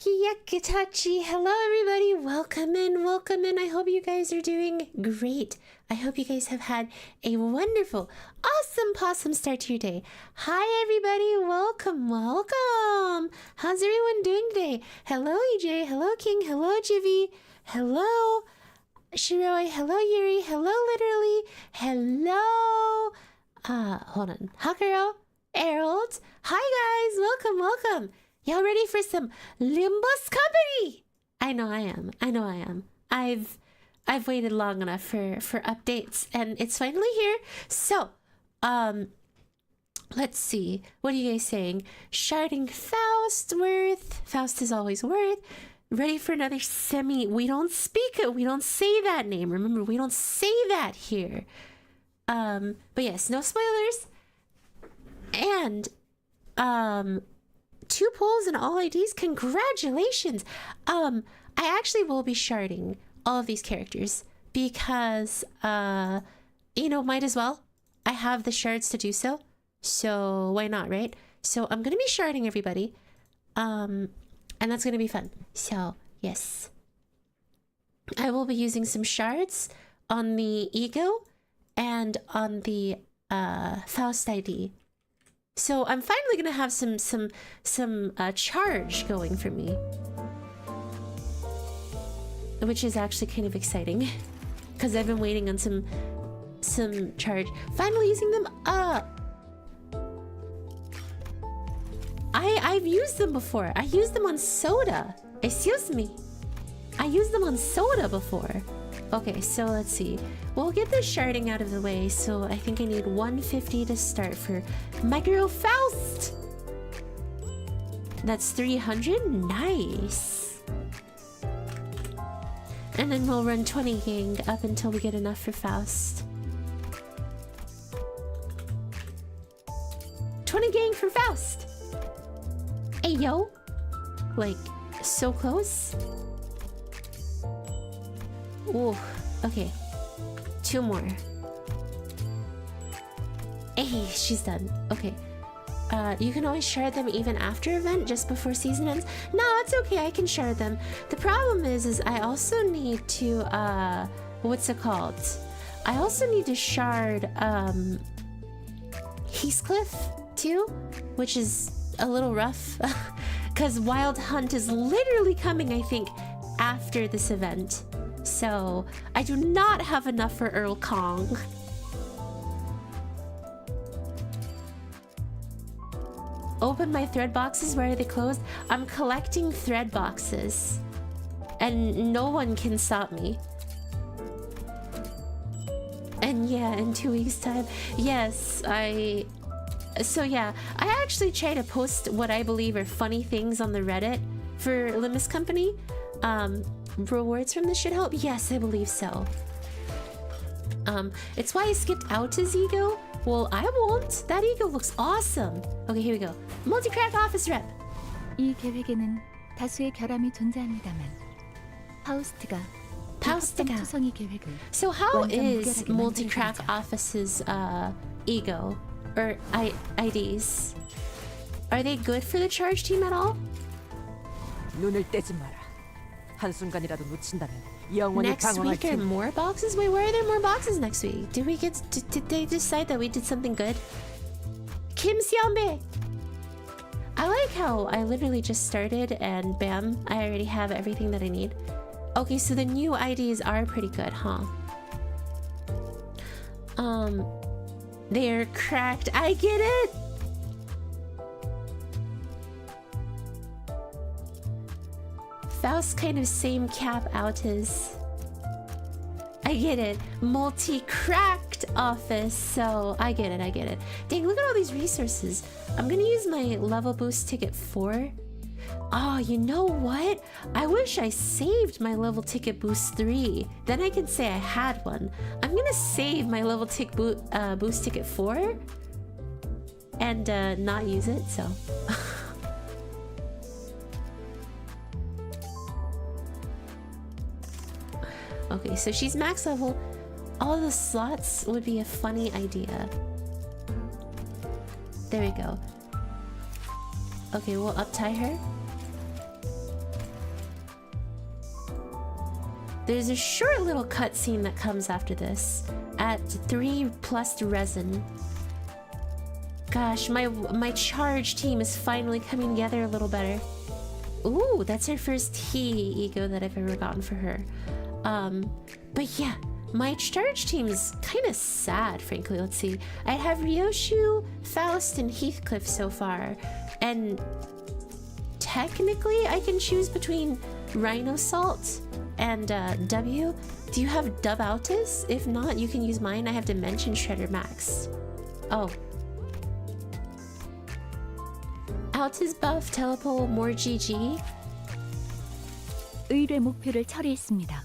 Yakitachi. Hello everybody, welcome in, welcome in. I hope you guys are doing great. I hope you guys have had a wonderful, awesome possum start to your day. Hi everybody, welcome, welcome. How's everyone doing today? Hello EJ, hello King, hello Jivy, hello Shiroi, hello Yuri, hello Literally, hello hold on, Hakuro, Errol. Hi guys, welcome, welcome. Y'all ready for some Limbus company? I know I am. I know I am. I've waited long enough for updates and it's finally here. So, let's see. What are you guys saying? Sharding Faust worth. Faust is always worth. Ready for another semi. We don't speak it. We don't say that name. Remember, we don't say that here. But yes, no spoilers. And 2 polls and all IDs. Congratulations. I actually will be sharding all of these characters because you know, might as well. I have the shards to do so. So why not, right? So I'm gonna be sharding everybody. And that's gonna be fun. So yes. I will be using some shards on the ego and on the Faust ID. So I'm finally gonna have some charge going for me, which is actually kind of exciting because I've been waiting on some charge. Finally using them. I've used them before. I used them on soda. Excuse me. I used them on soda before. Okay, so let's see. We'll get the sharding out of the way. So I think I need 150 to start for Micro Faust. That's 300. Nice. And then we'll run 20 gang up until we get enough for Faust. 20 gang for Faust. Hey yo. Like, so close. Ooh, okay. 2 more. Hey, she's done. Okay. You can always shard them even after event, just before season ends. No, it's okay. I can shard them. The problem is I also need to, what's it called? I also need to shard, Heathcliff, too, which is a little rough. Because Wild Hunt is literally coming, I think, after this event. So, I do not have enough for Earl Kong. Open my thread boxes. Where are they closed? I'm collecting thread boxes. And no one can stop me. And yeah, in 2 weeks' time. Yes, So yeah, I actually try to post what I believe are funny things on the Reddit for Limbus Company. Rewards from this should help? Yes, I believe so. It's why I skipped out his ego. Well, I won't. That ego looks awesome. Okay, here we go. Multi-craft office rep. 이 계획에는 다수의 결함이 존재합니다만 파우스트가 투성이 계획을 So how 완전 is 무결하게 multi-craft 만들어가자. office's ego or IDs? Are they good for the charge team at all? 눈을 떼지 마라. 한순간이라도 놓친다면 영원히 Next 방황할 week are 테니. more boxes? Wait, why are there more boxes next week? Did they decide that we did something good? Kim Seonbae! I like how I literally just started and bam, I already have everything that I need. Okay, so the new IDs are pretty good, huh? They're cracked. I get it! Faust kind of same cap out as... I get it. Multi-cracked office. So I get it, I get it. Dang, look at all these resources. I'm gonna use my level boost ticket 4. Oh, you know what? I wish I saved my level ticket boost 3. Then I can say I had one. I'm gonna save my level boost ticket 4 and not use it, so... Okay, so she's max level. All the slots would be a funny idea. There we go. Okay, we'll up-tie her. There's a short little cutscene that comes after this at 3+ resin. Gosh, my charge team is finally coming together a little better. Ooh, that's her first ego that I've ever gotten for her. But yeah, my charge team is kind of sad, frankly. Let's see. I have Ryoshu, Faust, and Heathcliff so far. And technically, I can choose between Rhino Salt and W. Do you have Dub Altus? If not, you can use mine. I have Dimension Shredder Max. Oh. Altus buff, telepole, more GG. 의뢰 목표를 처리했습니다.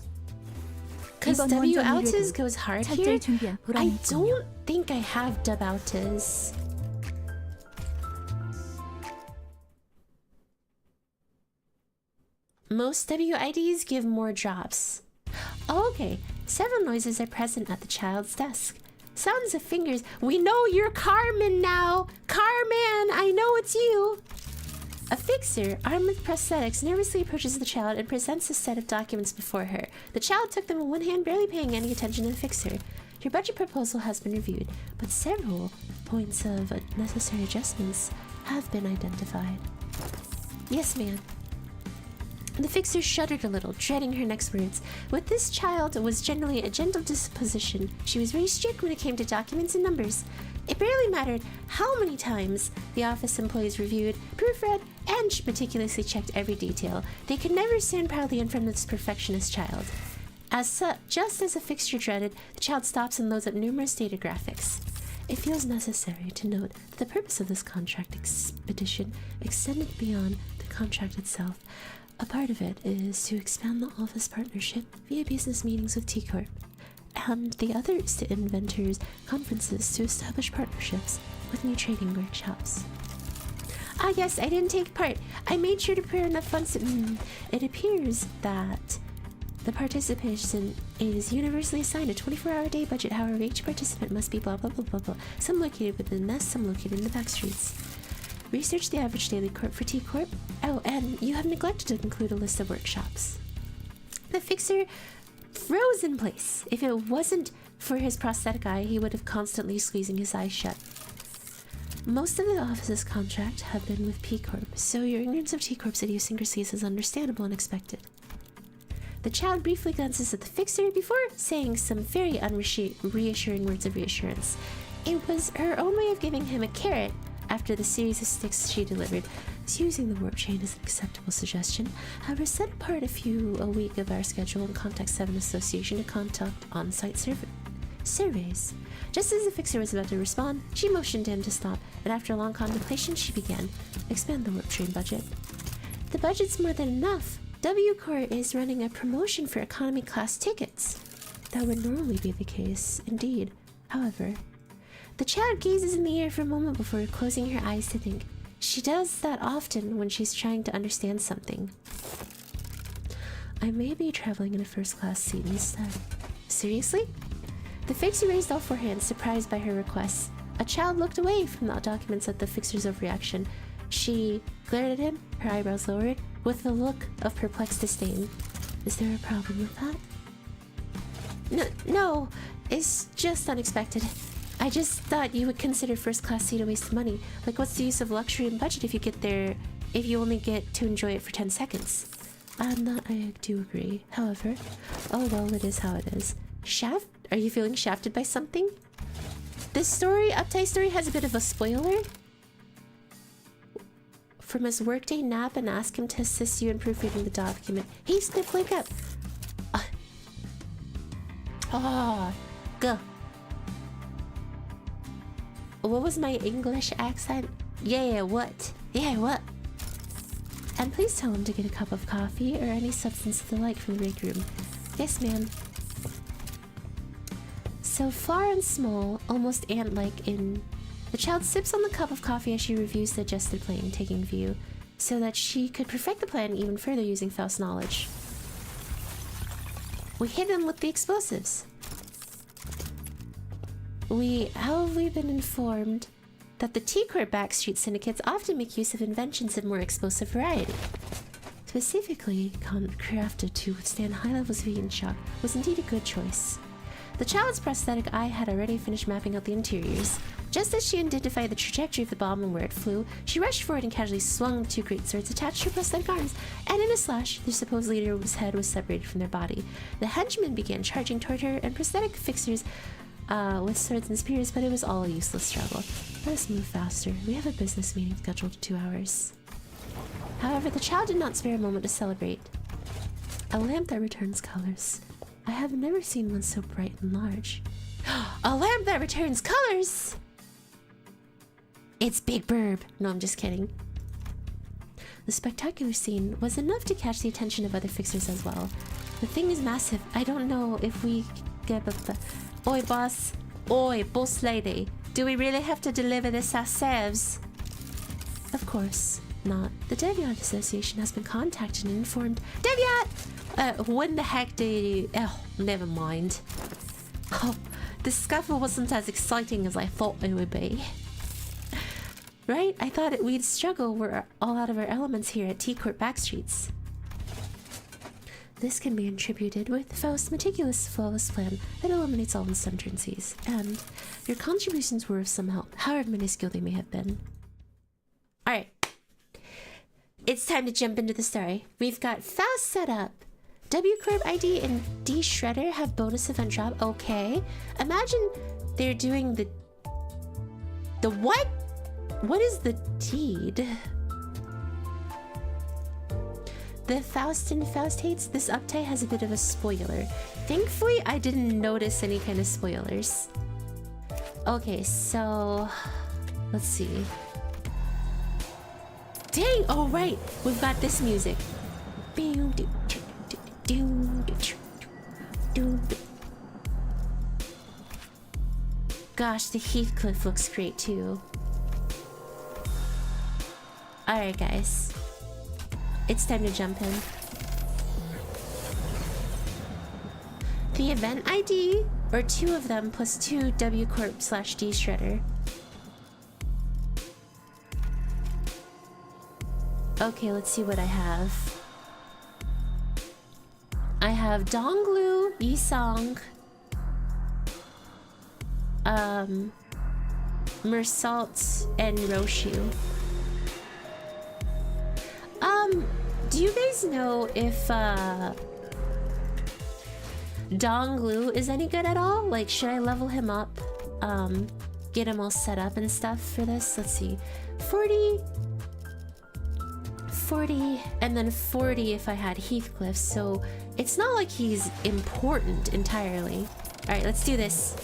Because 이번 W 원정 Altus 의뢰도 goes hard 철저히 here. 준비한 I 보람이 있군요. don't think I have Dub Altus. Most WIDs give more drops. Oh, okay. Several noises are present at the child's desk. Sounds of fingers. We know you're Carmen now! Carmen! I know it's you! A fixer, armed with prosthetics, nervously approaches the child and presents a set of documents before her. The child took them in one hand, barely paying any attention to the fixer. Your budget proposal has been reviewed, but several points of necessary adjustments have been identified. Yes, ma'am. The fixer shuddered a little, dreading her next words. With this child was generally a gentle disposition. She was very strict when it came to documents and numbers. It barely mattered how many times the office employees reviewed, proofread, and meticulously checked every detail. They could never stand proudly in front of this perfectionist child. Just as the fixture dreaded, the child stops and loads up numerous data graphics. It feels necessary to note that the purpose of this contract expedition extended beyond the contract itself. A part of it is to expand the office partnership via business meetings with T-Corp, and the other is to inventors' conferences to establish partnerships with new trading workshops. Ah yes, I didn't take part. I made sure to prepare enough funds. It appears that the participation is universally assigned a 24-hour day budget. However, each participant must be blah blah blah blah blah. Some located within the nest, some located in the Backstreets. Research the average daily corp for T-Corp. Oh, and you have neglected to include a list of workshops. The fixer froze in place. If it wasn't for his prosthetic eye, he would have constantly squeezing his eyes shut. Most of the office's contract have been with P-Corp, so your ignorance of T-Corp's idiosyncrasies is understandable and expected. The child briefly glances at the fixer before saying some very reassuring words of reassurance. It was her own way of giving him a carrot after the series of sticks she delivered. Using the warp chain is an acceptable suggestion. However, set apart a week of our schedule and contact 7 Association to conduct on-site surveys. Just as the fixer was about to respond, she motioned to him to stop, and after a long contemplation, she began. Expand the warp train budget. The budget's more than enough. W Corps is running a promotion for economy class tickets. That would normally be the case, indeed. However, the child gazes in the air for a moment before closing her eyes to think. She does that often when she's trying to understand something. I may be traveling in a first-class seat instead. Seriously? The fixer raised all 4 hands, surprised by her request. A child looked away from the documents at the fixer's overreaction. She glared at him, her eyebrows lowered, with a look of perplexed disdain. Is there a problem with that? No, it's just unexpected. I just thought you would consider first-class seat a waste of money. Like, what's the use of luxury and budget if you get there, if you only get to enjoy it for 10 seconds? I do agree. However, oh well, it is how it is. Shaft? Are you feeling shafted by something? This story, Uptight story, has a bit of a spoiler. From his workday nap and ask him to assist you in proofreading the document. Hey, Sniff, wake up! Go. What was my English accent? Yeah, what? Yeah, what? And please tell him to get a cup of coffee or any substance of the like from the break room. Yes, ma'am. So far and small, almost ant-like in... The child sips on the cup of coffee as she reviews the adjusted plan, taking view, so that she could perfect the plan even further using Faust's knowledge. We hit him with the explosives. How have we been informed that the T-Corp Backstreet syndicates often make use of inventions of more explosive variety? specifically crafted to withstand high levels of heat and shock, was indeed a good choice. The child's prosthetic eye had already finished mapping out the interiors. Just as she identified the trajectory of the bomb and where it flew, she rushed forward and casually swung the two great swords attached to her prosthetic arms, and in a slash, their supposed leader's head was separated from their body. The henchmen began charging toward her, and prosthetic fixers with swords and spears, but it was all a useless struggle. Let us move faster. We have a business meeting scheduled for 2 hours. However, the child did not spare a moment to celebrate. A lamp that returns colors. I have never seen one so bright and large. A lamp that returns colors! It's Big Burb. No, I'm just kidding. The spectacular scene was enough to catch the attention of other fixers as well. The thing is massive. I don't know if we get the... Oi, boss. Oi, boss lady. Do we really have to deliver this ourselves? Of course not. The Deviant Association has been contacted and informed... Deviant! When the heck do you... Oh, never mind. Oh, the scuffle wasn't as exciting as I thought it would be. Right? I thought we'd struggle. We're all out of our elements here at T-Court Backstreets. This can be attributed with Faust's meticulous, flawless plan that eliminates all uncertainties, and your contributions were of some help, however minuscule they may have been. Alright. It's time to jump into the story. We've got Faust set up. W Corp ID and D Shredder have bonus event drop. Okay. Imagine they're doing the what? What is the deed? The Faust and Faust hates. This update has a bit of a spoiler. Thankfully, I didn't notice any kind of spoilers. Okay, so let's see. Dang! Oh right, we've got this music. Gosh, the Heathcliff looks great too. Alright guys, it's time to jump in. The event ID, or 2 of them plus 2 W Corp / D Shredder. Okay, let's see what I have. I have Donglu, Yisong, Mersalt, and Roshu. Do you guys know if Donglu is any good at all? Like, should I level him up? Get him all set up and stuff for this? Let's see. 40, and then 40 if I had Heathcliff, so it's not like he's important entirely. Alright, let's do this.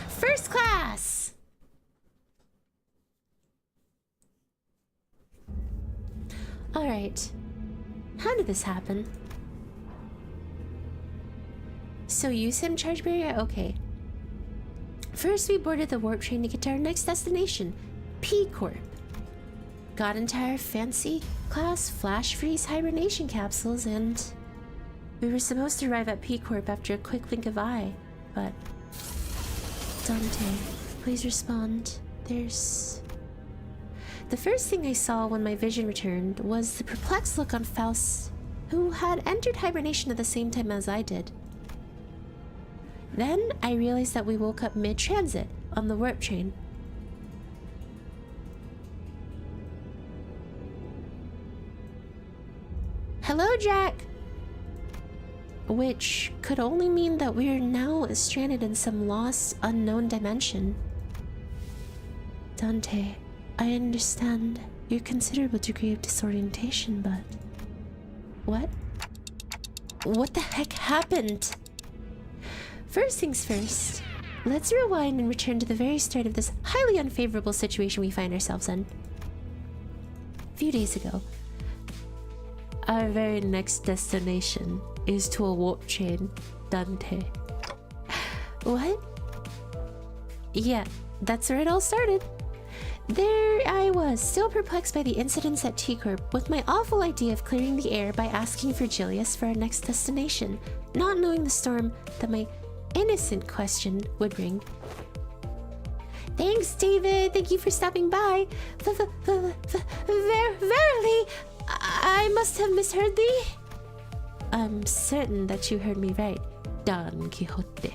First class! Alright. How did this happen? So you sim charge barrier? Okay. First we boarded the warp train to get to our next destination, P Corp. Got into our fancy class flash freeze hibernation capsules, and we were supposed to arrive at P Corp after a quick blink of eye, but Dante, please respond. There's... The first thing I saw when my vision returned was the perplexed look on Faust, who had entered hibernation at the same time as I did. Then I realized that we woke up mid-transit on the warp train. Hello, Jack! Which could only mean that we're now stranded in some lost, unknown dimension. Dante, I understand your considerable degree of disorientation, but... What? What the heck happened? First things first, let's rewind and return to the very start of this highly unfavorable situation we find ourselves in. A few days ago, our very next destination is to a warp train, Dante. What? Yeah, that's where it all started. There I was, still perplexed by the incidents at T-Corp, with my awful idea of clearing the air by asking for Julius for our next destination, not knowing the storm that my innocent question would bring. Thanks, David! Thank you for stopping by! Verily, I must have misheard thee. I'm certain that you heard me right, Don Quixote.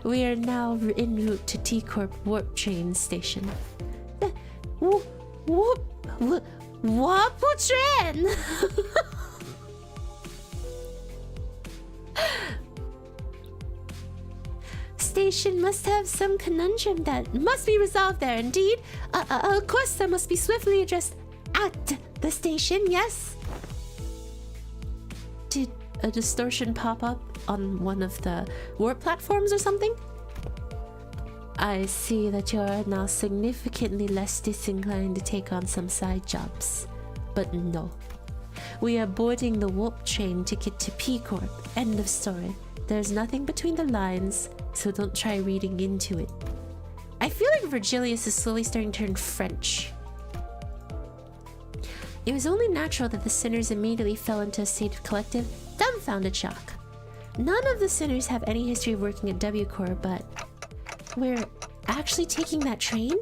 We are now en route to T-Corp Warp Train Station. Warp Train! Station must have some conundrum that must be resolved there. Indeed, a course that must be swiftly addressed at the station, yes? Did a distortion pop up on one of the warp platforms or something? I see that you are now significantly less disinclined to take on some side jobs. But no. We are boarding the warp train to get to P-Corp. End of story. There's nothing between the lines, so don't try reading into it. I feel like Virgilius is slowly starting to turn French. It was only natural that the sinners immediately fell into a state of collective, dumbfounded shock. None of the sinners have any history of working at W-Corps, but we're actually taking that train?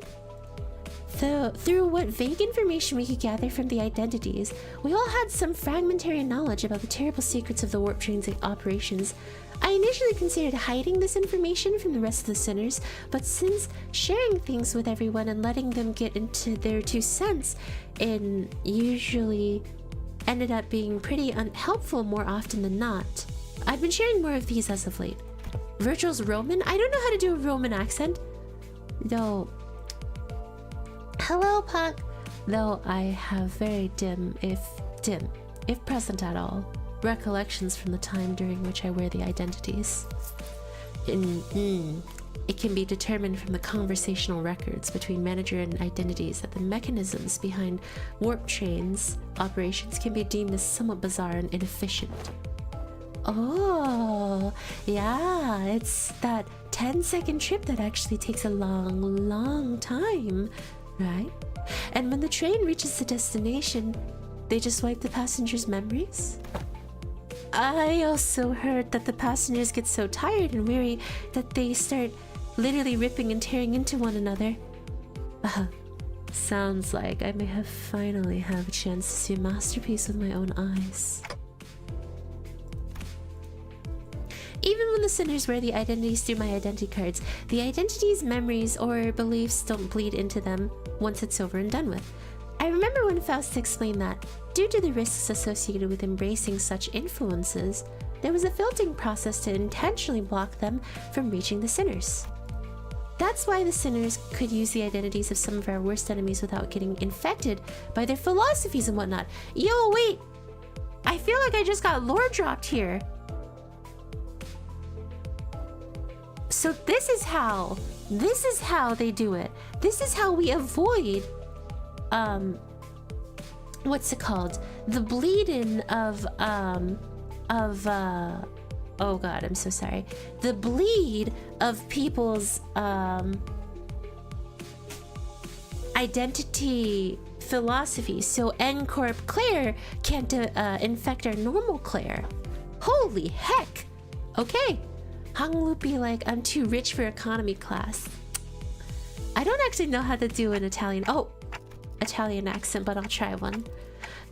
Through what vague information we could gather from the identities, we all had some fragmentary knowledge about the terrible secrets of the warp train's operations. I initially considered hiding this information from the rest of the sinners, but since sharing things with everyone and letting them get into their 2 cents, it usually ended up being pretty unhelpful more often than not. I've been sharing more of these as of late. Virgil's Roman? I don't know how to do a Roman accent. Though... Hello, Puck. Though I have very dim, if present at all, recollections from the time during which I wear the identities. It can be determined from the conversational records between manager and identities that the mechanisms behind warp trains operations can be deemed as somewhat bizarre and inefficient. Oh, yeah, it's that 10-second trip that actually takes a long time, right? And when the train reaches the destination, they just wipe the passengers' memories? I also heard that the passengers get so tired and weary that they start literally ripping and tearing into one another. Sounds like I may have finally have a chance to see a masterpiece with my own eyes. Even when the sinners wear the identities through my identity cards, the identities, memories, or beliefs don't bleed into them once it's over and done with. I remember when Faust explained that, due to the risks associated with embracing such influences, there was a filtering process to intentionally block them from reaching the sinners. That's why the sinners could use the identities of some of our worst enemies without getting infected by their philosophies and whatnot. Yo, wait! I feel like I just got lore dropped here. So this is how they do it. This is how we avoid, what's it called? The bleeding of oh god, I'm so sorry. The bleed of people's, identity philosophy. So N-Corp Claire can't, infect our normal Claire. Holy heck! Okay. Hung Loopy like, I'm too rich for economy class. I don't actually know how to do an Italian accent, but I'll try one.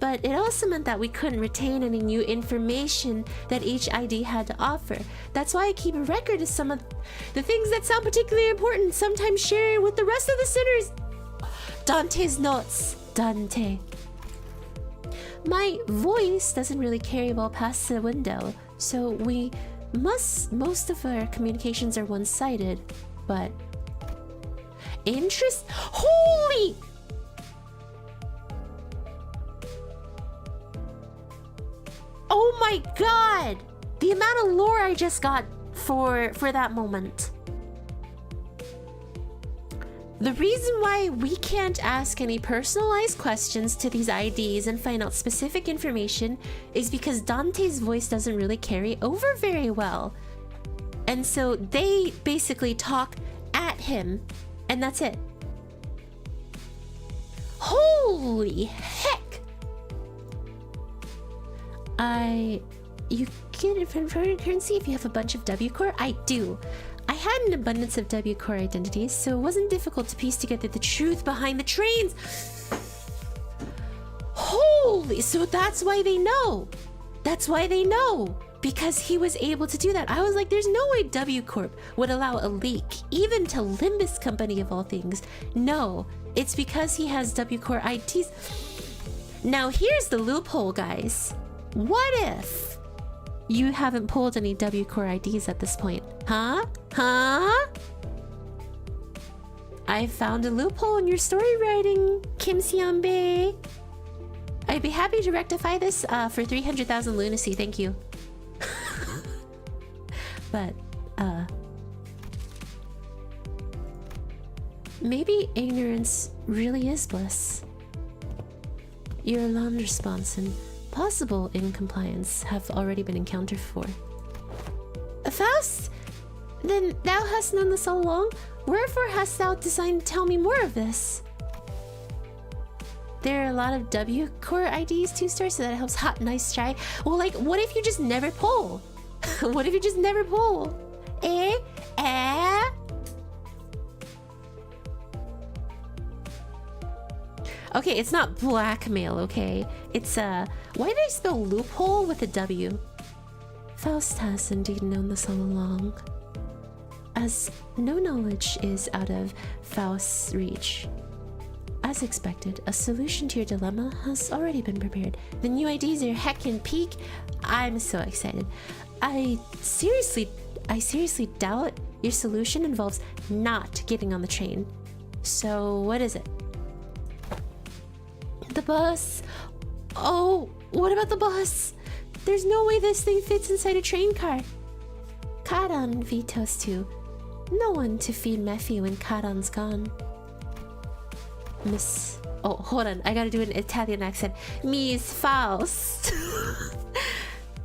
But it also meant that we couldn't retain any new information that each ID had to offer. That's why I keep a record of some of the things that sound particularly important, sometimes share with the rest of the sinners. Dante's notes. Dante. My voice doesn't really carry well past the window, so most of our communications are one-sided, but holy! Oh my god! The amount of lore I just got for that moment. The reason why we can't ask any personalized questions to these IDs and find out specific information is because Dante's voice doesn't really carry over very well. And so they basically talk at him, and that's it. Holy heck! You get it from foreign currency if you have a bunch of W-Core? I do. I had an abundance of W-Core identities, so it wasn't difficult to piece together the truth behind the trains. Holy, so that's why they know. That's why they know. Because he was able to do that. I was like, there's no way W Corp would allow a leak, even to Limbus Company of all things. No, it's because he has W Corp IDs. Now here's the loophole, guys. What if you haven't pulled any W Corp IDs at this point? Huh? I found a loophole in your story writing, Kim Seon-bae. I'd be happy to rectify this for 300,000 lunacy, thank you. But, maybe ignorance really is bliss. Your alarm response and possible incompliance have already been accounted for. Faust? Then thou hast known this all along? Wherefore hast thou designed to tell me more of this? There are a lot of W core IDs 2 stars, so that helps. Hot, nice try. Well, like, what if you just never pull? What if you just never pull? Okay, it's not blackmail, okay? It's why did I spell loophole with a W? Faust has indeed known this all along. As no knowledge is out of Faust's reach. As expected, a solution to your dilemma has already been prepared. The new IDs are heckin' peak. I'm so excited. I seriously doubt your solution involves not getting on the train. So what is it? The bus. Oh, what about the bus? There's no way this thing fits inside a train car. Karan vetoes too. No one to feed Mephi when Karan's gone. Miss... Oh, hold on. I gotta do an Italian accent. Miss Faust.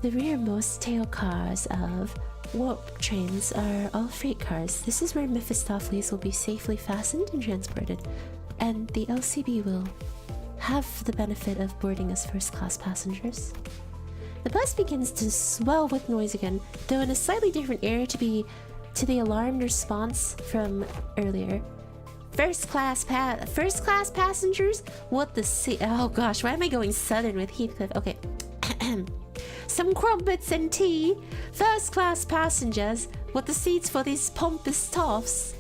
The rearmost tail cars of warp trains are all freight cars. This is where Mephistopheles will be safely fastened and transported. And the LCB will have the benefit of boarding as first-class passengers. The bus begins to swell with noise again, though in a slightly different area to the alarmed response from earlier. First class passengers? What the oh gosh, why am I going southern with Heathcliff? Okay. Some crumpets and tea. First class passengers. What the seats for these pompous toffs?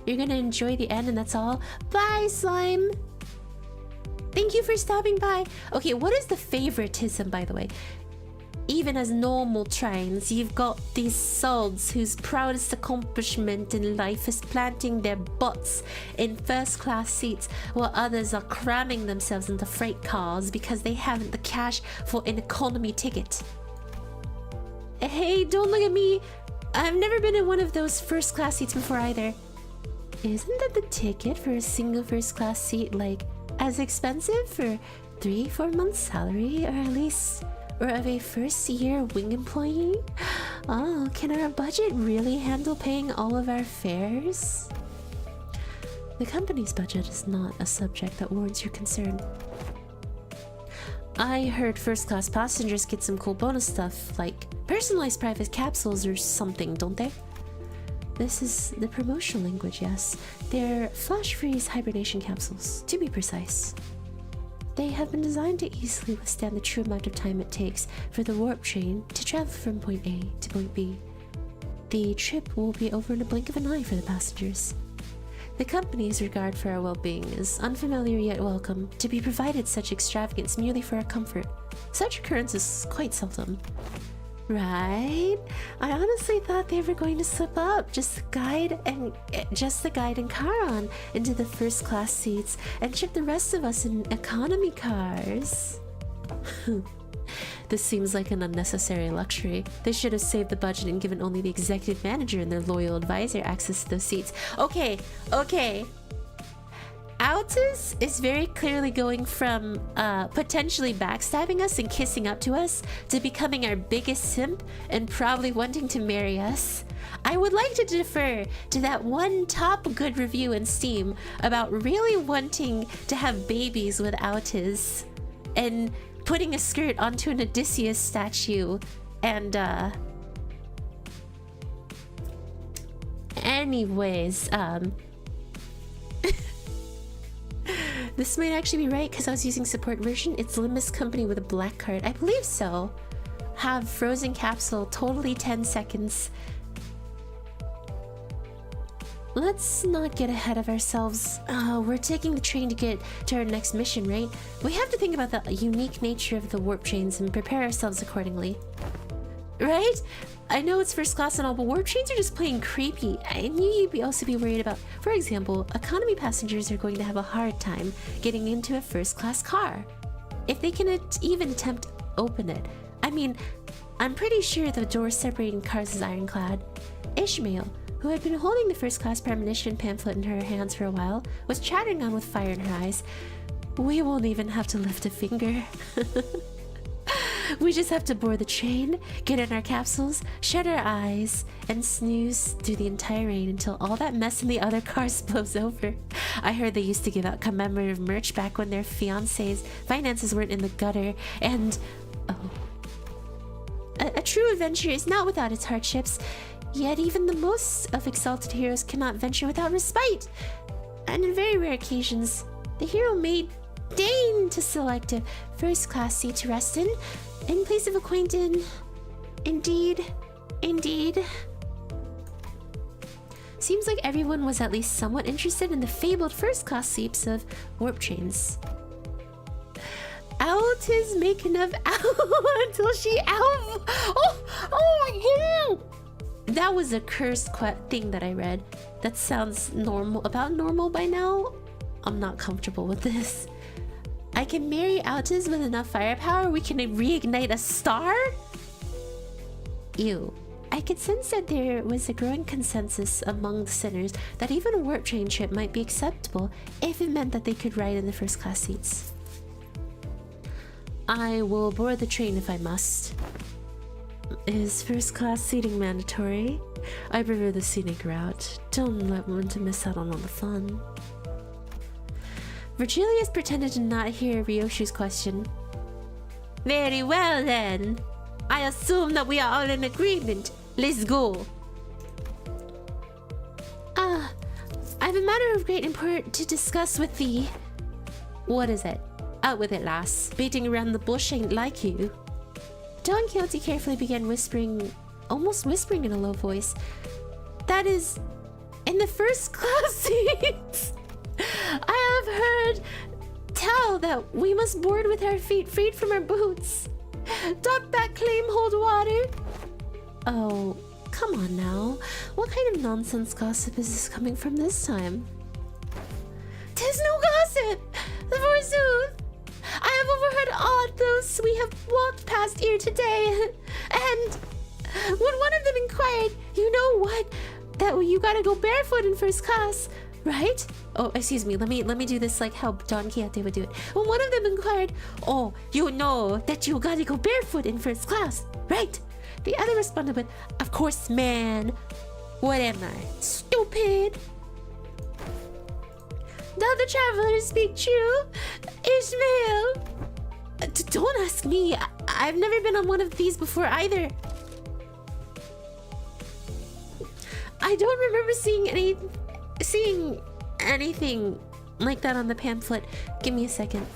You're gonna enjoy the end and that's all. Bye, slime! Thank you for stopping by. Okay, what is the favoritism, by the way? Even as normal trains, you've got these sods whose proudest accomplishment in life is planting their butts in first-class seats, while others are cramming themselves into freight cars because they haven't the cash for an economy ticket. Hey, don't look at me. I've never been in one of those first-class seats before either. Isn't that the ticket for a single first-class seat, like, as expensive for 3-4 months' salary, or at least... or of a first-year wing employee? Oh, can our budget really handle paying all of our fares? The company's budget is not a subject that warrants your concern. I heard first-class passengers get some cool bonus stuff, like personalized private capsules or something, don't they? This is the promotional language, yes. They're flash-freeze hibernation capsules, to be precise. They have been designed to easily withstand the true amount of time it takes for the warp train to travel from point A to point B. The trip will be over in a blink of an eye for the passengers. The company's regard for our well-being is unfamiliar yet welcome. To be provided such extravagance merely for our comfort, such occurrence is quite seldom. Right? I honestly thought they were going to slip up just the guide and Karan into the first class seats and ship the rest of us in economy cars. This seems like an unnecessary luxury. They should have saved the budget and given only the executive manager and their loyal advisor access to those seats. Okay. Altus is very clearly going from potentially backstabbing us and kissing up to us to becoming our biggest simp and probably wanting to marry us. I would like to defer to that one top good review in Steam about really wanting to have babies with Altus and putting a skirt onto an Odysseus statue and anyways, This might actually be right because I was using support version. It's Limbus company with a black card. I believe so. Have frozen capsule, totally 10 seconds. Let's not get ahead of ourselves. We're taking the train to get to our next mission, right? We have to think about the unique nature of the warp trains and prepare ourselves accordingly. Right? I know it's first class and all, but warp trains are just plain creepy. I knew you'd also be worried about, for example, economy passengers are going to have a hard time getting into a first class car. If they can even attempt to open it. I mean, I'm pretty sure the door separating cars is ironclad. Ishmael, who had been holding the first class premonition pamphlet in her hands for a while, was chattering on with fire in her eyes. We won't even have to lift a finger. We just have to board the train, get in our capsules, shut our eyes, and snooze through the entire rain until all that mess in the other cars blows over. I heard they used to give out commemorative merch back when their fiancés' finances weren't in the gutter, and... oh. A true adventure is not without its hardships, yet even the most of exalted heroes cannot venture without respite. And in very rare occasions, the hero may deign to select a first-class seat to rest in place of acquaintance. Indeed. Seems like everyone was at least somewhat interested in the fabled first-class seats of warp trains. Out is making of ow until she ow. Oh my god! That was a cursed thing that I read. That sounds about normal by now. I'm not comfortable with this. I can marry Altus with enough firepower. We can reignite a star? Ew. I could sense that there was a growing consensus among the sinners that even a warp train trip might be acceptable if it meant that they could ride in the first class seats. I will board the train if I must. Is first class seating mandatory? I prefer the scenic route. Don't let one to miss out on all the fun. Virgilius pretended to not hear Ryoshu's question. Very well then. I assume that we are all in agreement. Let's go. I have a matter of great import to discuss with thee. What is it? Out with it, lass. Beating around the bush ain't like you. Don Quixote carefully began whispering, almost whispering in a low voice. That is, in the first class seats. I have heard tell that we must board with our feet freed from our boots. Doth that claim hold water? Oh, come on now. What kind of nonsense gossip is this coming from this time? 'Tis no gossip, forsooth. I have overheard all those we have walked past here today, and when one of them inquired, you know what? That you gotta go barefoot in first class, right? Oh, excuse me, let me do this like how Don Quixote would do it. When one of them inquired, oh, you know that you gotta go barefoot in first class, right? The other responded with, of course, man. What am I, stupid? Does the travelers speak true? Ishmael? Don't ask me. I've never been on one of these before either. I don't remember seeing anything like that on the pamphlet. Give me a second.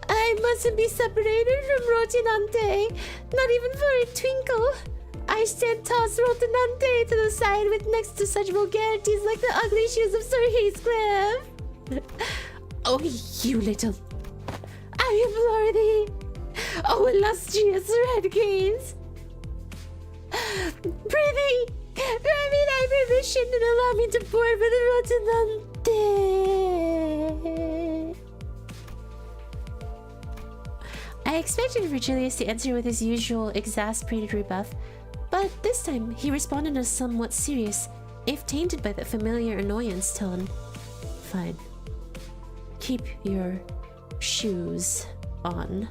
I mustn't be separated from Rocinante, not even for a twinkle. I shan't toss Rocinante to the side with next to such vulgarities like the ugly shoes of Sir Heathcliff. Oh, you little... I implore thee, oh illustrious Redkins. Prithee, grant me thy permission and allow me to board with Rocinante. I expected Virgilius to answer with his usual exasperated rebuff, but this time he responded in a somewhat serious, if tainted by the familiar annoyance tone. Fine. Keep your shoes on.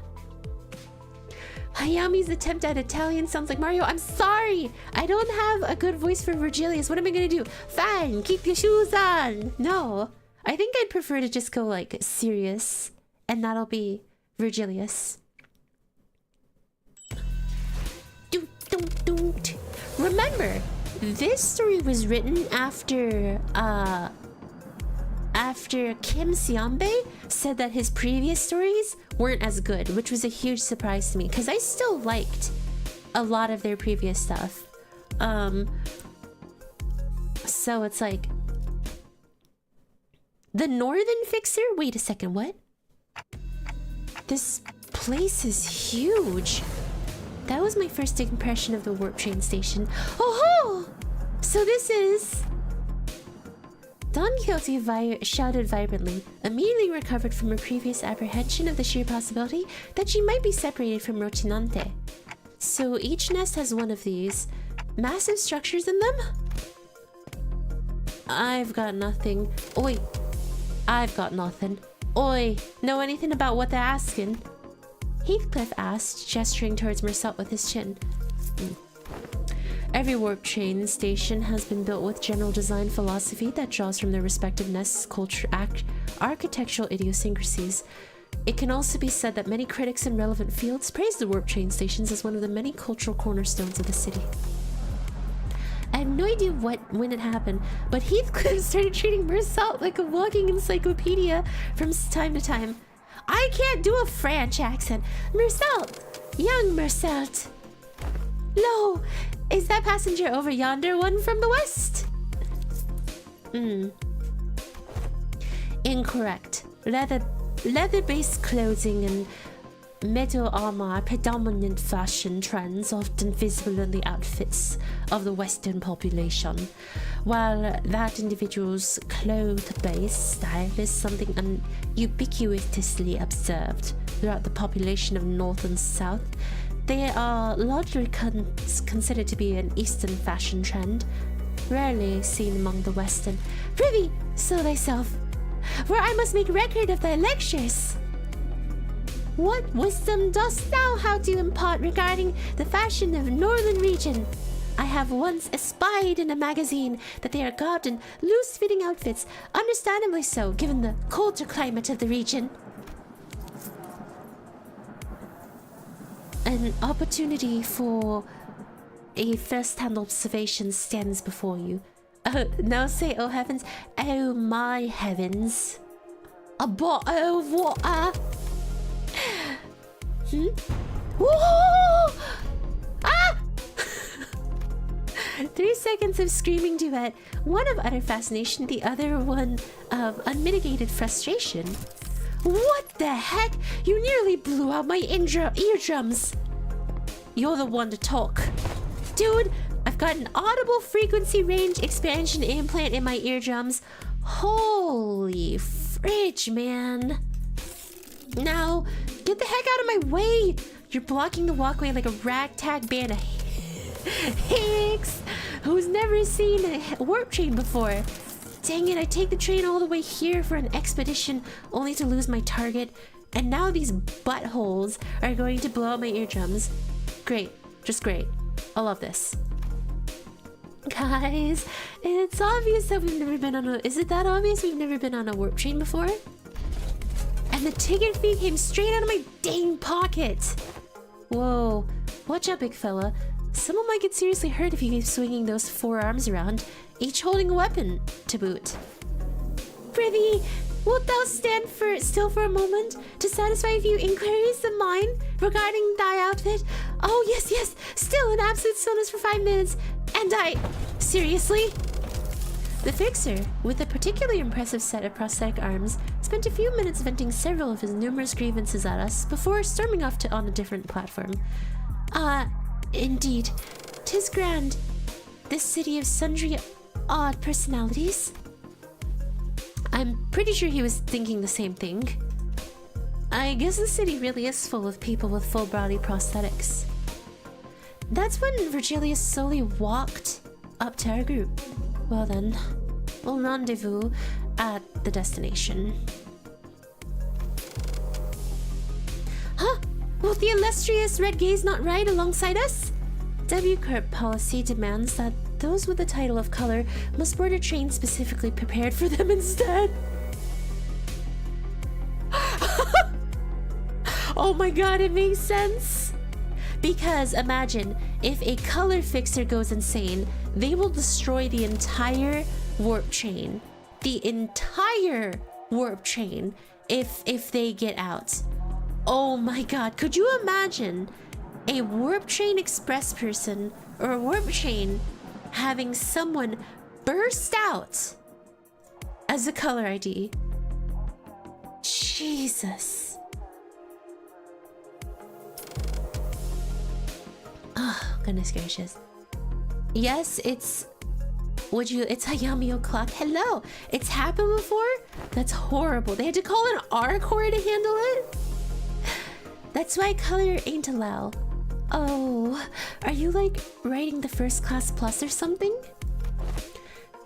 Hayami's attempt at Italian sounds like Mario. I'm sorry! I don't have a good voice for Virgilius. What am I gonna do? Fine, keep your shoes on! No. I think I'd prefer to just go like serious, and that'll be Virgilius. Remember, this story was written after after Kim Seonbae said that his previous stories weren't as good, which was a huge surprise to me because I still liked a lot of their previous stuff. So it's like the Northern Fixer. Wait a second, what? This place is huge. That was my first impression of the warp train station. So this is... Don Quixote shouted vibrantly, immediately recovered from her previous apprehension of the sheer possibility that she might be separated from Rocinante. So each nest has one of these massive structures in them? I've got nothing. Oi. I've got nothing. Oi. Know anything about what they're asking? Heathcliff asked, gesturing towards Mersault with his chin. Every warp train station has been built with general design philosophy that draws from their respective nests' culture, architectural idiosyncrasies. It can also be said that many critics in relevant fields praise the warp train stations as one of the many cultural cornerstones of the city. I have no idea when it happened, but Heathcliff started treating Mersault like a walking encyclopedia from time to time. I can't do a French accent. Mersault! Young Mersault! Lo! Is that passenger over yonder one from the west? Incorrect. Leather-based clothing and metal armor are predominant fashion trends often visible in the outfits of the Western population, while that individual's cloth-based style is something ubiquitously observed throughout the population of North and South. They are largely considered to be an Eastern fashion trend, rarely seen among the Western. Prithee, so thyself, for I must make record of thy lectures. What wisdom dost thou have to impart regarding the fashion of northern region? I have once espied in a magazine that they are garbed in loose-fitting outfits, understandably so, given the colder climate of the region. An opportunity for a first-hand observation stands before you. Now say, oh heavens, oh my heavens. A bottle of water. Whoa! Ah! 3 seconds of screaming duet, one of utter fascination, the other one of unmitigated frustration. What the heck? You nearly blew out my eardrums. You're the one to talk. Dude, I've got an audible frequency range expansion implant in my eardrums. Holy fridge, man. Now, get the heck out of my way. You're blocking the walkway like a ragtag band of hicks who's never seen a warp train before. Dang it, I take the train all the way here for an expedition only to lose my target, and now these buttholes are going to blow out my eardrums. Great, just great. I love this. Guys, it's obvious that we've never been on a... Is it that obvious we've never been on a warp train before? And the ticket fee came straight out of my dang pocket. Whoa, watch out, big fella. Someone might get seriously hurt if you keep swinging those 4 arms around, each holding a weapon to boot. Prithee, wilt thou stand still for a moment to satisfy a few inquiries of mine regarding thy outfit? Oh, yes, still in absolute stillness for 5 minutes, and seriously? The fixer, with a particularly impressive set of prosthetic arms, spent a few minutes venting several of his numerous grievances at us before storming off on a different platform. Indeed, 'tis grand, this city of sundry odd personalities. I'm pretty sure he was thinking the same thing. I guess the city really is full of people with full body prosthetics. That's when Virgilius slowly walked up to our group. Well then, we'll rendezvous at the destination. Huh? Will the illustrious Red Gaze not ride alongside us? W-Corp policy demands that those with the title of color must board a train specifically prepared for them instead. Oh my god, it makes sense. Because imagine, if a color fixer goes insane, they will destroy the entire warp train. the entire warp train if they get out. Oh my god, could you imagine a warp train express person or a warp train having someone burst out as a color ID? Jesus. Oh, goodness gracious. Yes, it's Hayami o'clock. Hello. It's happened before? That's horrible. They had to call an R-core to handle it? That's why color ain't allowed. Oh, are you like writing the first class plus or something?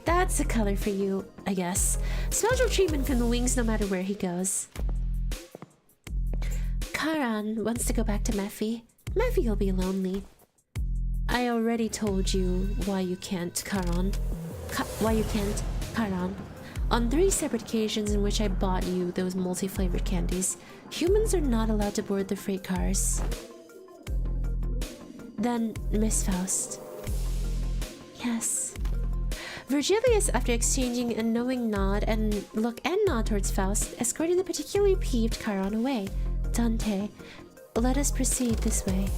That's a color for you, I guess. Special treatment from the wings no matter where he goes. Karan wants to go back to Mephi. Mephi will be lonely. I already told you why you can't, Karan. Karan. On 3 separate occasions in which I bought you those multi-flavored candies, humans are not allowed to board the freight cars. Then, Miss Faust. Yes. Virgilius, after exchanging a knowing nod and look and nod towards Faust, escorted the particularly peeved Chiron away. Dante, let us proceed this way.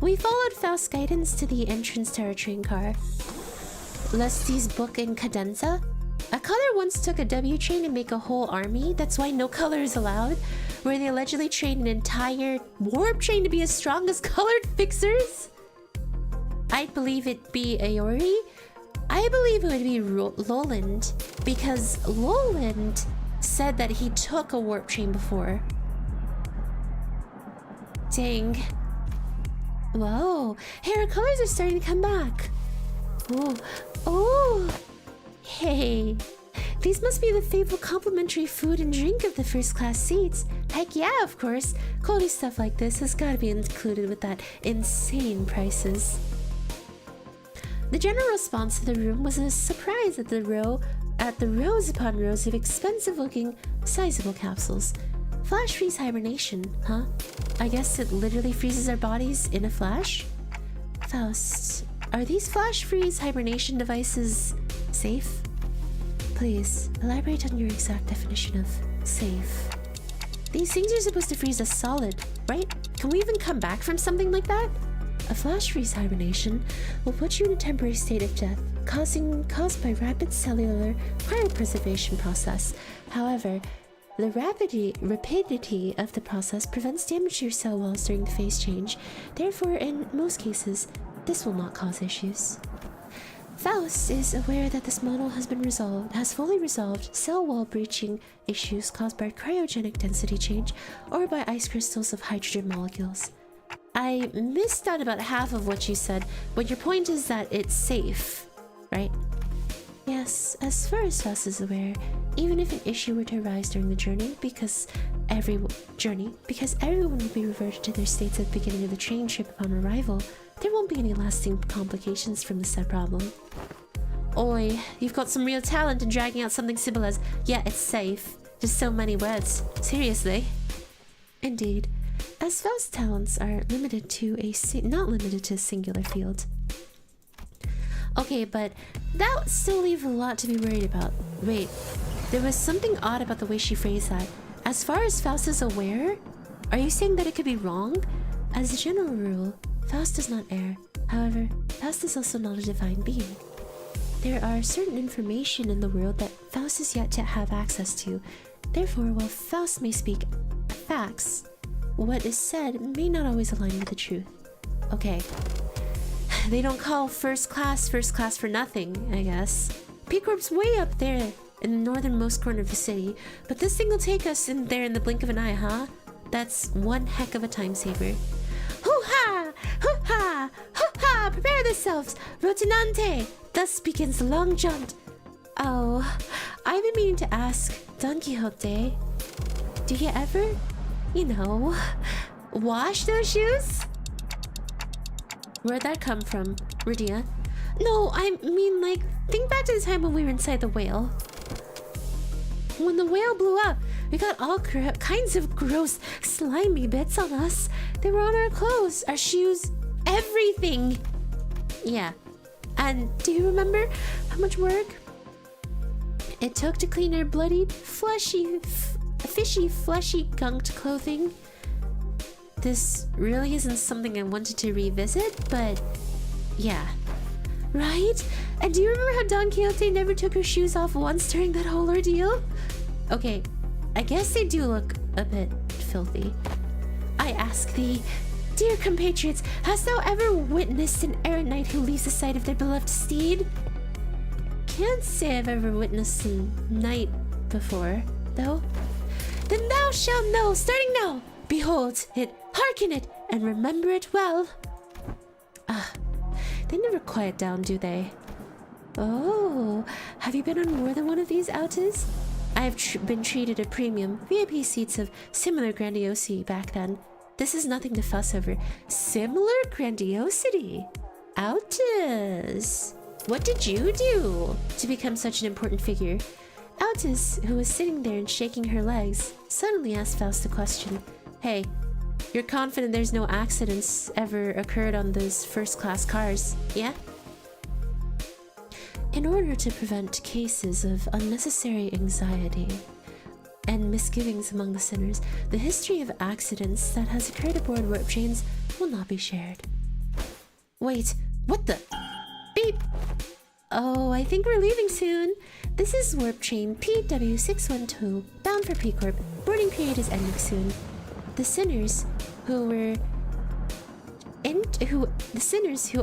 We followed Faust's guidance to the entrance to our train car. Lesty's book in Cadenza? A color once took a W train to make a whole army, that's why no color is allowed, where they allegedly trained an entire warp train to be as strong as colored fixers? I'd believe it be Aori. I believe it would be Lowland, because Lowland said that he took a warp train before. Dang. Whoa, hey, our colors are starting to come back. Oh, oh, hey. These must be the favorite complimentary food and drink of the first class seats. Heck yeah, of course. Quality stuff like this has got to be included with that insane prices. The general response to the room was a surprise at the rows upon rows of expensive-looking, sizable capsules. Flash freeze hibernation, huh? I guess it literally freezes our bodies in a flash? Faust, are these flash freeze hibernation devices safe? Please, elaborate on your exact definition of safe. These things are supposed to freeze us solid, right? Can we even come back from something like that? A flash freeze hibernation will put you in a temporary state of death, caused by rapid cellular cryopreservation process. However, the rapidity of the process prevents damage to your cell walls during the phase change. Therefore, in most cases, this will not cause issues. Faust is aware that this model has fully resolved cell wall breaching issues caused by cryogenic density change or by ice crystals of hydrogen molecules. I missed out about half of what you said, but your point is that it's safe, right? Yes, as far as Faust is aware, even if an issue were to arise during the journey, because everyone will be reverted to their states at the beginning of the train trip upon arrival, there won't be any lasting complications from the said problem. Oi, you've got some real talent in dragging out something simple as, yeah, it's safe. Just so many words. Seriously. Indeed. As Faust's talents are not limited to a singular field. Okay, but that still leaves a lot to be worried about. Wait, there was something odd about the way she phrased that. As far as Faust is aware, are you saying that it could be wrong? As a general rule, Faust does not err. However, Faust is also not a divine being. There are certain information in the world that Faust is yet to have access to. Therefore, while Faust may speak facts, what is said may not always align with the truth. Okay. They don't call first class for nothing, I guess. P-Corp's way up there in the northernmost corner of the city, but this thing will take us in there in the blink of an eye, huh? That's one heck of a time saver. Hoo-ha! Hoo-ha! Hoo-ha! Prepare yourselves! Rotinante! Thus begins the long jaunt. Oh, I've been meaning to ask Don Quixote, do you ever, wash those shoes? Where'd that come from, Rydia? No, I mean, think back to the time when we were inside the whale. When the whale blew up, we got all kinds of gross, slimy bits on us. They were on our clothes, our shoes, everything. Yeah. And do you remember how much work it took to clean her bloodied, fishy, fleshy, gunked clothing. This really isn't something I wanted to revisit, but yeah. Right? And do you remember how Don Quixote never took her shoes off once during that whole ordeal? Okay, I guess they do look a bit filthy. I ask thee, dear compatriots, hast thou ever witnessed an errant knight who leaves the sight of their beloved steed? Can't say I've ever witnessed a knight before, though. Then thou shalt know, starting now. Behold it, hearken it, and remember it well. Ah, they never quiet down, do they? Oh, have you been on more than one of these outas? I've been treated a premium, VIP seats of similar grandiosity back then. This is nothing to fuss over. Similar grandiosity? Outas. What did you do to become such an important figure? Outas, who was sitting there and shaking her legs, suddenly asked Faust a question. Hey, you're confident there's no accidents ever occurred on those first-class cars, yeah? In order to prevent cases of unnecessary anxiety and misgivings among the sinners, the history of accidents that has occurred aboard warp trains will not be shared. Wait, what the? Beep! Oh, I think we're leaving soon. This is warp train PW612, bound for P-Corp. Boarding period is ending soon. The sinners who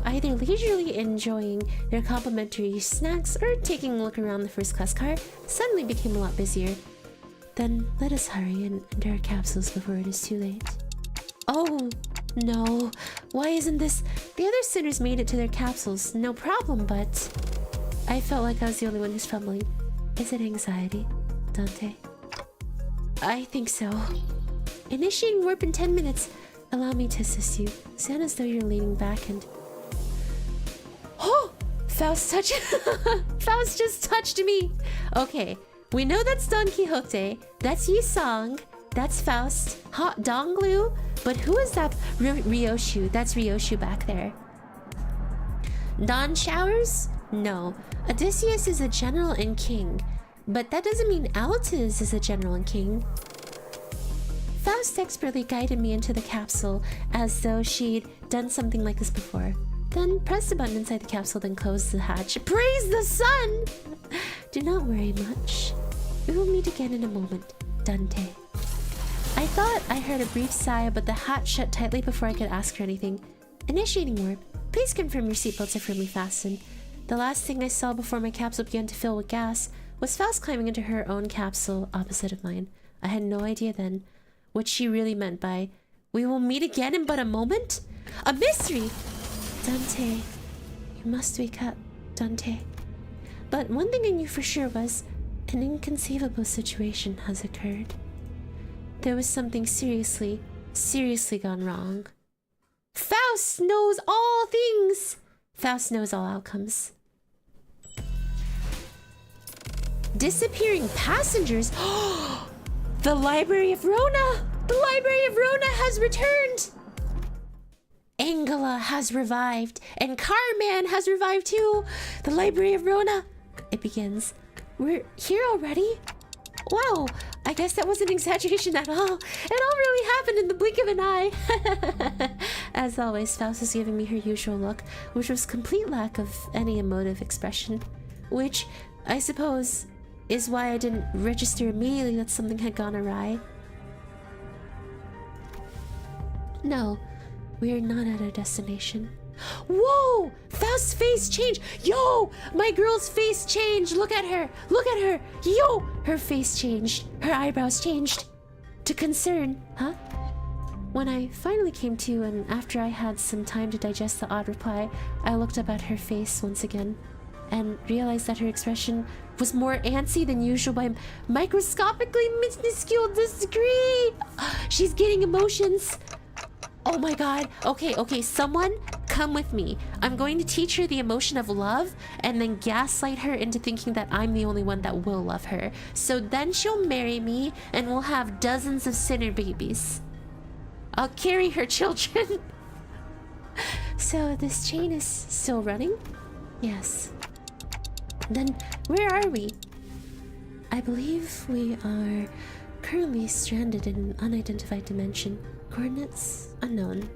either leisurely enjoying their complimentary snacks or taking a look around the first-class car suddenly became a lot busier. Then let us hurry and enter our capsules before it is too late. Oh, no. Why isn't this? The other sinners made it to their capsules, no problem, but I felt like I was the only one who's fumbling. Is it anxiety, Dante? I think so. Initiating warp in 10 minutes. Allow me to assist you. Sound as though you're leaning back and... Oh! Faust just touched me! Okay, we know that's Don Quixote, that's Yi Song, that's Faust, Hot Donglu, but who is that Ryoshu? That's Ryoshu back there. Dawn Showers? No. Odysseus is a general and king, but that doesn't mean Altus is a general and king. Faust expertly guided me into the capsule as though she'd done something like this before. Then pressed the button inside the capsule, then closed the hatch. Praise the sun! Do not worry much. We will meet again in a moment, Dante. I thought I heard a brief sigh, but the hatch shut tightly before I could ask her anything. Initiating warp. Please confirm your seatbelts are firmly fastened. The last thing I saw before my capsule began to fill with gas was Faust climbing into her own capsule opposite of mine. I had no idea then what she really meant by, we will meet again in but a moment? A mystery! Dante, you must wake up, Dante. But one thing I knew for sure was, an inconceivable situation has occurred. There was something seriously gone wrong. Faust knows all things! Faust knows all outcomes. Disappearing passengers? The Library of Rona! The Library of Rona has returned! Angela has revived, and Carman has revived too! The Library of Rona! It begins. We're here already? Wow, I guess that wasn't an exaggeration at all. It all really happened in the blink of an eye. As always, Faust is giving me her usual look, which was complete lack of any emotive expression. Which, I suppose, is why I didn't register immediately that something had gone awry. No, we are not at our destination. Whoa! Faust's face changed! Yo! My girl's face changed! Look at her! Look at her! Yo! Her face changed. Her eyebrows changed. To concern, huh? When I finally came to, and after I had some time to digest the odd reply, I looked up at her face once again and realized that her expression was more antsy than usual by a microscopically minuscule degree. She's getting emotions. Oh my god. Okay, someone come with me. I'm going to teach her the emotion of love and then gaslight her into thinking that I'm the only one that will love her. So then she'll marry me and we'll have dozens of sinner babies. I'll carry her children. So this chain is still running? Yes. Then where are we? I believe we are currently stranded in an unidentified dimension. Coordinates unknown.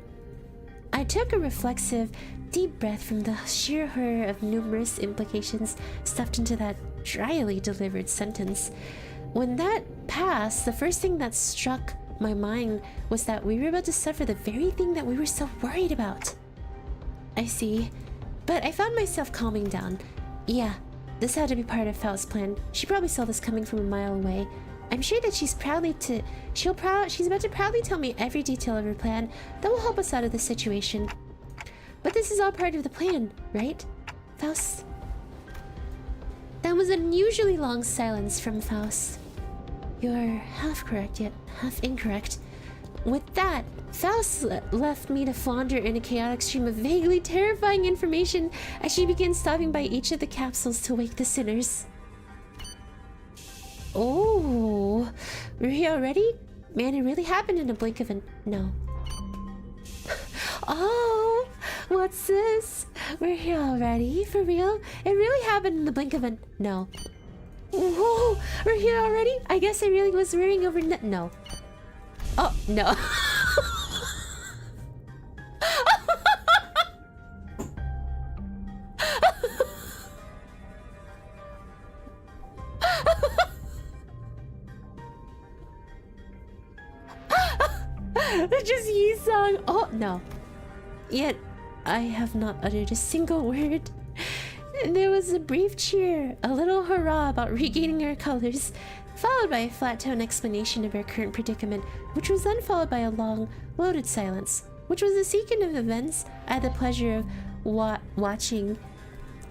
I took a reflexive, deep breath from the sheer horror of numerous implications stuffed into that dryly delivered sentence. When that passed, the first thing that struck my mind was that we were about to suffer the very thing that we were so worried about. I see. But I found myself calming down. Yeah, this had to be part of Faust's plan. She probably saw this coming from a mile away. I'm sure that she's about to proudly tell me every detail of her plan that will help us out of this situation. But this is all part of the plan, right, Faust? That was an unusually long silence from Faust. You're half correct, yet half incorrect. With that, Faust left me to flounder in a chaotic stream of vaguely terrifying information as she began stopping by each of the capsules to wake the sinners. Oh, we're here already? Man, it really happened in a blink of an... No. Oh, what's this? We're here already? For real? It really happened in the blink of an... No. Whoa, we're here already? I guess I really was worrying over... No. Oh, no. Just Yi song. Oh, no. Yet, I have not uttered a single word. There was a brief cheer, a little hurrah about regaining our colors, followed by a flat-tone explanation of our current predicament, which was then followed by a long, loaded silence, which was a sequence of events I had the pleasure of watching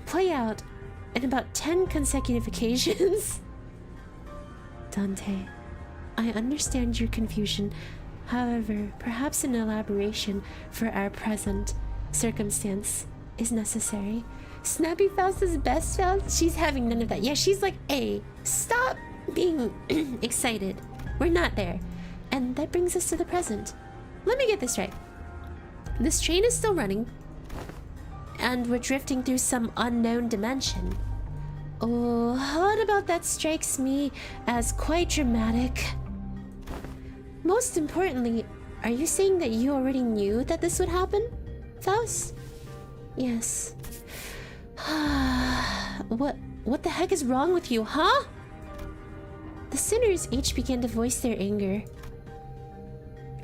play out in about 10 consecutive occasions. Dante, I understand your confusion. However, perhaps an elaboration for our present circumstance is necessary. Snappy Faust is best Faust? She's having none of that. Yeah, she's like, hey, stop being excited. We're not there. And that brings us to the present. Let me get this right. This train is still running, and we're drifting through some unknown dimension. Oh, what about that strikes me as quite dramatic. Most importantly, are you saying that you already knew that this would happen, Faust? Yes. What the heck is wrong with you, huh? The sinners each began to voice their anger.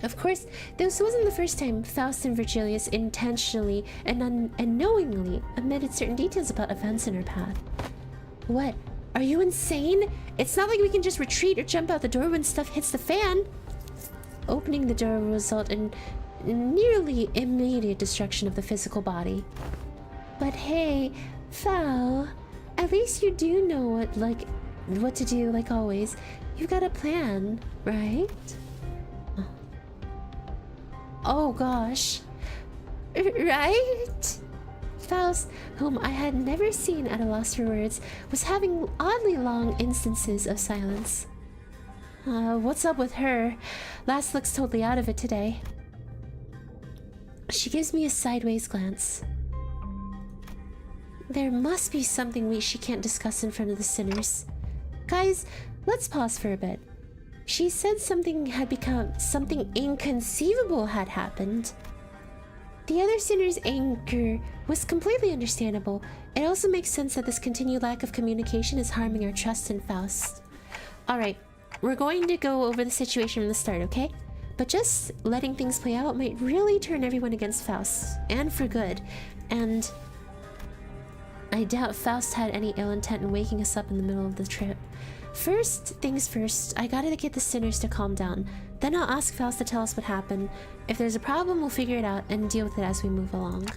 Of course, this wasn't the first time Faust and Virgilius intentionally and knowingly omitted certain details about events in our path. What? Are you insane? It's not like we can just retreat or jump out the door when stuff hits the fan. Opening the door will result in nearly immediate destruction of the physical body. But hey, Fal, at least you do know what to do, like always. You've got a plan, right? Oh gosh. Right? Faust, whom I had never seen at a loss for words, was having oddly long instances of silence. What's up with her? Lass looks totally out of it today. She gives me a sideways glance. There must be something she can't discuss in front of the sinners. Guys, let's pause for a bit. She said something inconceivable had happened. The other sinner's anger was completely understandable. It also makes sense that this continued lack of communication is harming our trust in Faust. Alright, we're going to go over the situation from the start, okay? But just letting things play out might really turn everyone against Faust, and for good. And I doubt Faust had any ill intent in waking us up in the middle of the trip. First things first, I gotta get the sinners to calm down. Then I'll ask Faust to tell us what happened. If there's a problem, we'll figure it out and deal with it as we move along.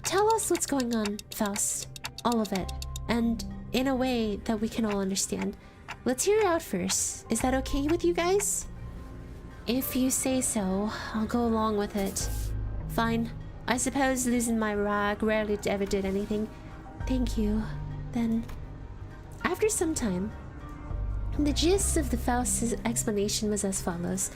Tell us what's going on, Faust. All of it. And in a way that we can all understand. Let's hear it out first. Is that okay with you guys? If you say so, I'll go along with it. Fine. I suppose losing my rag rarely ever did anything. Thank you. Then, after some time, the gist of the Faust's explanation was as follows.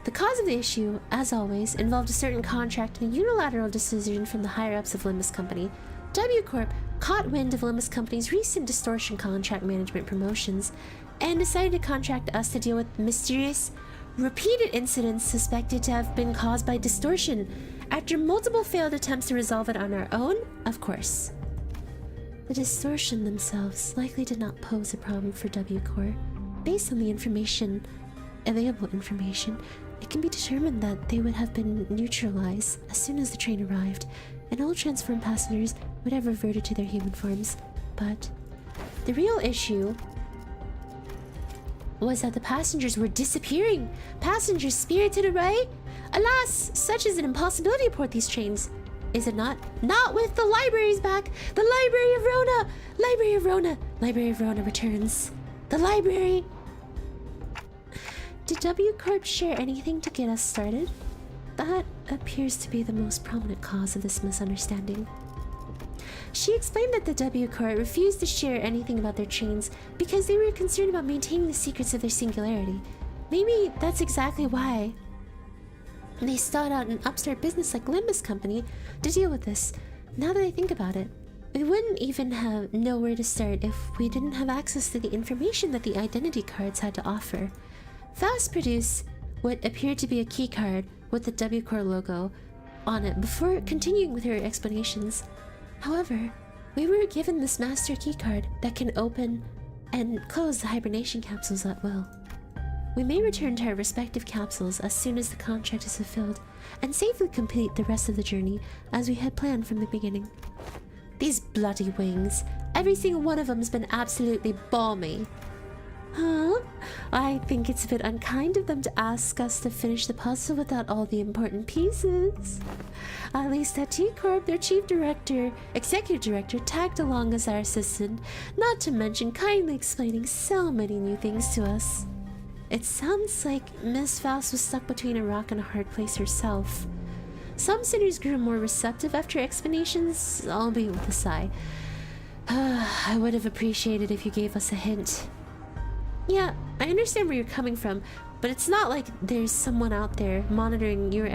The cause of the issue, as always, involved a certain contract and a unilateral decision from the higher-ups of Limbus Company. W Corp caught wind of Limbus Company's recent distortion contract management promotions and decided to contract us to deal with mysterious, repeated incidents suspected to have been caused by distortion after multiple failed attempts to resolve it on our own, of course. The distortion themselves likely did not pose a problem for W Corps. Based on the available information, it can be determined that they would have been neutralized as soon as the train arrived, and all transformed passengers would have reverted to their human forms. But the real issue was that the passengers were disappearing. Passengers spirited away? Alas, such is an impossibility aboard these trains. Is it not? Not with the libraries back! The Library of Rona! Library of Rona! Library of Rona returns. The library! Did W Corp share anything to get us started? That appears to be the most prominent cause of this misunderstanding. She explained that the W Corps refused to share anything about their trains because they were concerned about maintaining the secrets of their singularity. Maybe that's exactly why they sought out an upstart business like Limbus Company to deal with this. Now that I think about it, we wouldn't even know where to start if we didn't have access to the information that the identity cards had to offer. Faust produced what appeared to be a key card with the W Corps logo on it before continuing with her explanations. However, we were given this master key card that can open and close the hibernation capsules at will. We may return to our respective capsules as soon as the contract is fulfilled and safely complete the rest of the journey as we had planned from the beginning. These bloody wings, every single one of them's been absolutely balmy. Huh? I think it's a bit unkind of them to ask us to finish the puzzle without all the important pieces. At least at T-Corp, their chief director, executive director, tagged along as our assistant, not to mention kindly explaining so many new things to us. It sounds like Miss Faust was stuck between a rock and a hard place herself. Some sinners grew more receptive after explanations, albeit with a sigh. I would have appreciated if you gave us a hint. Yeah, I understand where you're coming from, but it's not like there's someone out there monitoring your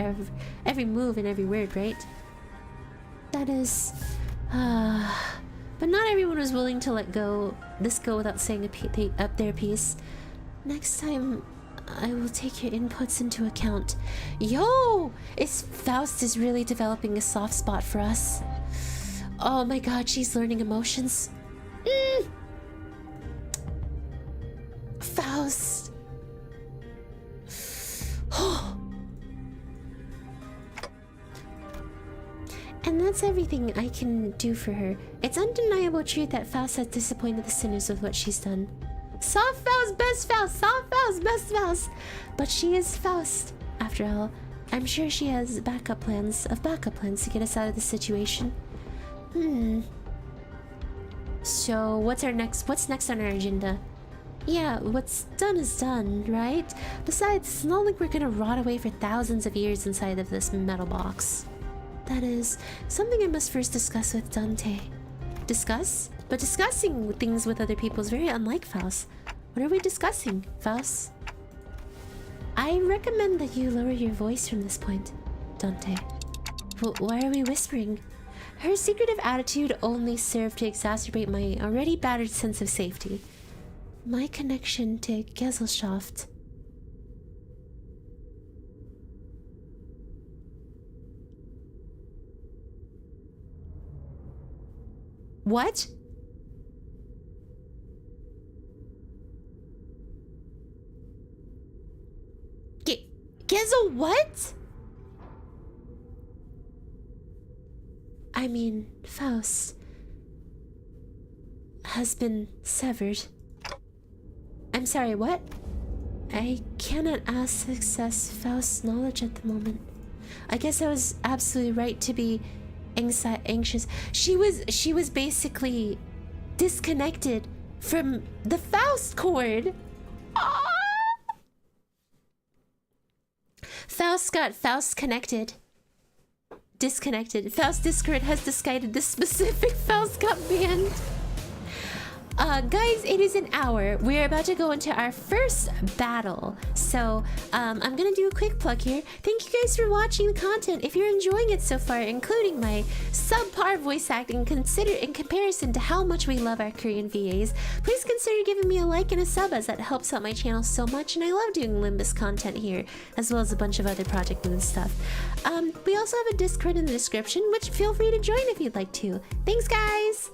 every move and every word, right? That is... but not everyone was willing to let go without saying up their piece. Next time, I will take your inputs into account. Yo! Faust is really developing a soft spot for us. Oh my god, she's learning emotions. Faust. And that's everything I can do for her. It's undeniable truth that Faust has disappointed the sinners with what she's done. Soft Faust, best Faust, soft Faust, best Faust. But she is Faust. After all, I'm sure she has backup plans to get us out of the situation. So what's next on our agenda? Yeah, what's done is done, right? Besides, it's not like we're gonna rot away for thousands of years inside of this metal box. That is something I must first discuss with Dante. Discuss? But discussing things with other people is very unlike Faust. What are we discussing, Faust? I recommend that you lower your voice from this point, Dante. Why are we whispering? Her secretive attitude only served to exacerbate my already battered sense of safety. My connection to Gesellschaft. What? Gesell what? I mean, Faust has been severed. I'm sorry, what? I cannot access Faust's knowledge at the moment. I guess I was absolutely right to be anxious. She was basically disconnected from the Faust cord. Ah! Faust connected. Disconnected. Faust Discord has decided this specific Faust got banned. Guys, it is an hour. We're about to go into our first battle. So, I'm gonna do a quick plug here. Thank you guys for watching the content. If you're enjoying it so far, including my subpar voice acting, consider in comparison to how much we love our Korean VAs, please consider giving me a like and a sub, as that helps out my channel so much, and I love doing Limbus content here, as well as a bunch of other Project Moon stuff. We also have a Discord in the description, which feel free to join if you'd like to. Thanks, guys!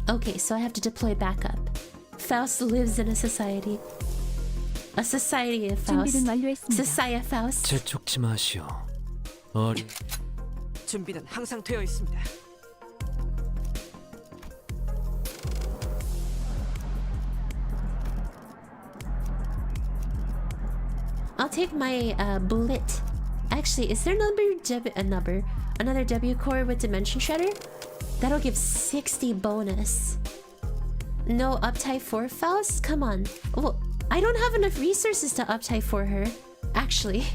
Okay, so I have to deploy backup. Faust lives in a society. A society of Faust. 준비는 완료했습니다. Society Faust. 재촉지 마시오. 준비는 항상 되어 있습니다. I'll take my bullet. Actually, is there another W core with Dimension Shredder? That'll give 60 bonus. No uptie for Faust? Come on. Well, I don't have enough resources to uptie for her. Actually.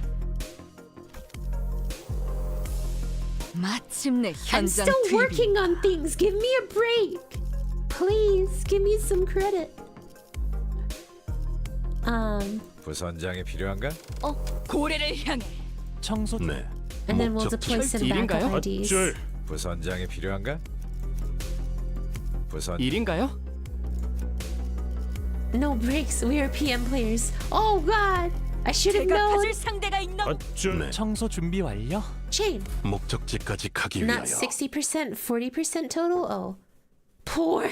마침내 I'm 현장 still TV. working on things. Give me a break. Please, give me some credit. 부선장이 필요한가? 고래를 향해. 청소. 네. And then we'll deploy some backup 일인가요? IDs. 부선장이 필요한가? 부선 일인가요? No breaks. We are PM players. Oh God! I should have 제가 known. 가질 상대가 있나? 네. 청소 준비 완료. Chain. 목적지까지 가기 Not 위하여 60%, 40% total? Oh. Poor.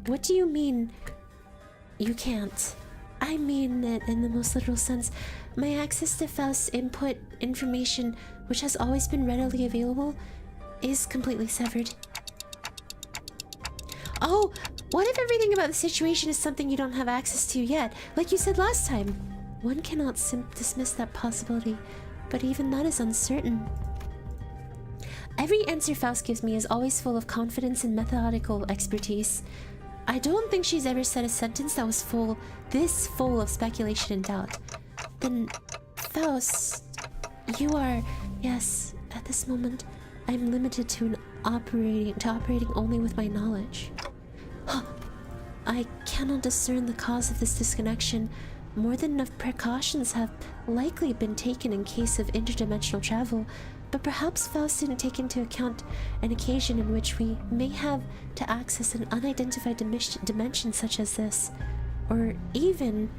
What do you mean you can't? I mean it in the most literal sense. My access to Faust's input information, which has always been readily available, is completely severed. Oh, what if everything about the situation is something you don't have access to yet? Like you said last time. One cannot dismiss that possibility, but even that is uncertain. Every answer Faust gives me is always full of confidence and methodical expertise. I don't think she's ever said a sentence that was this full of speculation and doubt. Then, Faust, you are, yes, at this moment, I'm limited to operating only with my knowledge. I cannot discern the cause of this disconnection. More than enough precautions have likely been taken in case of interdimensional travel, but perhaps Faust didn't take into account an occasion in which we may have to access an unidentified dimension such as this. Or even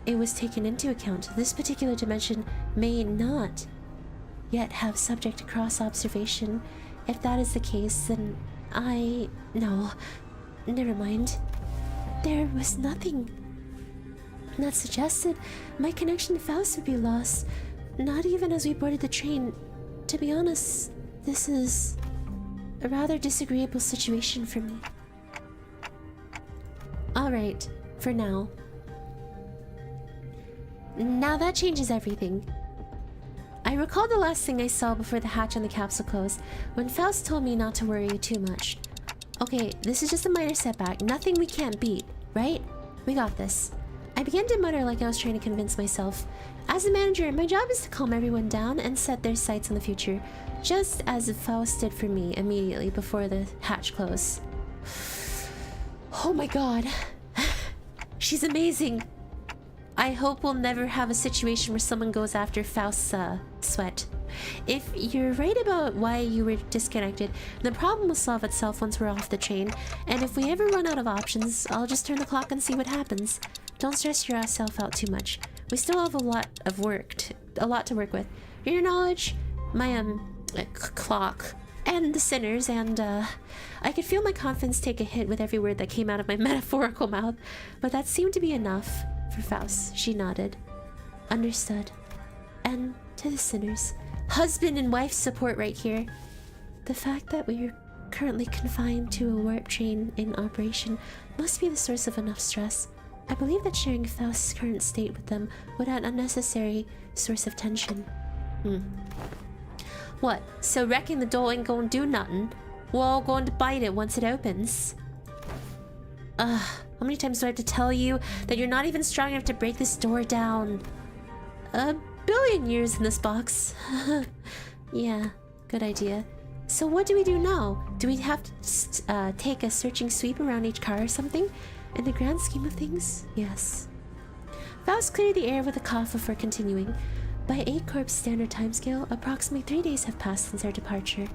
it was taken into account, this particular dimension may not yet have subject to cross-observation. If that is the case, then no, never mind. There was nothing that suggested my connection to Faust would be lost, not even as we boarded the train. To be honest, this is a rather disagreeable situation for me. Alright, for now. Now that changes everything. I recall the last thing I saw before the hatch on the capsule closed, when Faust told me not to worry too much. Okay, this is just a minor setback, nothing we can't beat, right? We got this. I began to mutter like I was trying to convince myself. As a manager, my job is to calm everyone down and set their sights on the future, just as Faust did for me immediately before the hatch closed. Oh my god. She's amazing. I hope we'll never have a situation where someone goes after Faust's sweat. If you're right about why you were disconnected, the problem will solve itself once we're off the train, and if we ever run out of options, I'll just turn the clock and see what happens. Don't stress yourself out too much. We still have a lot to work with. Your knowledge, my clock, and the sinners, and I could feel my confidence take a hit with every word that came out of my metaphorical mouth, but that seemed to be enough for Faust. She nodded. Understood. And to the sinners, husband and wife support right here. The fact that we are currently confined to a warp train in operation must be the source of enough stress. I believe that sharing Faust's current state with them would add unnecessary source of tension. What? So wrecking the door ain't gonna do nothing? We're all going to bite it once it opens. How many times do I have to tell you that you're not even strong enough to break this door down? A billion years in this box. Yeah, good idea. So what do we do now? Do we have to take a searching sweep around each car or something? In the grand scheme of things, yes. Faust cleared the air with a cough before continuing. By 8 Corp's standard timescale, approximately 3 days have passed since our departure.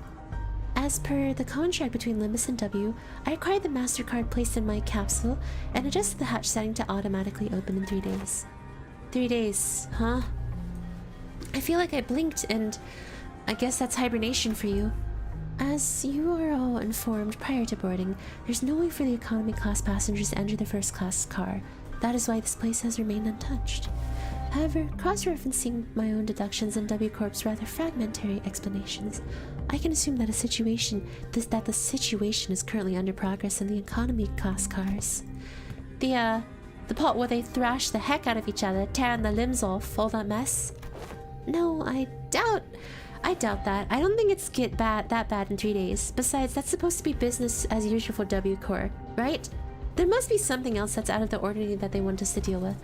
As per the contract between Limbus and W, I acquired the MasterCard placed in my capsule and adjusted the hatch setting to automatically open in 3 days. 3 days, huh? I feel like I blinked, and I guess that's hibernation for you. As you are all informed prior to boarding, there's no way for the economy class passengers to enter the first class car. That is why this place has remained untouched. However, cross-referencing my own deductions and W Corp's rather fragmentary explanations, I can assume that the situation is currently under progress in the economy class cars. The part where they thrash the heck out of each other, tearing their limbs off, all that mess? No, I doubt that. I don't think it's that bad in 3 days. Besides, that's supposed to be business as usual for W Corp, right? There must be something else that's out of the ordinary that they want us to deal with.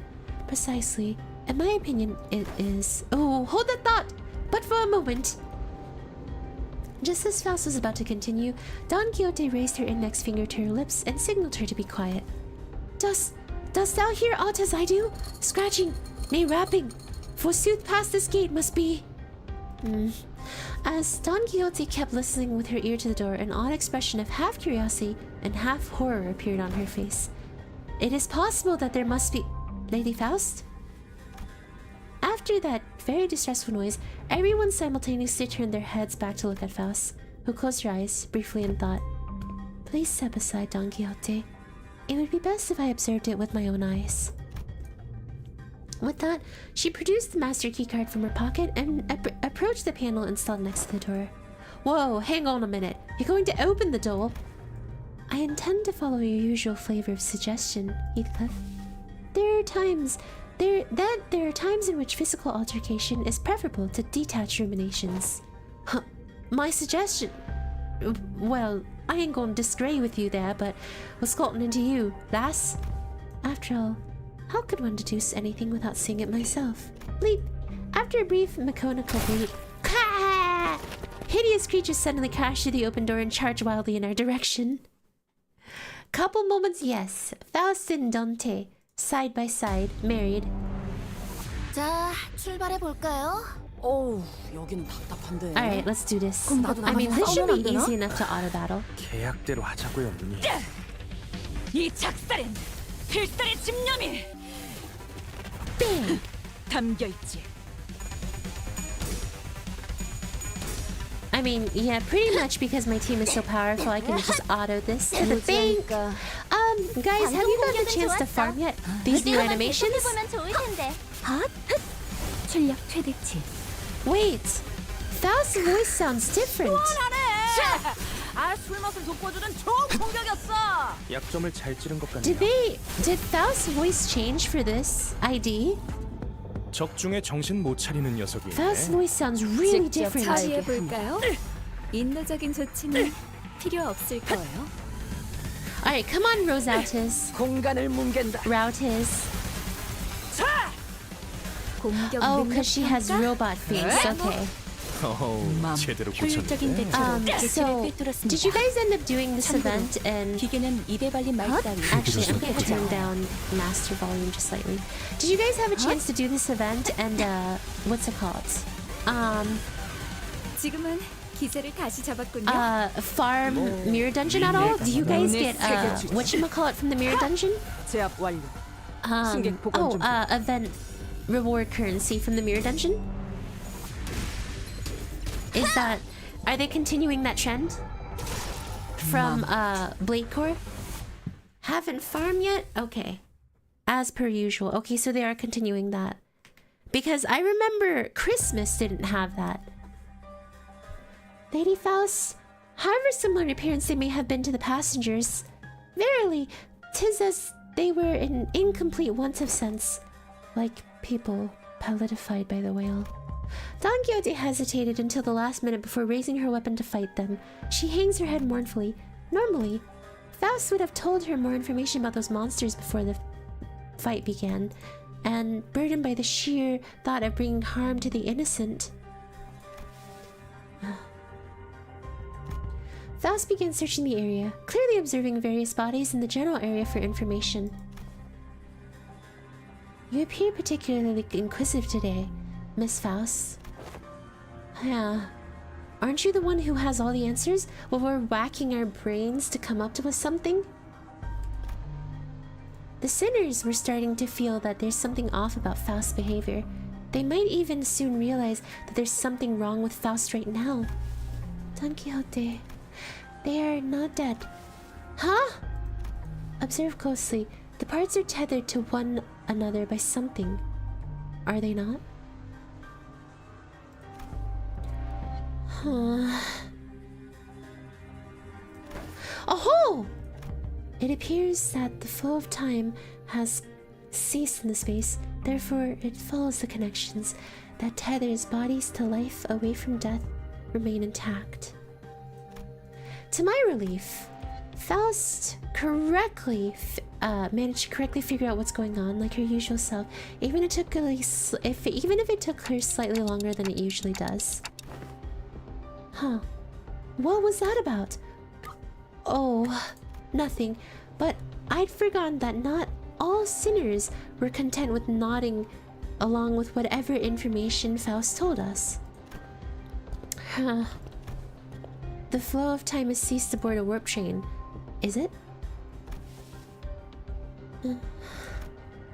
Precisely. In my opinion, it is... Oh, hold that thought! But for a moment. Just as Faust was about to continue, Don Quixote raised her index finger to her lips and signaled her to be quiet. Dost thou hear aught as I do? Scratching, nay rapping. Forsooth past this gate must be... As Don Quixote kept listening with her ear to the door, an odd expression of half curiosity and half horror appeared on her face. It is possible that there must be... Lady Faust? After that very distressful noise, everyone simultaneously turned their heads back to look at Faust, who closed her eyes briefly and thought, Please step aside, Don Quixote. It would be best if I observed it with my own eyes. With that, she produced the master keycard from her pocket and approached the panel installed next to the door. Whoa, hang on a minute. You're going to open the door? I intend to follow your usual flavor of suggestion, Heathcliff. There are times in which physical altercation is preferable to detached ruminations. Huh, my suggestion? Well, I ain't gonna disagree with you there, but what's gotten into you, lass? After all, how could one deduce anything without seeing it myself? Bleep! After a brief mechanical bleep, Kaa! Hideous creatures suddenly crashed through the open door and charged wildly in our direction. Couple moments, yes. Faust and Dante, side by side, married. 자, 출발해 볼까요? 어우, 여기는 답답한데. Alright, let's do this. I mean, this should be easy enough to auto battle. 계약대로 하자고요, 누님. 이 작살엔 필살의 집념이 Bang! 담겨 있지. I mean, yeah, pretty much because my team is so powerful, I can just auto this to the bank. Guys, have you got the chance to farm yet? These new animations? 보면 좋을 텐데. 헛! 출력 최대치. Wait, Faust's voice sounds different. 아, 술맛을 돋궈주는 좋은 공격이었어. 약점을 잘 찌른 것 같네요. Did Faust's voice change for this ID? 적중에 정신 못 차리는 녀석이. Faust's voice sounds really different. 처리해 볼까요? 인도적인 조치는 필요 없을 거예요. Alright, come on, Rosautis. 공간을 뭉갠다. Routis. 자! 공격 Oh, 능력 because she has 평가? robot face. Okay. 제대로 효율적인 고쳤네. 대처로 개체를 So, 꿰뚫었습니다. did you guys end up doing this event and... 기계는 입에 발린 말 따위 Actually, I'm gonna turn down master volume just slightly. Did you guys have a chance to do this event and, what's it called? 지금은 기세를 다시 잡았군요. Farm mirror dungeon at all? Do you guys get, whatchamacallit from the mirror dungeon? 제압 완료. 승객 보관 Oh, 좀. event reward currency from the mirror dungeon? Is that... Are they continuing that trend? From, Blade Corps? Haven't farmed yet? Okay. As per usual. Okay, so they are continuing that. Because I remember Christmas didn't have that. Lady Faust, however similar in appearance they may have been to the passengers, verily, 'tis as they were in incomplete want of sense, like people palletified by the whale. Don Quixote hesitated until the last minute before raising her weapon to fight them. She hangs her head mournfully. Normally, Faust would have told her more information about those monsters before the fight began, and burdened by the sheer thought of bringing harm to the innocent. Faust began searching the area, clearly observing various bodies in the general area for information. You appear particularly inquisitive today, Miss Faust. Yeah. Aren't you the one who has all the answers while we're whacking our brains to come up with something? The sinners were starting to feel that there's something off about Faust's behavior. They might even soon realize that there's something wrong with Faust right now. Don Quixote, they are not dead. Huh? Observe closely. The parts are tethered to one another by something. Are they not? Huh. Oh! It appears that the flow of time has ceased in the space. Therefore, it follows the connections that tethers bodies to life away from death remain intact. To my relief, Faust correctly managed to correctly figure out what's going on, like her usual self, even if it took her slightly longer than it usually does. Huh? What was that about? Oh, nothing. But I'd forgotten that not all sinners were content with nodding along with whatever information Faust told us. Huh. The flow of time has ceased aboard a warp train. Is it?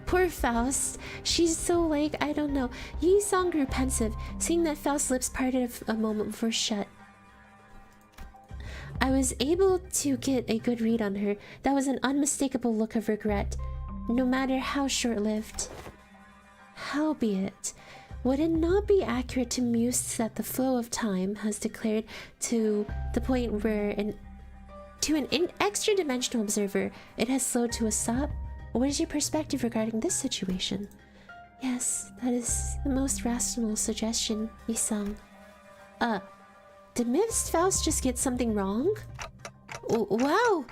Poor Faust. She's so like, I don't know. Yi Song grew pensive, seeing that Faust's lips parted a moment before shut. I was able to get a good read on her. That was an unmistakable look of regret, no matter how short-lived. Howbeit, would it not be accurate to muse that the flow of time has declared to the point where to an extra-dimensional observer it has slowed to a stop? What is your perspective regarding this situation? Yes, that is the most rational suggestion, Yi-sung. Did Miss Faust just get something wrong? Wow!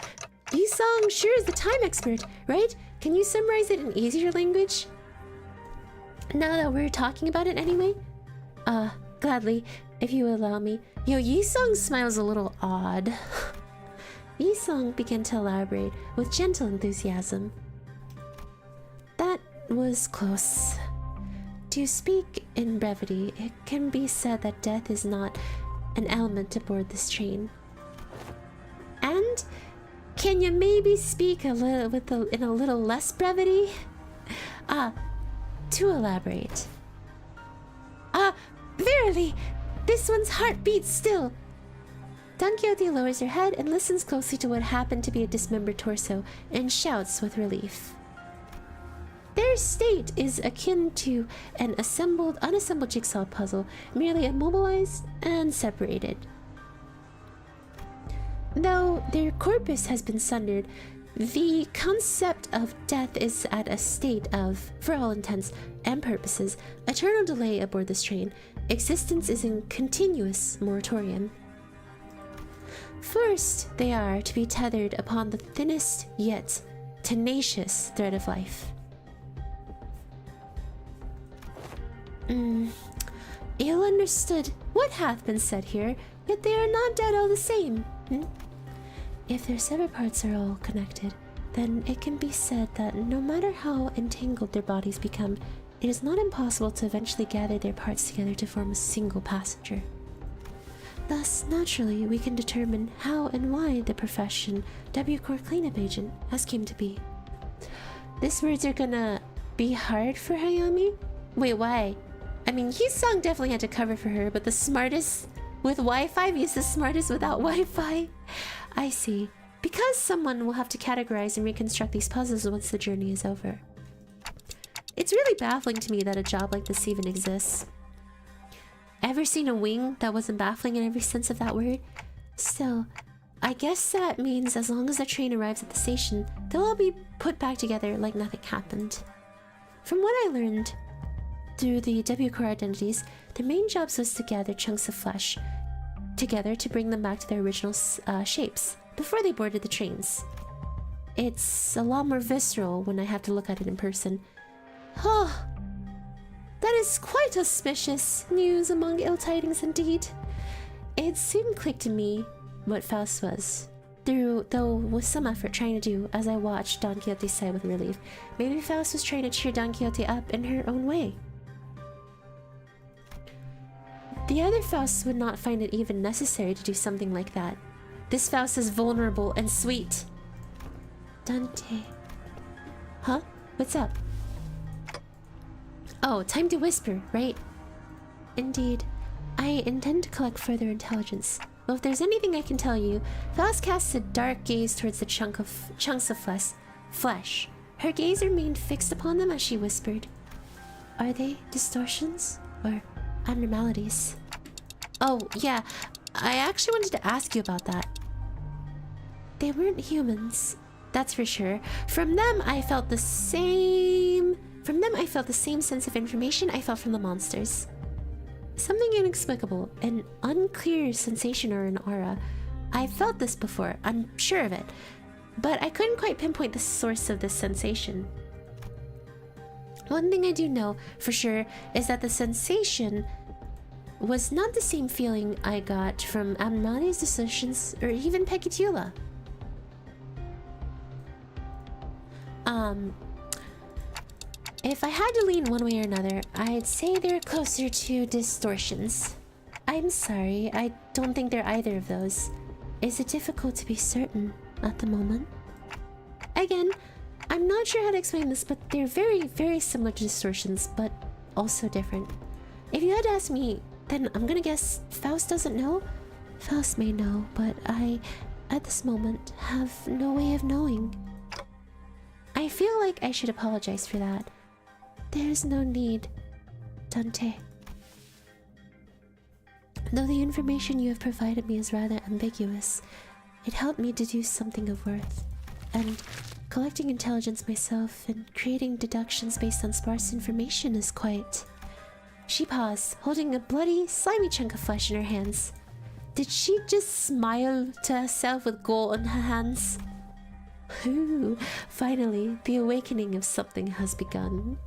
Yi-sung sure is the time expert, right? Can you summarize it in easier language? Now that we're talking about it anyway? Gladly, if you allow me. Yo, Yi-sung smiles a little odd. Yi-sung began to elaborate with gentle enthusiasm. That was close. To speak in brevity, it can be said that death is not an element aboard this train. And can you maybe speak in a little less brevity? To elaborate. Verily, this one's heart beats still. Don Quixote lowers her head and listens closely to what happened to be a dismembered torso and shouts with relief. Their state is akin to an unassembled jigsaw puzzle, merely immobilized and separated. Though their corpus has been sundered, the concept of death is at a state of, for all intents and purposes, eternal delay aboard this train. Existence is in continuous moratorium. First, they are to be tethered upon the thinnest yet tenacious thread of life. Ill understood what hath been said here, yet they are not dead all the same. If their severed parts are all connected, then it can be said that no matter how entangled their bodies become, it is not impossible to eventually gather their parts together to form a single passenger. Thus, naturally, we can determine how and why the profession W-Core cleanup agent has came to be. These words are gonna be hard for Hayami? Wait, why? I mean, Yi-sung definitely had to cover for her, but the smartest with Wi-Fi is the smartest without Wi-Fi. I see. Because someone will have to categorize and reconstruct these puzzles once the journey is over. It's really baffling to me that a job like this even exists. Ever seen a wing that wasn't baffling in every sense of that word? Still, I guess that means as long as the train arrives at the station, they'll all be put back together like nothing happened. From what I learned through the W-Core identities, their main jobs was to gather chunks of flesh together to bring them back to their original shapes before they boarded the trains. It's a lot more visceral when I have to look at it in person. Oh, that is quite auspicious news among ill tidings indeed. It soon clicked to me what Faust was. Though with some effort trying to do, as I watched Don Quixote sigh with relief. Maybe Faust was trying to cheer Don Quixote up in her own way. The other Fausts would not find it even necessary to do something like that. This Faust is vulnerable and sweet. Dante. Huh? What's up? Oh, time to whisper, right? Indeed. I intend to collect further intelligence. Well, if there's anything I can tell you, Faust casts a dark gaze towards the chunks of flesh. Her gaze remained fixed upon them as she whispered. Are they distortions or abnormalities? Oh, yeah. I actually wanted to ask you about that. They weren't humans, that's for sure. From them, I felt the same sense of information I felt from the monsters. Something inexplicable, an unclear sensation or an aura. I felt this before, I'm sure of it, but I couldn't quite pinpoint the source of this sensation. One thing I do know for sure is that the sensation was not the same feeling I got from abnormalities, distortions, or even Pecatula. If I had to lean one way or another, I'd say they're closer to distortions. I'm sorry, I don't think they're either of those. Is it difficult to be certain at the moment? Again, I'm not sure how to explain this, but they're very, very similar to distortions, but also different. If you had to ask me, then I'm gonna guess Faust doesn't know? Faust may know, but I, at this moment, have no way of knowing. I feel like I should apologize for that. There's no need, Dante. Though the information you have provided me is rather ambiguous, it helped me deduce something of worth. And collecting intelligence myself and creating deductions based on sparse information is quite... She paused, holding a bloody, slimy chunk of flesh in her hands. Did she just smile to herself with gold on her hands? Ooh, finally, the awakening of something has begun.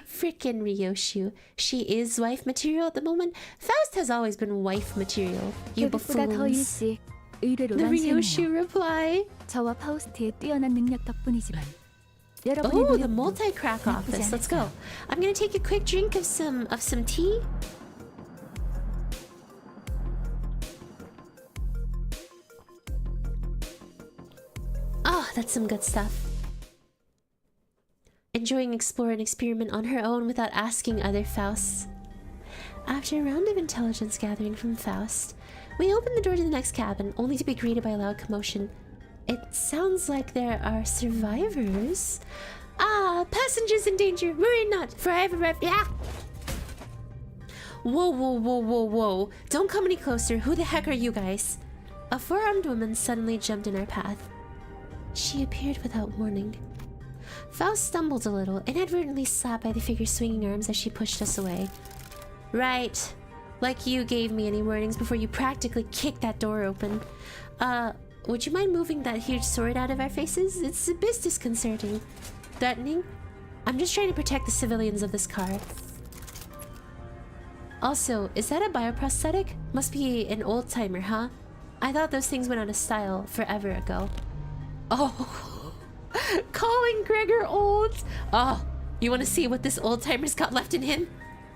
Frickin' Ryoshu. She is wife material at the moment. Faust has always been wife material. You buffoons. The Ryoshu reply. 저와 파우스트의 뛰어난 능력 덕분이지만 Oh, the multi-crack office. Let's go. I'm gonna take a quick drink of some tea. Oh, that's some good stuff. Enjoying explore and experiment on her own without asking other Fausts. After a round of intelligence gathering from Faust, we open the door to the next cabin, only to be greeted by a loud commotion. It sounds like there are survivors. Ah, passengers in danger, worry not, for I have arrived. Yeah! Whoa, whoa, whoa, whoa, whoa. Don't come any closer. Who the heck are you guys? A four-armed woman suddenly jumped in our path. She appeared without warning. Faust stumbled a little, inadvertently slapped by the figure's swinging arms as she pushed us away. Right. Like you gave me any warnings before you practically kicked that door open. Would you mind moving that huge sword out of our faces? It's a bit disconcerting. Threatening? I'm just trying to protect the civilians of this car. Also, is that a bioprosthetic? Must be an old-timer, huh? I thought those things went out of style forever ago. Oh, calling Gregor old. Oh, you want to see what this old-timer's got left in him?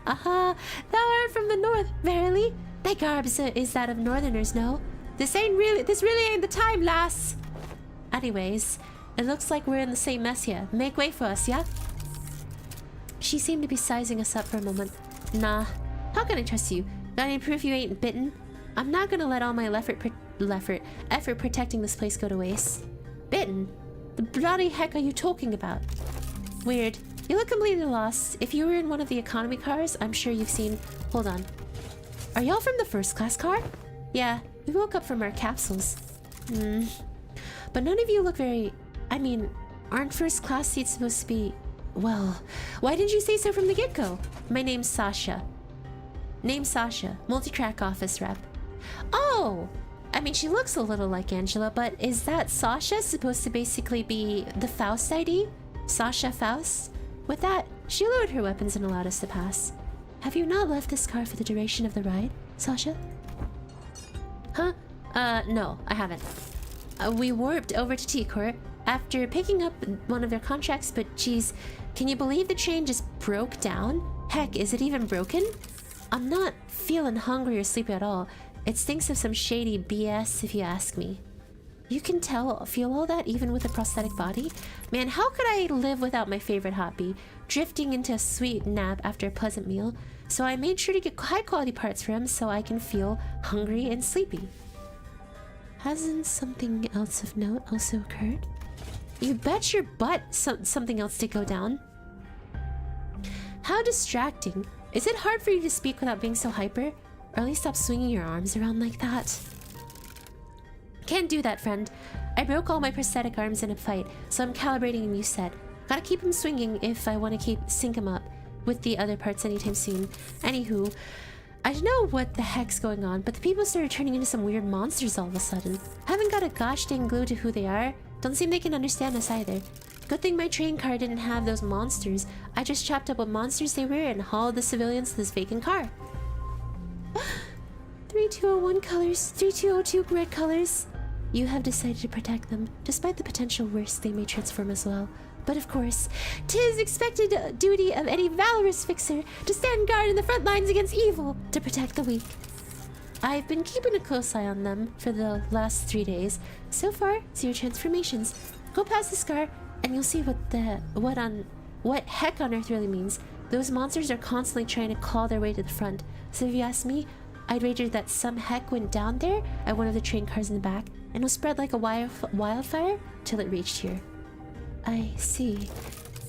Aha, thou art from the north, verily. Thy garb is that of northerners, no? This really ain't the time, lass. Anyways, it looks like we're in the same mess here. Make way for us, yeah? She seemed to be sizing us up for a moment. Nah, how can I trust you? Got any proof you ain't bitten? I'm not gonna let all my effort protecting this place go to waste. Bitten? The bloody heck are you talking about? Weird. You look completely lost. If you were in one of the economy cars, I'm sure you've seen... Hold on. Are y'all from the first class car? Yeah, we woke up from our capsules. But none of you look very... I mean, aren't first class seats supposed to be... Well, why didn't you say so from the get-go? My name's Sasha. Multi-crack office rep. Oh! I mean, she looks a little like Angela, but is that Sasha supposed to basically be the Faust ID? Sasha Faust? With that, she lowered her weapons and allowed us to pass. Have you not left this car for the duration of the ride, Sasha? Huh? No, I haven't. We warped over to T-Core after picking up one of their contracts, but geez, can you believe the train just broke down? Heck, is it even broken? I'm not feeling hungry or sleepy at all. It stinks of some shady BS if you ask me. You can feel all that even with a prosthetic body? Man, how could I live without my favorite hobby? Drifting into a sweet nap after a pleasant meal. So I made sure to get high quality parts for him so I can feel hungry and sleepy. Hasn't something else of note also occurred? You bet your butt something else did go down. How distracting. Is it hard for you to speak without being so hyper? Or at least stop swinging your arms around like that? Can't do that, friend. I broke all my prosthetic arms in a fight, so I'm calibrating a new set. Gotta keep them swinging if I want to sync them up with the other parts anytime soon. Anywho, I don't know what the heck's going on, but the people started turning into some weird monsters all of a sudden. Haven't got a gosh dang clue to who they are. Don't seem they can understand us either. Good thing my train car didn't have those monsters. I just chopped up what monsters they were and hauled the civilians to this vacant car. 3201 colors, 3202 red colors. You have decided to protect them, despite the potential worst they may transform as well. But of course, 'tis expected duty of any valorous fixer to stand guard in the front lines against evil, to protect the weak. I've been keeping a close eye on them for the last 3 days. So far, 0 transformations. Go past this car, and you'll see what heck on earth really means. Those monsters are constantly trying to claw their way to the front. So if you ask me, I'd wager that some heck went down there at one of the train cars in the back, and it'll spread like a wildfire till it reached here. I see.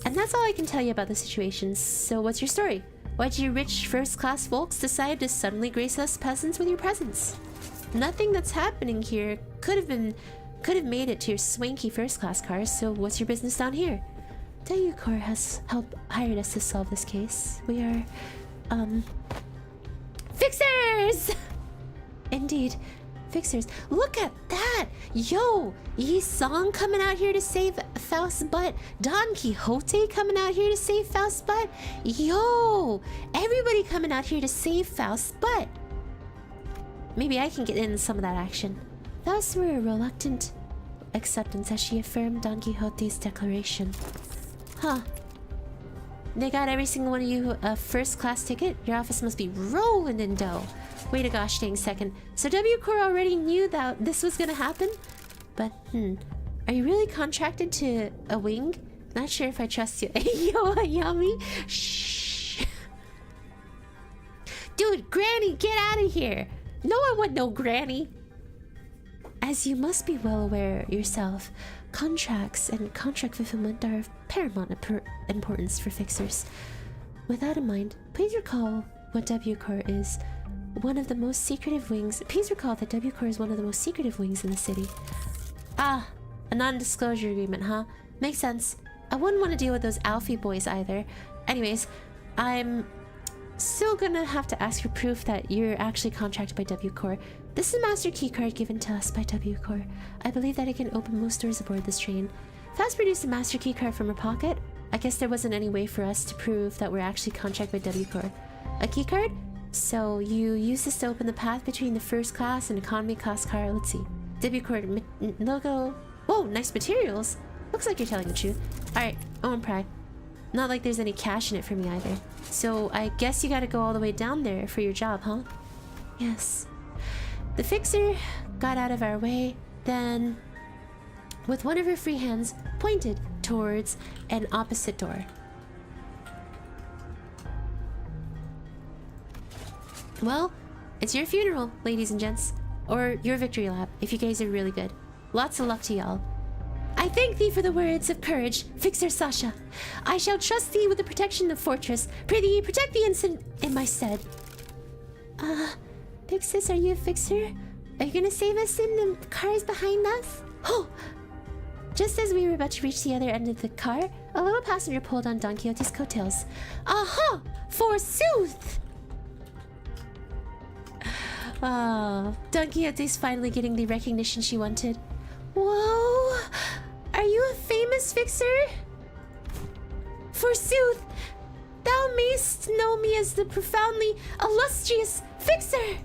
And that's all I can tell you about the situation. So what's your story? Why'd you rich first-class folks decide to suddenly grace us peasants with your presence? Nothing that's happening here could have made it to your swanky first-class cars, so what's your business down here? Dayucor has hired us to solve this case. We are, fixers! Indeed, fixers. Look at that! Yo! Yi Song coming out here to save Faust's butt. Don Quixote coming out here to save Faust's butt. Yo! Everybody coming out here to save Faust's butt. Maybe I can get in some of that action. Faust were a reluctant acceptance as she affirmed Don Quixote's declaration. Huh. They got every single one of you a first-class ticket? Your office must be rolling in dough. Wait a gosh dang second. So W-Corps already knew that this was gonna happen? But, are you really contracted to a wing? Not sure if I trust you. Yo, Hayami! Shh! Dude, Granny, get out of here! No one would know Granny! As you must be well aware yourself, contracts and contract fulfillment are of paramount importance for fixers. With that in mind, please recall what W-Corps is. One of the most secretive wings. Please recall that W-Corps is one of the most secretive wings in the city. Ah, a non-disclosure agreement, huh? Makes sense. I wouldn't want to deal with those Alfie boys either. Anyways, I'm still gonna have to ask for proof that you're actually contracted by W-Corps. This is a master keycard given to us by W-Corps. I believe that it can open most doors aboard this train. Fast produced a master keycard from her pocket. I guess there wasn't any way for us to prove that we're actually contracted by W-Corps. A keycard? So you use this to open the path between the first class and economy class car. Let's see. W-Corps logo. Whoa, nice materials. Looks like you're telling the truth. Alright, own pride. Not like there's any cash in it for me either. So I guess you gotta go all the way down there for your job, huh? Yes. The fixer got out of our way, then with one of her free hands pointed towards an opposite door. Well, it's your funeral, ladies and gents. Or your victory lap, if you guys are really good. Lots of luck to y'all. I thank thee for the words of courage, Fixer Sasha. I shall trust thee with the protection of the fortress. Prithee, protect the innocent in my stead. Big sis, are you a fixer? Are you gonna save us in the cars behind us? Oh! Just as we were about to reach the other end of the car, a little passenger pulled on Don Quixote's coattails. Aha! Forsooth! Oh, Don Quixote's finally getting the recognition she wanted. Whoa! Are you a famous fixer? Forsooth, thou mayst know me as the profoundly illustrious fixer!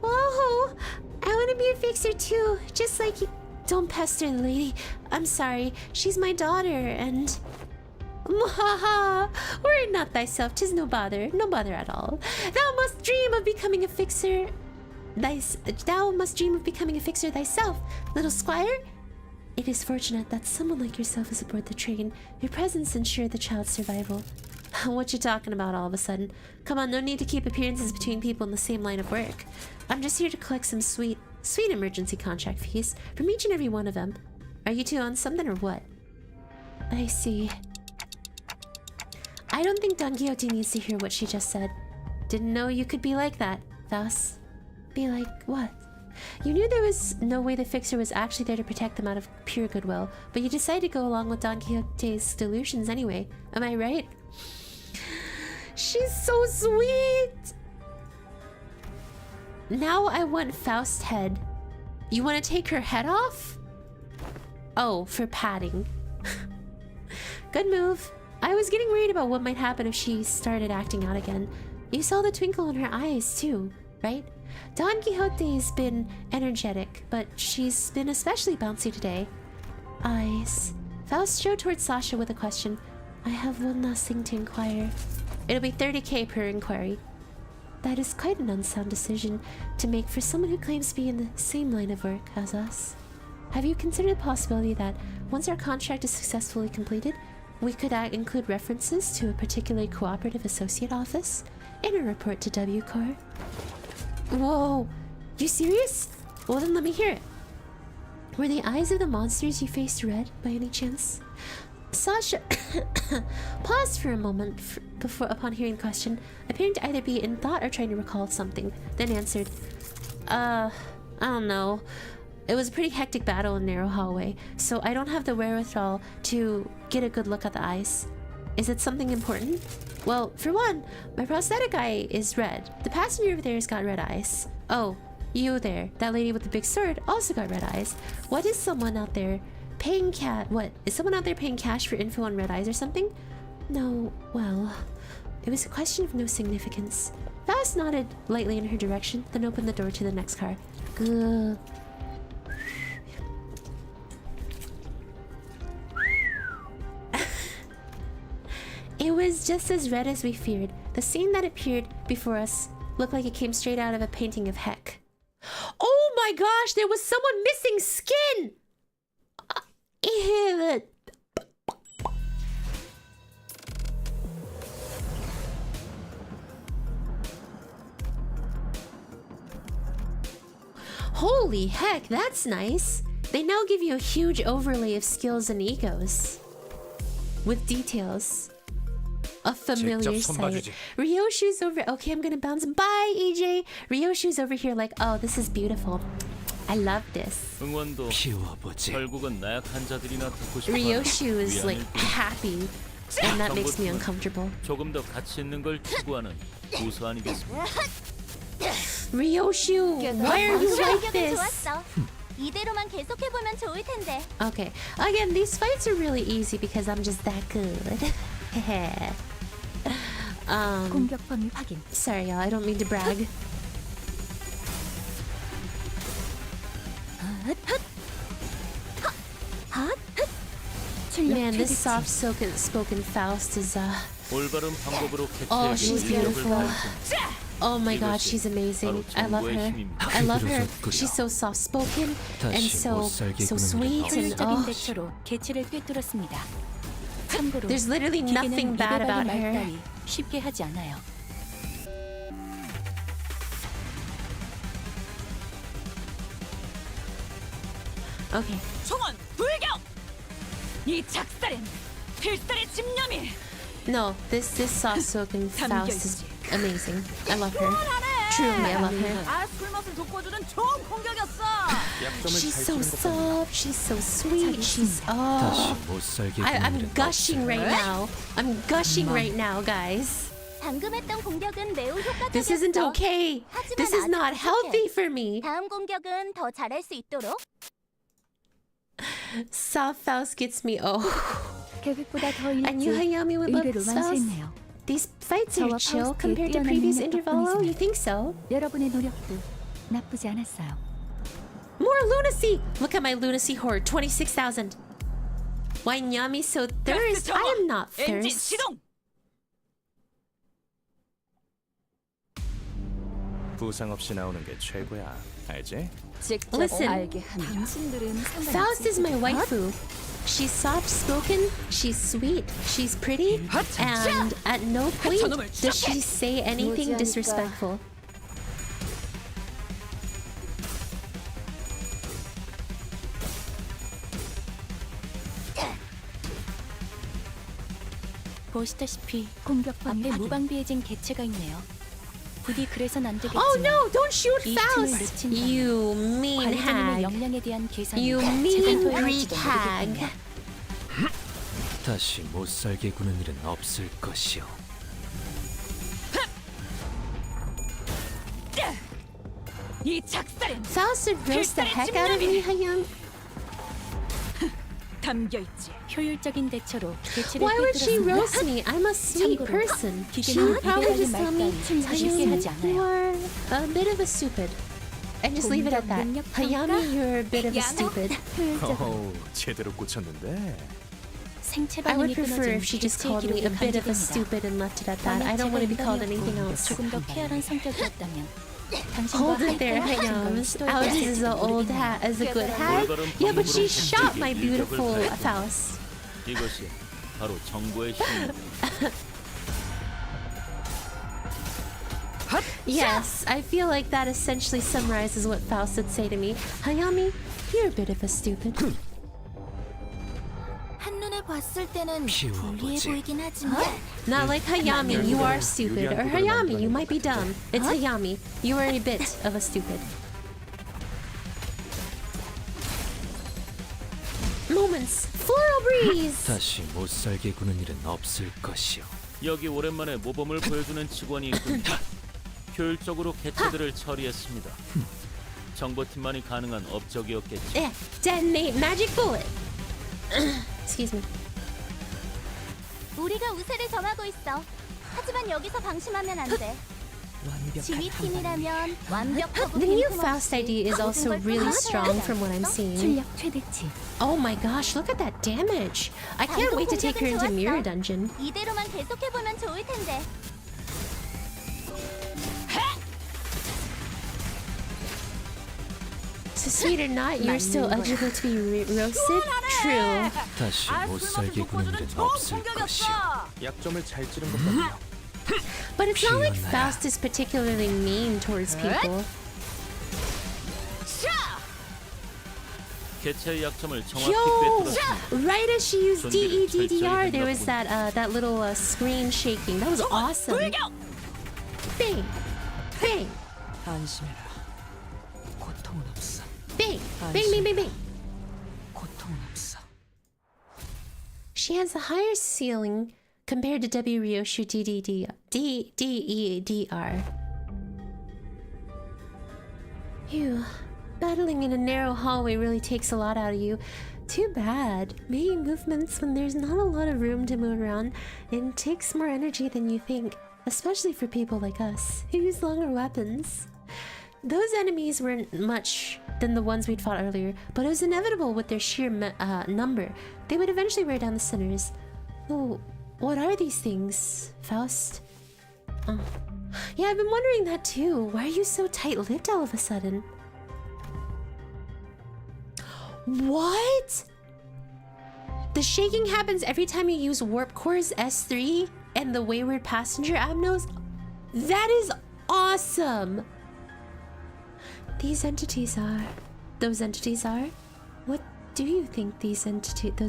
Whoa! I want to be a fixer too, just like you. Don't pester the lady. I'm sorry. She's my daughter, and... Mwahaha! Worry not thyself, 'tis no bother at all. Thou must dream of becoming a fixer. Thou must dream of becoming a fixer thyself, little squire. It is fortunate that someone like yourself is aboard the train. Your presence ensured the child's survival. What you talking about all of a sudden? Come on, no need to keep appearances between people in the same line of work. I'm just here to collect some sweet emergency contract fees from each and every one of them. Are you two on something or what? I see. I don't think Don Quixote needs to hear what she just said. Didn't know you could be like that, Faust. Be like what? You knew there was no way the fixer was actually there to protect them out of pure goodwill, but you decided to go along with Don Quixote's delusions anyway. Am I right? She's so sweet! Now I want Faust's head. You want to take her head off? Oh, for padding. Good move. I was getting worried about what might happen if she started acting out again. You saw the twinkle in her eyes too, right? Don Quixote's been energetic, but she's been especially bouncy today. Eyes. Faust strode towards Sasha with a question. I have one last thing to inquire. It'll be 30k per inquiry. That is quite an unsound decision to make for someone who claims to be in the same line of work as us. Have you considered the possibility that once our contract is successfully completed, we could include references to a particular cooperative associate office in a report to W Corps? Whoa, you serious? Well then let me hear it. Were the eyes of the monsters you faced red by any chance? Sasha paused for a moment upon hearing the question, appearing to either be in thought or trying to recall something, then answered, I don't know. It was a pretty hectic battle in narrow hallway, so I don't have the wherewithal to get a good look at the eyes. Is it something important? Well, for one, my prosthetic eye is red. The passenger over there has got red eyes. Oh, you there, that lady with the big sword, also got red eyes. What is someone out there paying is someone out there paying cash for info on red eyes or something? No, well, it was a question of no significance. Faust nodded lightly in her direction, then opened the door to the next car. Good. It was just as red as we feared. The scene that appeared before us looked like it came straight out of a painting of heck. Oh my gosh, there was someone missing skin! Holy heck, that's nice. They now give you a huge overlay of skills and egos. With details. A familiar sight. Ryoshu's over... Okay, I'm gonna bounce. Bye, EJ! Ryoshu's over here like, oh, this is beautiful. I love this. Ryoshu is like happy, and that makes me uncomfortable. Ryoshu, why are you like this? 이대로만 계속해보면 좋을 텐데. Okay, again, these fights are really easy because I'm just that good. 공격 범위 확인. Sorry, y'all, I don't mean to brag. Man, this soft-spoken Faust is oh, she's beautiful. Oh my god, she's amazing. I love her. I love her. She's so soft-spoken and so sweet and oh. There's literally nothing bad about her. 쉽게 하지 않아요. Okay. 총원 불격! 이 작살엔 필살의 집념이. No, this soft-spoken Faust is amazing. I love her. Truly, I love her. 아, 술맛을 돋궈주는 좋은 공격이었어. She's so soft. She's so sweet. She's oh. I'm gushing right now. I'm gushing right now, guys. 방금 했던 공격은 매우 효과적이었어. This isn't okay. This is not healthy for me. 다음 공격은 더 잘할 수 있도록. Soft Faust gets me. Oh. 계획보다 더 I knew 일찍 Hayami would love 의뢰로 Faust. 완수했네요. These fights are 저와 chill 파우스트의 compared to 뛰어난 previous 능력 interval. 덕분이지만 You think so? 여러분의 노력도 나쁘지 않았어요. More lunacy! Look at my lunacy horde, 26,000. Why Nyami so thirst? I am not 엔진 thirst. 시동. 부상 없이 나오는 게 최고야. 알지? 직접 Listen. 알게 하면 당신들은 Faust is 상관없지. my waifu. She's soft-spoken, she's sweet, she's pretty, and at no point does she say anything disrespectful. 보시다시피 공격 앞에 무방비해진 개체가 있네요. 부디 그래선 안 되겠지만 Oh no! Don't shoot 이 틈을 Faust! 놓친다면 You mean 관리자님의 hag. 역량에 대한 계산이 You 제가 mean 더 Greek 해야지도 hag. 모르겠군요. 다시 못 살게 구는 일은 없을 것이오. 이 작살엔 Faust would roast the heck out of me, Hayami. 담겨 있지. 효율적인 대처로 개체를 Why would she 꿰뚫었습니다. roast me? I'm a sweet 참고로 person. She 기계는 would probably 이별하는 just tell me, 말따위 쉽게 하지 Hayami, 않아요. you're a bit of a stupid. And just leave it at that. 능력 Hayami, you're a bit of a stupid. 어우, 제대로 꽂혔는데. 생체 I would 반응이 prefer 끊어진 if she just 개체의 called me a 기록이 bit of a 감지됩니다. stupid and left it at that. I don't want to be called anything else. 조금 더 쾌활한 성격이었다면 당신과 Hold it there, 할 Hayam. 것을 Faust is 시도해봤을지도 an old 모르겠네요. hat as a good hag. Yeah, but she shot my beautiful Faust. 이것이 바로 정보의 힘입니다. Yes, I feel like that essentially summarizes what Faust would say to me. Hayami, you're a bit of a stupid. 한눈에 봤을 때는 피워보지. 불리해 보이긴 하지만 Not like Hayami, you are stupid. Or Hayami, you might be dumb. It's Hayami, you are a bit of a stupid. Moments. Floral breeze! 다시 못 살게 구는 일은 없을 것이오. 여기 오랜만에 모범을 보여주는 직원이 있군요. 효율적으로 개체들을 처리했습니다. 정보팀만이 가능한 업적이었겠지. Eh, detonate magic bullet. Excuse me. 우리가 우세를 점하고 있어. 하지만 여기서 방심하면 안 돼. 지휘팀이라면 완벽하고 The new 빈틈없이 Faust ID is also 모든 걸 really 다 strong 해야 from what I'm 하지 seeing. 않겠어? 출력 최대치. Oh my gosh, look at that damage. I can't wait to take her into Mirror Dungeon. 이대로만 계속해보면 좋을 텐데. So sweet or not, you're still eligible to be roasted? True. 다시 못 아스마스 살게 구는 돋궈주는 일은 좋은 없을 것이오. 공격이었어. 약점을 잘 찌른 것 같네요. But it's not like 피어나라. Faust is particularly mean towards people. 개체의 약점을 정확히 Yo! 꿰뚫었습니다. Right as she used 존재를 DEDDR, there was 철저히 that little screen shaking. That was awesome. 불격. Bang! Bang! 안심해라. 고통은 없어. Bang! Bang, bang, bang, bang! 고통은 없어. She has a higher ceiling compared to W Ryoshu DEDR. Phew. Battling in a narrow hallway really takes a lot out of you. Too bad. Making movements when there's not a lot of room to move around, it takes more energy than you think, especially for people like us, who use longer weapons. Those enemies weren't much than the ones we'd fought earlier, but it was inevitable with their sheer number. They would eventually wear down the sinners. Oh, what are these things, Faust? Oh. Yeah, I've been wondering that too. Why are you so tight-lipped all of a sudden? What? The shaking happens every time you use Warp Core's S3 and the Wayward Passenger Abnos? That is awesome! Those entities are? What do you think those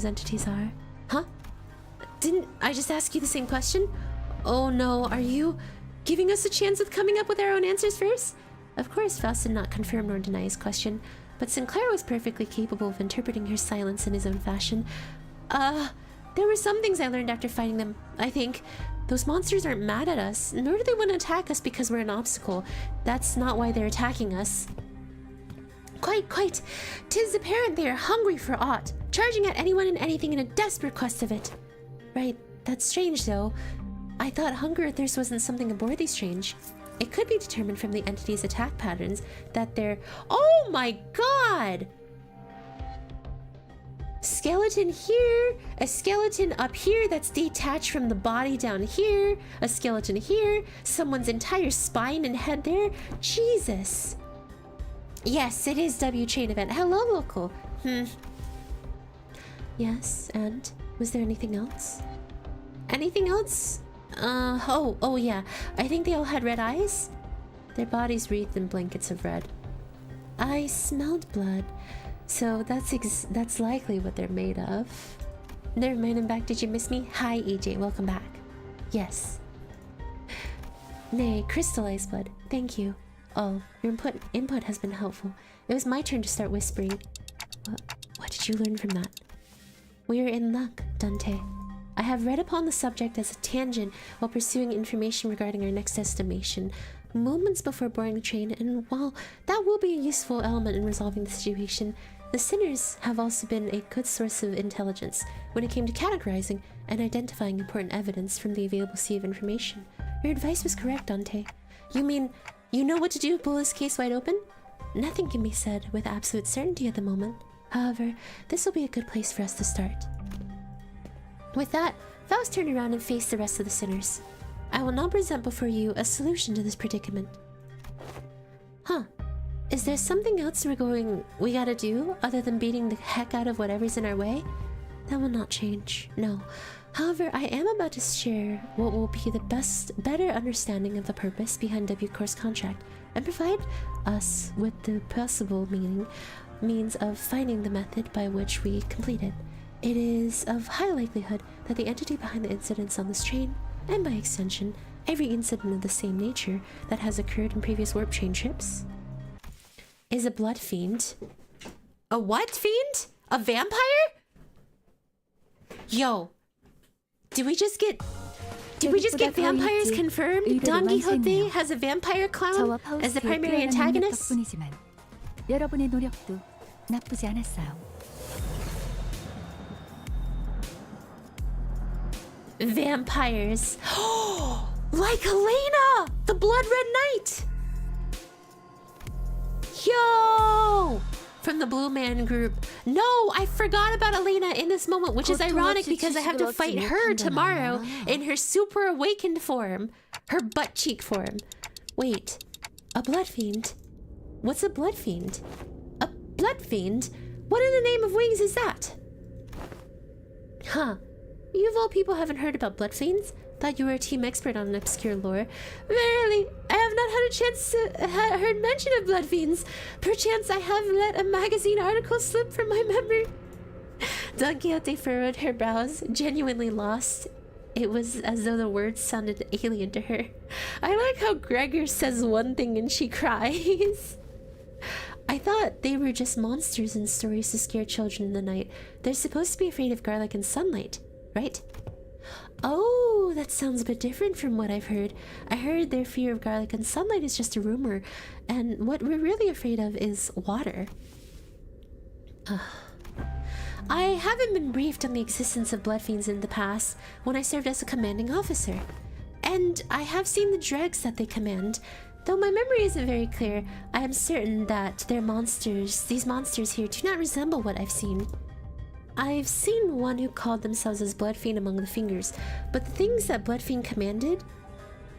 entities are? Huh? Didn't I just ask you the same question? Oh no, are you giving us a chance of coming up with our own answers first? Of course, Faust did not confirm nor deny his question, but Sinclair was perfectly capable of interpreting her silence in his own fashion. There were some things I learned after fighting them, I think. Those monsters aren't mad at us, nor do they want to attack us because we're an obstacle. That's not why they're attacking us. Quite. 'Tis apparent they are hungry for aught, charging at anyone and anything in a desperate quest of it. Right, that's strange though. I thought hunger or thirst wasn't something abortly strange. It could be determined from the entity's attack patterns that they're... Oh my god! Skeleton here, a skeleton up here that's detached from the body down here, a skeleton here, someone's entire spine and head there. Jesus. Yes, it is W chain event. Hello, local. Yes, and was there anything else? Anything else? Oh yeah. I think they all had red eyes. Their bodies wreathed in blankets of red. I smelled blood. So that's likely what they're made of. Never mind, I'm back. Did you miss me? Hi, EJ. Welcome back. Yes. Nay, crystallized blood. Thank you. Oh, your input has been helpful. It was my turn to start whispering. What did you learn from that? We are in luck, Dante. I have read upon the subject as a tangent while pursuing information regarding our next destination, moments before boarding the train, and while that will be a useful element in resolving the situation, the sinners have also been a good source of intelligence when it came to categorizing and identifying important evidence from the available sea of information. Your advice was correct, Dante. You mean you know what to do to pull this case wide open? Nothing can be said with absolute certainty at the moment. However, this will be a good place for us to start. With that, Faust turned around and faced the rest of the sinners. I will now present before you a solution to this predicament. Huh. Is there something else we gotta do other than beating the heck out of whatever's in our way? That will not change, no. However, I am about to share what will be the better understanding of the purpose behind W Course contract and provide us with the possible means of finding the method by which we complete it. It is of high likelihood that the entity behind the incidents on this train, and by extension, every incident of the same nature that has occurred in previous warp train trips, is a blood fiend. A what fiend? A vampire? Yo, did we just get vampires confirmed? Don Quixote has a vampire clown as the primary antagonist? 여러분의 노력도 나쁘지 않았어요. Vampires. Like Helena! The Blood Red Knight! Yo! From the Blue Man group. No, I forgot about Elena in this moment, which is ironic because I have to fight her tomorrow in her super awakened form. Her butt cheek form. Wait, a blood fiend? What's a blood fiend? A blood fiend? What in the name of wings is that? Huh. You of all people haven't heard about blood fiends? Thought you were a team expert on obscure lore. Verily, I have not had a chance to heard mention of blood fiends. Perchance I have let a magazine article slip from my memory. Don Quixote furrowed her brows, genuinely lost. It was as though the words sounded alien to her. I like how Gregor says one thing and she cries. I thought they were just monsters in stories to scare children in the night. They're supposed to be afraid of garlic and sunlight, right? Oh, that sounds a bit different from what I've heard. I heard their fear of garlic and sunlight is just a rumor, and what we're really afraid of is water. I haven't been briefed on the existence of blood fiends in the past when I served as a commanding officer. And I have seen the dregs that they command. Though my memory isn't very clear, I am certain that these monsters here do not resemble what I've seen. I've seen one who called themselves as Blood Fiend among the fingers, but the things that Blood Fiend commanded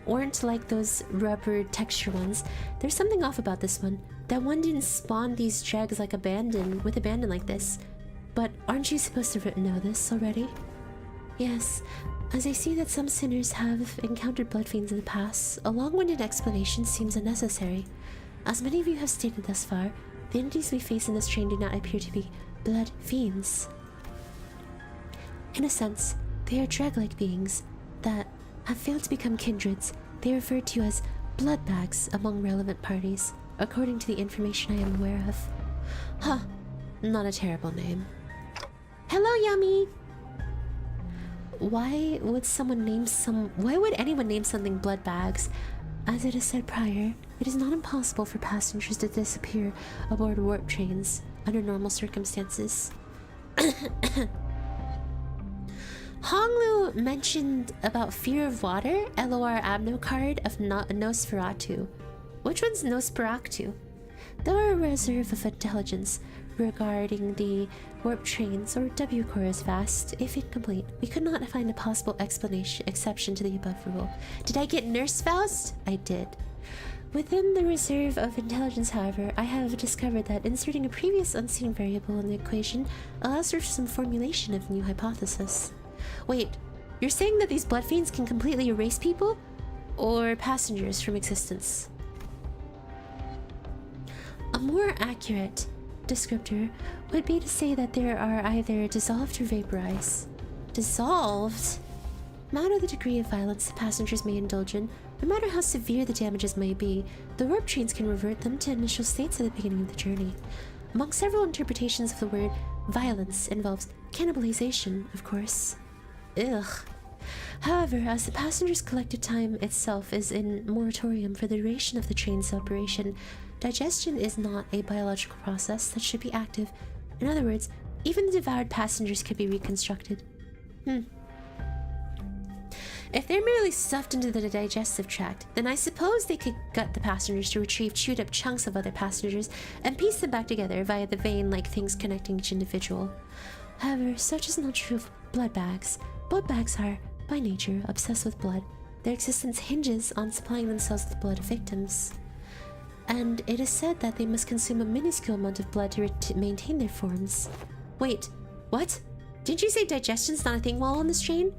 weren't like those rubber texture ones. There's something off about this one. That one didn't spawn these dregs like abandon like this. But aren't you supposed to know this already? Yes, as I see that some sinners have encountered blood fiends in the past, a long-winded explanation seems unnecessary. As many of you have stated thus far, the entities we face in this train do not appear to be blood fiends. In a sense, they are dreg-like beings that have failed to become kindreds. They are referred to as blood bags among relevant parties, according to the information I am aware of. Huh, not a terrible name. Hello, Yummy! Why would anyone name something blood bags? As it is said prior, it is not impossible for passengers to disappear aboard warp trains under normal circumstances. Honglu mentioned about fear of water, LOR Abno card of Nosferatu. Which one's Nosferatu? Though our reserve of intelligence regarding the warp trains, or W core, is vast, if incomplete, we could not find a possible exception to the above rule. Did I get Nurse Faust? I did. Within the reserve of intelligence, however, I have discovered that inserting a previous unseen variable in the equation allows for some formulation of new hypothesis. Wait, you're saying that these blood fiends can completely erase people? Or passengers from existence? A more accurate descriptor would be to say that there are either dissolved or vaporized. Dissolved? No matter the degree of violence the passengers may indulge in, no matter how severe the damages may be, the warp trains can revert them to initial states at the beginning of the journey. Among several interpretations of the word, violence involves cannibalization, of course. Ugh. However, as the passengers' collective time itself is in moratorium for the duration of the train's operation, digestion is not a biological process that should be active. In other words, even the devoured passengers could be reconstructed. If they're merely stuffed into the digestive tract, then I suppose they could gut the passengers to retrieve chewed up chunks of other passengers and piece them back together via the vein-like things connecting each individual. However, such is not true of blood bags. Blood bags are, by nature, obsessed with blood. Their existence hinges on supplying themselves with blood of victims. And it is said that they must consume a minuscule amount of blood to maintain their forms. Wait, what? Didn't you say digestion's not a thing while on this train?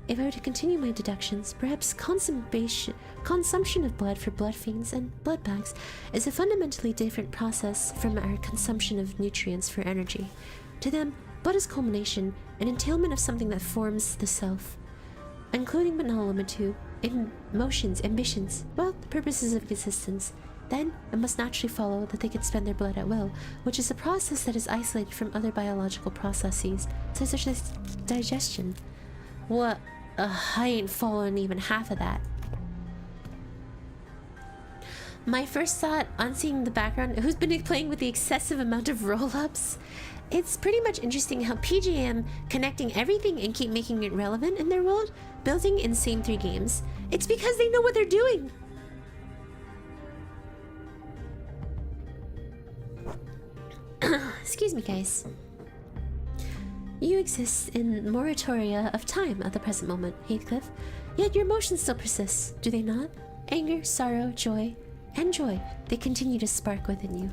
If I were to continue my deductions, perhaps consumption of blood for blood fiends and blood bags is a fundamentally different process from our consumption of nutrients for energy. To them, blood is culmination, an entailment of something that forms the self, including but not limited to emotions, ambitions, well, the purposes of existence. Then, it must naturally follow that they can spend their blood at will, which is a process that is isolated from other biological processes, such as digestion. What? I ain't following even half of that. My first thought on seeing the background, who's been playing with the excessive amount of roll-ups? It's pretty much interesting how PJM connecting everything and keep making it relevant in their world, building in same 3 games. It's because they know what they're doing. Excuse me, guys. You exist in moratoria of time at the present moment, Heathcliff. Yet your emotions still persist, do they not? Anger, sorrow, joy, and joy. They continue to spark within you.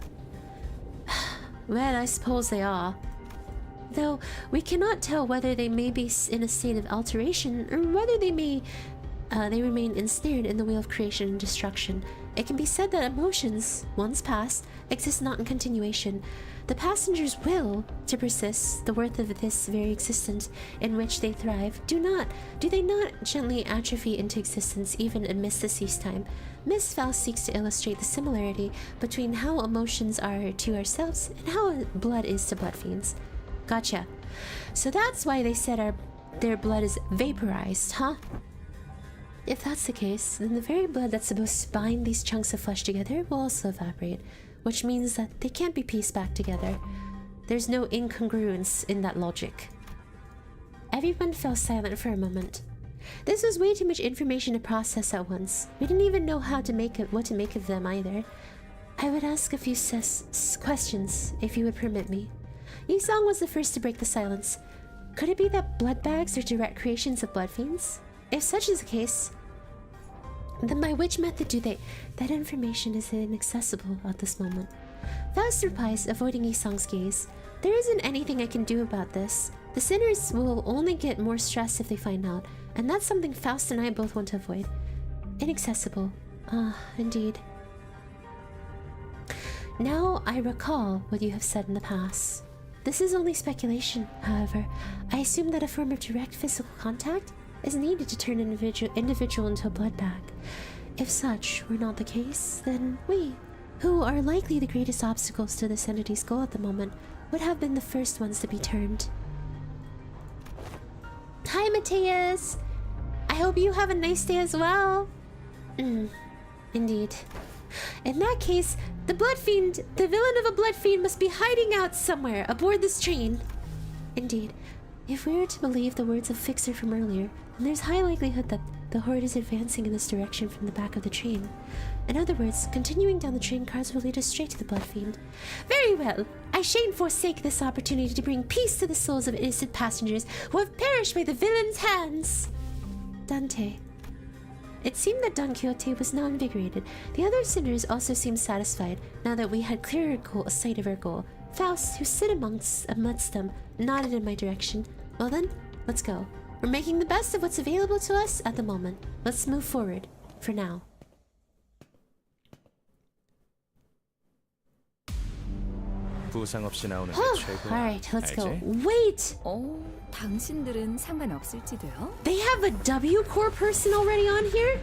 Well, I suppose they are. Though we cannot tell whether they may be in a state of alteration or whether they remain ensnared in the wheel of creation and destruction. It can be said that emotions, once past, exist not in continuation. The passengers' will to persist, the worth of this very existence in which they thrive, do they not gently atrophy into existence even amidst the cease time? Miss Faust seeks to illustrate the similarity between how emotions are to ourselves and how blood is to blood fiends. Gotcha. So that's why they said their blood is vaporized, huh? If that's the case, then the very blood that's supposed to bind these chunks of flesh together will also evaporate, which means that they can't be pieced back together. There's no incongruence in that logic. Everyone fell silent for a moment. This was way too much information to process at once. We didn't even know what to make of them either. I would ask a few questions, if you would permit me. Yisong was the first to break the silence. Could it be that blood bags are direct creations of blood fiends? If such is the case, then by which method do they? That information is inaccessible at this moment. Faust replies, avoiding Yisong's gaze. There isn't anything I can do about this. The sinners will only get more stressed if they find out, and that's something Faust and I both want to avoid. Inaccessible. Ah, indeed. Now I recall what you have said in the past. This is only speculation, however. I assume that a form of direct physical contact is needed to turn an individual into a blood bag. If such were not the case, then we, who are likely the greatest obstacles to this entity's goal at the moment, would have been the first ones to be turned. Hi, Matthias! I hope you have a nice day as well. Indeed. In that case, the blood fiend, the villain of a blood fiend, must be hiding out somewhere aboard this train. Indeed. If we were to believe the words of Fixer from earlier, then there's high likelihood that the horde is advancing in this direction from the back of the train. In other words, continuing down the train cars will lead us straight to the Blood Fiend. Very well. I shan't forsake this opportunity to bring peace to the souls of innocent passengers who have perished by the villain's hands. Dante. It seemed that Don Quixote was now invigorated. The other sinners also seemed satisfied, now that we had clearer sight of our goal. Faust, who stood amongst them, nodded in my direction. Well then, let's go. We're making the best of what's available to us at the moment. Let's move forward, for now. 부상 없이 나오는 게 최고야. Alright, let's go. 알지? Wait! 당신들은 상관없을지도요? They have a W Corps person already on here?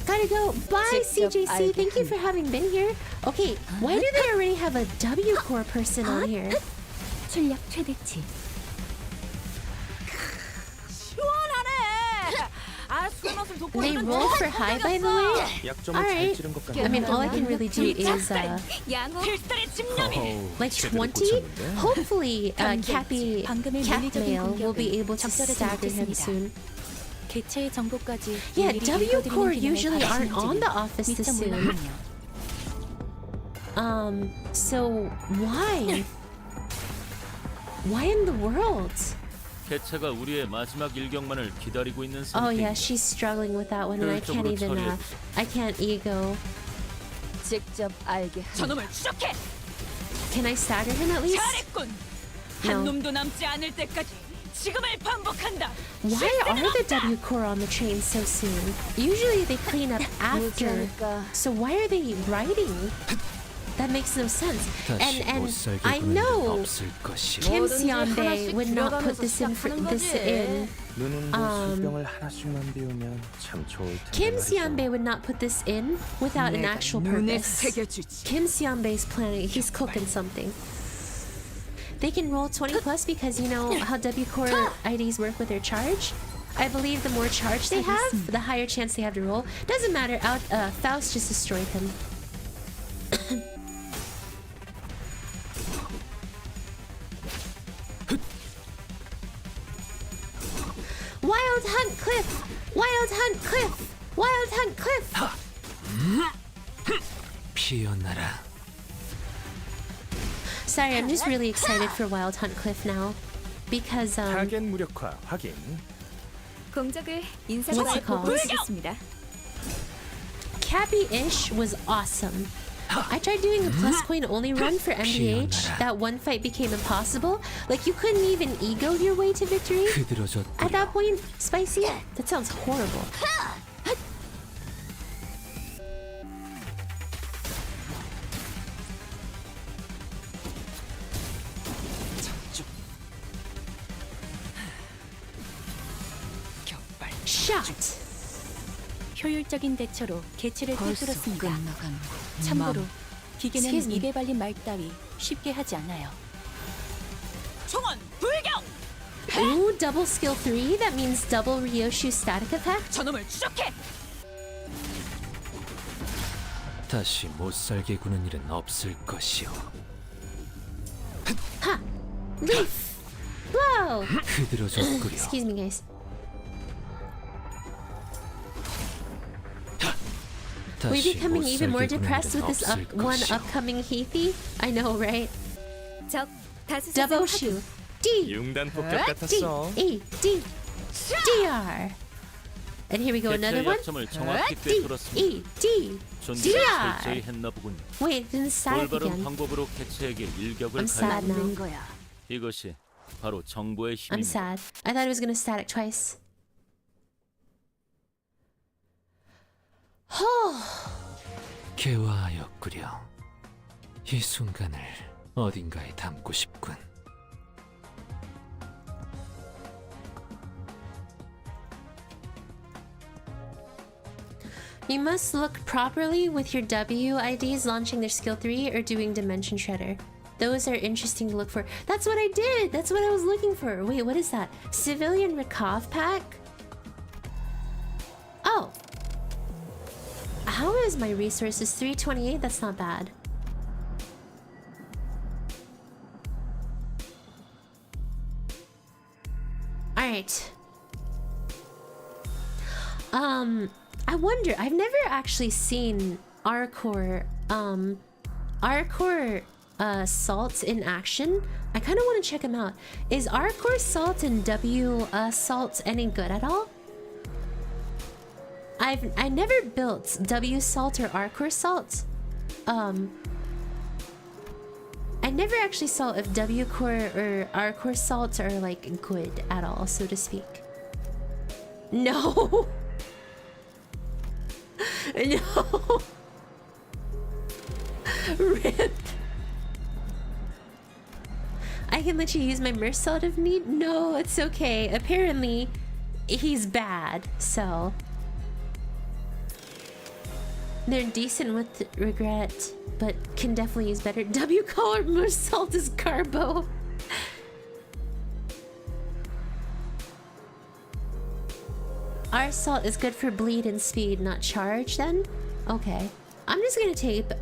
Gotta go. Bye, CJC. Thank you for having been here. Okay, why do they already have a W Corps person on here? 출력 최대치. They roll for high, by the way? Alright. I mean, all I can really do is, like 20? Hopefully, Cat Mail will be able to stagger him soon. 개체의 정보까지 Yeah, 일일이 W 읽어드리는 Corps 기능을 usually aren't on the 가지신지는 office this 미처 soon. 몰랐군요. So why? Why in the world? 개체가 우리의 마지막 일격만을 기다리고 있는 Oh 상태. yeah, she's struggling with that one, and I can't even. I can't ego. 직접 알게. 저놈을 추적해. Can I stagger him at least? 잘했군. No. 한 놈도 남지 않을 때까지 지금을 반복한다. Why are the W Corps on the train so soon? Usually they clean up after. So why are they riding? That makes no sense. 다시 And 못 살게 I 구는 일은 know 없을 것이오. Kim 뭐든지 Seonbae 하나씩 would not put 들어가면서 this in. 시작하는 This 거지. in. 눈운도 술병을 하나씩만 비우면 참 좋을 텐데. Kim 말이죠. Seonbae would not put this in without an actual 눈에 purpose. 새겨주지. Kim Seonbae's planning. He's cooking something. They can roll 20 plus because you know how W Corps IDs work with their charge. I believe the more charge they have, the higher chance they have to roll. Doesn't matter. Faust just destroyed him. Wild Hunt Cliff! Wild Hunt Cliff! Wild Hunt Cliff! 피어나라. Sorry, I'm just really excited for Wild Hunt Cliff now. Because, 타겟 무력화 확인. 공적을 What's 인사가 it called? 보여주겠습니다. Cappy-ish was awesome. I tried doing a plus coin only run for MBH. That one fight became impossible. Like, you couldn't even ego your way to victory. At that point, Spicy? That sounds horrible. Shot! 효율적인 대처로 개체를 벌써 꿰뚫었습니다. 끝나간 참고로 기계는 Excuse me. 입에 발린 말 따위 쉽게 하지 않아요. 총원 불경. Ooh, double skill 3? That means double Ryoshu static effect? 저놈을 추적해. 다시 못 살게 구는 일은 없을 것이오. Ha! Leaf! Blow! 흐드러졌구려. Excuse me, guys. We 다시 becoming 못 even more 살게 구는 depressed with 일은 this 없을 one 것이오. upcoming Heathy? I know, right? 적 다수 Double 사정 shoe. D! 융단 폭격 D! 같았어. E! D! DR! And here we go, another 개체의 one. 약점을 정확히 D! 꿰뚫었습니다. E! D! 준비를 DR! 철저히 했나 보군요. Wait, it didn't static 올바른 again. 방법으로 개체에게 일격을 I'm sad 가해 now. 거야. 이것이 바로 정보의 I'm 힘입니다. sad. I thought it was gonna static twice. 개화하였구려. 이 순간을 어딘가에 담고 싶군. You must look properly with your W IDs launching their skill 3 or doing Dimension Shredder. Those are interesting to look for. That's what I did! That's what I was looking for. Wait, what is that? Civilian Recov pack? Oh. How is my resources? 328? That's not bad. Alright. I wonder, I've never actually seen Arcor salts in action. I kind of want to check them out. Is Arcor salt and W salts any good at all? I never built W salt or Arcor salt. I never actually saw if W core or Arcor salts are like good at all, so to speak. No. No. Rip. I can let you use my merc salt if need. No, it's okay. Apparently, he's bad, so they're decent with regret, but can definitely use better. W color merc salt is carbo. Our salt is good for bleed and speed, not charge then? Okay. I'm just gonna tape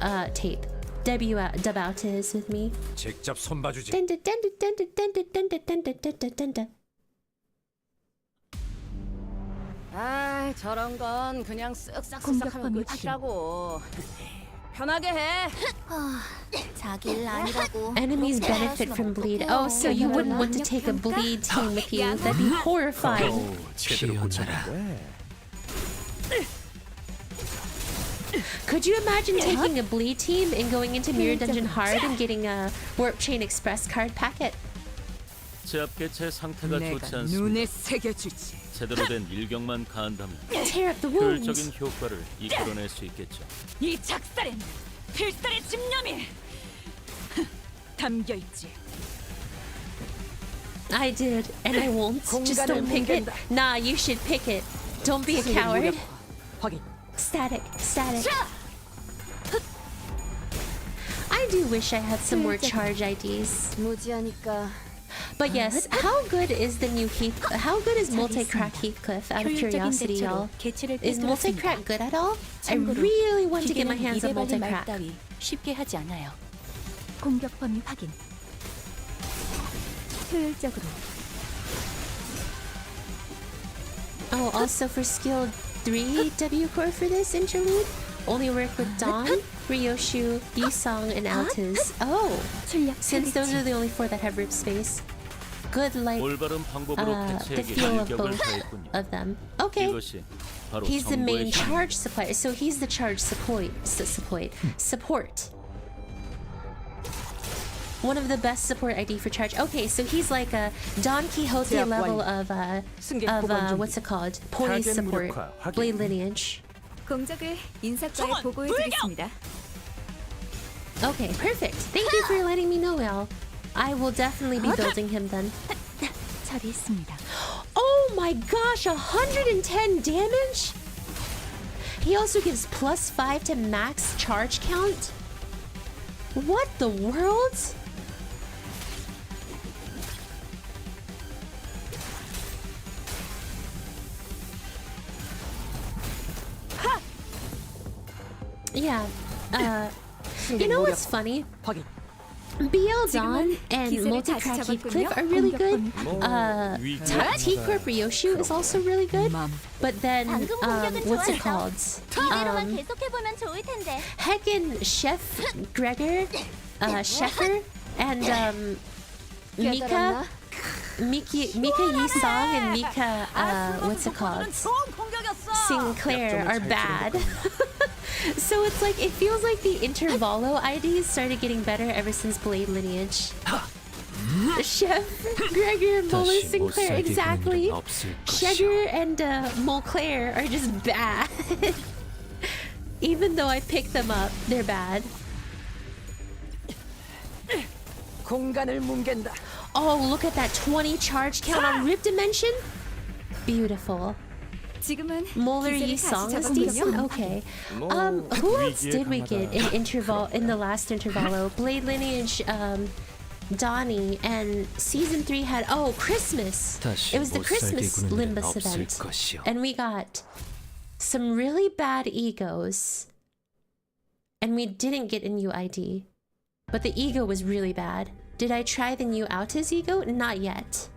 W out, dub out his with me. 직접 손봐주지. 아, 저런 건 그냥 쓱싹쓱싹 하면 공격범위 끝이라고. 편하게 해. 자기 일 아니라고. Enemies benefit from bleed. Oh, so you wouldn't want to take a bleed team with you? That'd be horrifying. 오, 제대로 고쳤는데. Could you imagine taking a bleed team and going into Mirror Dungeon hard and getting a Warp Chain Express card packet? 제압 개체 상태가 좋지 내가 않습니다. 눈에 새겨주지. 제대로 된 일격만 가한다면 Tear up the wounds. 효율적인 효과를 이끌어낼 수 있겠죠. 이 작살엔 필살의 집념이 담겨 있지. I did, and I won't. Just don't pick it. Nah, you should pick it. Don't be a coward. 확인. Static, static. I do wish I had some more charge IDs. 무지하니까. But yes, how good is the new Heath? How good is multi-crack Heathcliff? Out of curiosity, y'all. Is multi-crack good at all? I really want to get my hands on multi-crack. 쉽게 하지 않아요. 공격 범위 확인. 효율적으로. Oh, also for skill 3 W core for this interlude, only work with Dawn, Ryoshu, Yusong, and Altez. Oh, since those are the only 4 that have rip space. Good, like 올바른 방법으로 the 개체에게 feel of 일격을 both 가했군요. of them. Okay, 이것이 바로 he's the main 정보의 힘. charge supplier, so he's the charge support. One of the best support ID for charge. Okay, so he's like a Don Quixote level of what's it called? Poise support, blade lineage. 공적을 인사과에 보고해드리겠습니다. Okay, perfect. Thank you for letting me know, Al. I will definitely be building him then. 처리했습니다. Oh my gosh, 110 damage? He also gives +5 to max charge count? What the world? Yeah, you know what's funny? 확인. BL Dawn and multi-crack Heathcliff are really good. T-Corp Ryoshu is also really good. But then, what's it called? 계속해보면 좋을 텐데. Heckin' Chef Gregor, Sheffer, and Mika Yisong and Mika, what's it called? Sinclair are bad. So it's like, it feels like the Intervalo IDs started getting better ever since Blade Lineage. Chef, Gregor, Mola, Sinclair, exactly. Shegger and Montclair are just bad. Even though I picked them up, they're bad. 공간을 뭉갠다. Oh, look at that 20 charge count on Rip Dimension. Beautiful. 지금은 Molar 기세를 Yisong 다시 is 잡았군요. decent. Okay. Who else did we get in the last intervalo? Blade Lineage, Donnie, and season 3 had Christmas. It was the Christmas Limbus event, and we got some really bad egos, and we didn't get a new ID, but the ego was really bad. Did I try the new Altiz ego? Not yet.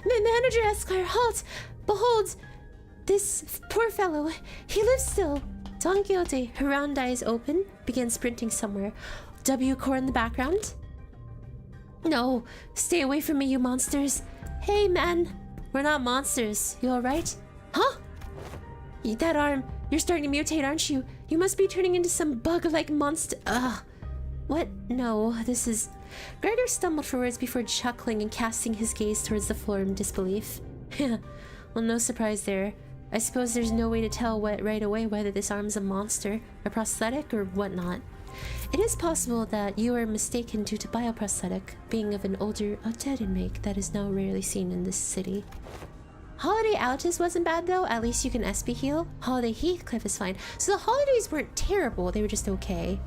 Manager Esquire, halt! Behold, this poor fellow. He lives still. Don Quixote, her round eyes open, begins sprinting somewhere. W core in the background. No, stay away from me, you monsters. Hey, man. We're not monsters. You alright? Huh? That arm. You're starting to mutate, aren't you? You must be turning into some bug-like monster. Ugh. What? No, this is... Gregor stumbled for words before chuckling and casting his gaze towards the floor in disbelief. Well, no surprise there. I suppose there's no way to tell right away whether this arm's a monster, a prosthetic, or whatnot. It is possible that you are mistaken due to bioprosthetic, being of an older, outdated make that is now rarely seen in this city. Holiday Altus wasn't bad though, at least you can SP heal. Holiday Heathcliff is fine. So the holidays weren't terrible, they were just okay.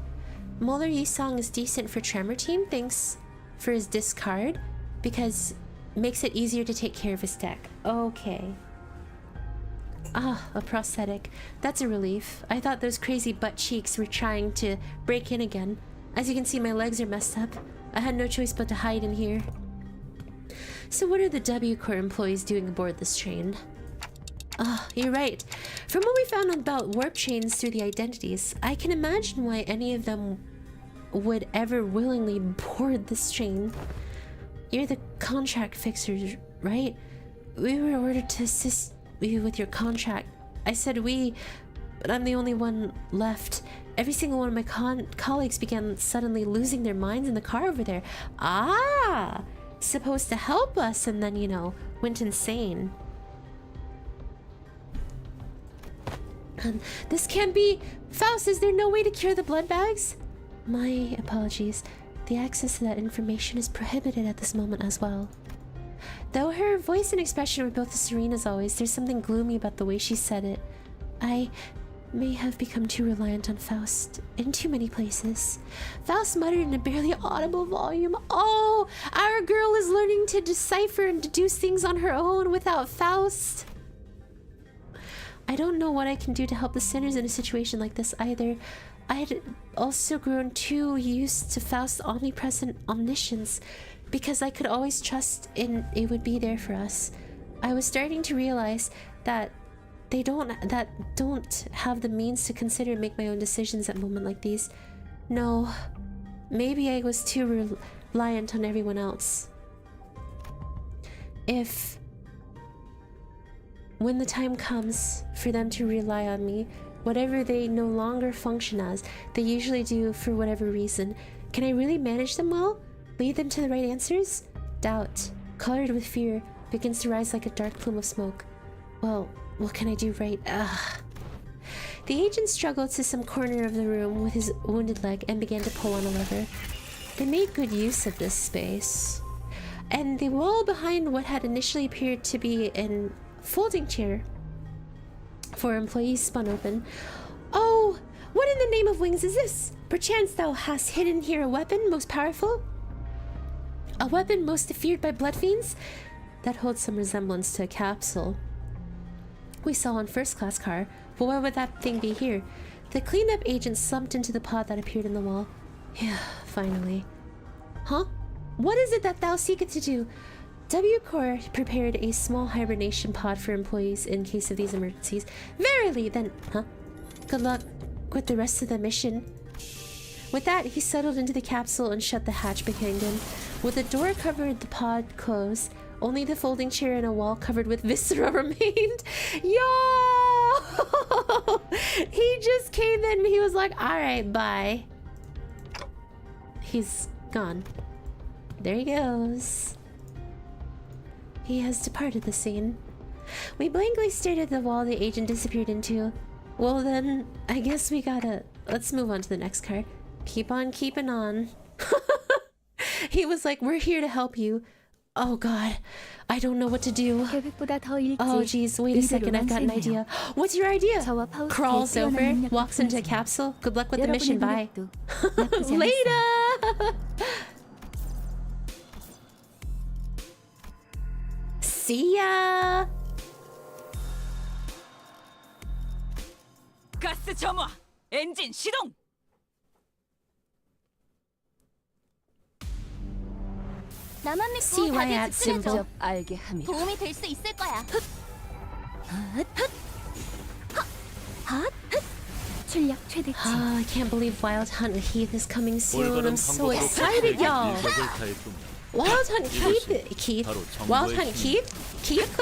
Molar Yisong is decent for Tremor Team, thanks for his discard, because makes it easier to take care of his deck. Okay. Ah, a prosthetic. That's a relief. I thought those crazy butt cheeks were trying to break in again. As you can see, my legs are messed up. I had no choice but to hide in here. So what are the W Corps employees doing aboard this train? Ah, you're right. From what we found about warp chains through the identities, I can imagine why any of them would ever willingly board this train. You're the contract fixers, right? We were ordered to assist you with your contract. I said we, but I'm the only one left. Every single one of my colleagues began suddenly losing their minds in the car over there. Ah! Supposed to help us, and then, you know, went insane. This can't be... Faust, is there no way to cure the blood bags? My apologies. The access to that information is prohibited at this moment as well. Though her voice and expression were both as serene as always, there's something gloomy about the way she said it. I may have become too reliant on Faust in too many places. Faust muttered in a barely audible volume. Oh, our girl is learning to decipher and deduce things on her own without Faust. I don't know what I can do to help the sinners in a situation like this either. I had also grown too used to Faust's omnipresent omniscience, because I could always trust in it would be there for us. I was starting to realize that they don't have the means to consider and make my own decisions at moments like these. No, maybe I was too reliant on everyone else. When the time comes for them to rely on me, whatever they no longer function as, they usually do for whatever reason. Can I really manage them well? Lead them to the right answers? Doubt, colored with fear, begins to rise like a dark plume of smoke. Well, what can I do right? The agent struggled to some corner of the room with his wounded leg and began to pull on a lever. They made good use of this space. And the wall behind what had initially appeared to be an folding chair for employees spun open. Oh, what in the name of wings is this? Perchance thou hast hidden here a weapon most powerful? A weapon most feared by blood fiends? That holds some resemblance to a capsule we saw on first-class car, but why would that thing be here? The cleanup agent slumped into the pod that appeared in the wall. Yeah, finally. Huh? What is it that thou seekest to do? W Corps prepared a small hibernation pod for employees in case of these emergencies. Verily, then, huh? Good luck with the rest of the mission. With that, he settled into the capsule and shut the hatch behind him. With the door covered, the pod closed. Only the folding chair and a wall covered with viscera remained. Yo! He just came in and he was like, alright, bye. He's gone. There he goes. He has departed the scene. We blankly stared at the wall the agent disappeared into. Well then, I guess we gotta... Let's move on to the next car. Keep on keeping on. He was like, we're here to help you. Oh god, I don't know what to do. Oh jeez, wait a second, I've got an idea. What's your idea? Crawls over, walks into a capsule. Good luck with the mission, bye. Later! See ya! 가스 점화, 엔진 시동. 나만 See 믿고 why 다들 at 집중해줘. symbol. 알게 합니다. 도움이 될 수 있을 거야. 출력 최대치. Oh, I can't believe Wild Hunt Heath is coming soon. 올바른 I'm so 방법으로 excited, 그에게 y'all. 일격을 가했군요. Wild Hunt Keith. 바로 Wild 정보의 Hunt 힘. Keith?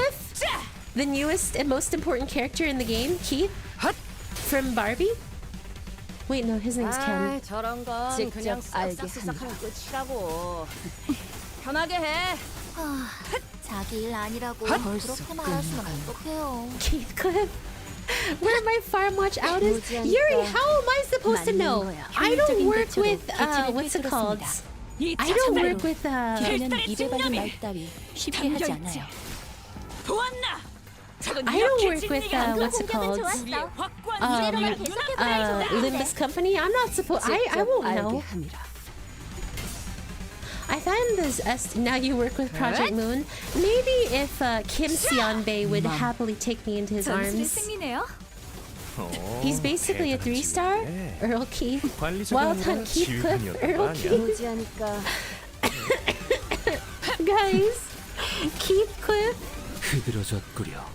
The newest and most important character in the game, Keith? From Barbie? Wait, no, his name's Ken. 아, 저런 건 직접 그냥 알게 쓱싹쓱싹 하면 끝이라고. 편하게 해. 자기 일 아니라고 벌써 그렇게 말하시면 어떡해요. Keith Cliff? Where my farm watch out is? 무지하니까 Yuri, how am I supposed to 맞는 know? 거야. I don't 효율적인 work 대처로 with, 개체를 what's it called? 꿰뚫었습니다. 이 I don't 자체로 work with, 뒤에는 입에 발린 진념이 말 따위 쉽게 하지 담겨있지. 않아요. 보았나? 적은 I don't 이렇게 work with, 진리가 what's it called? 우리의 확고한 이대로만 이해를 계속해봐야 Limbus company? I'm not supposed, I won't 알게 know. 합니다. I find this, now you work with Project Moon. Maybe if Kim Seonbae would happily take me into his 전술의 arms. 승리네요. He's basically a 3-star? Earl Keith. 관리자가 Wild 아니라 Hunt Keith Cliff. 지휘관이었던 거 Earl 아니야? Keith. 무지하니까 Guys. Keith Cliff. 흐드러졌구려.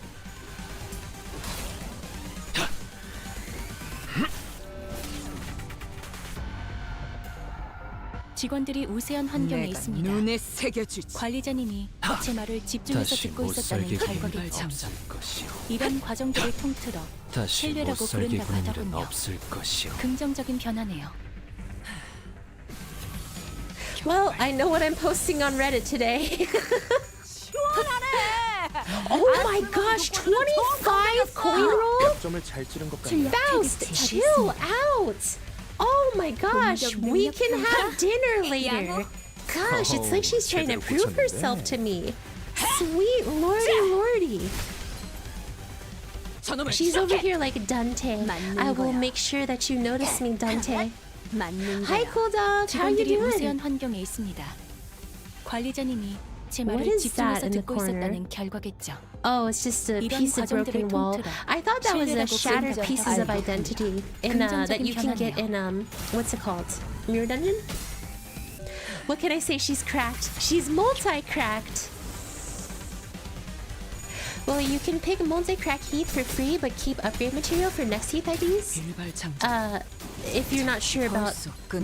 직원들이 우세한 환경에 있습니다. 눈에 새겨주지. 관리자님이 제 말을 집중해서 다시 듣고 못 있었다는 살게 구는 일은 결과겠죠. 없을 것이오. 이런 과정들을 통틀어 다시 못 신뢰라고 살게 부른다고 구는 일은 하더군요. 없을 것이오. 긍정적인 변화네요. Well, I know what I'm posting on Reddit today. Oh my gosh, 25 coin roll? 점을 잘 찌른 것 같네. Faust, chill out. Oh my gosh, we can have dinner later. Gosh, it's like she's trying to prove herself to me. Sweet lordy. 저놈을 She's over here like Dante. 맞는 I will 거야. make sure that you notice me, Dante. 맞는 Hi, 거야. cool dog. How you 직원들이 doing? 우세한 환경에 있습니다. 관리자님이 제 What 말을 is that 집중해서 in the 듣고 corner? 있었다는 결과겠죠. Oh, it's just a 이런 piece of broken 과정들을 wall. 통틀어 I thought that was a 신뢰라고 shattered 부른다고 pieces of 알고 identity in that 긍정적인 you can get 변화네요. in what's it called? Mirror Dungeon? What can I say? She's cracked. She's multi-cracked. Well, you can pick multi-crack Heath for free, but keep upgrade material for next Heath IDs. If you're not sure about,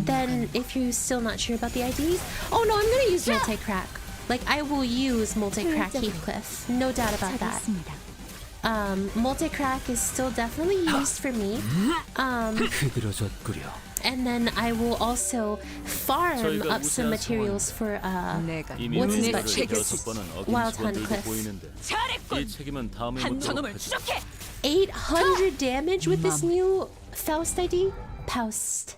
then if you're still not sure about the IDs, oh no, I'm gonna use multi-crack. Like I will use multi-crack Heathcliff, no doubt about that. 잘했습니다. Multi-crack is still definitely used for me. 흐드러졌구려. And then I will also farm 저희가 up some 우세한 materials for 내가 이미 What's his 눈에 butt cheeks? 여섯 번은 어긴 Wild Hunt 직원들도 Cliff. 보이는데 잘했군. 이 책임은 다음에 한 묻도록 저놈을 하지. 추적해. 800 damage with this new Faust ID? Faust.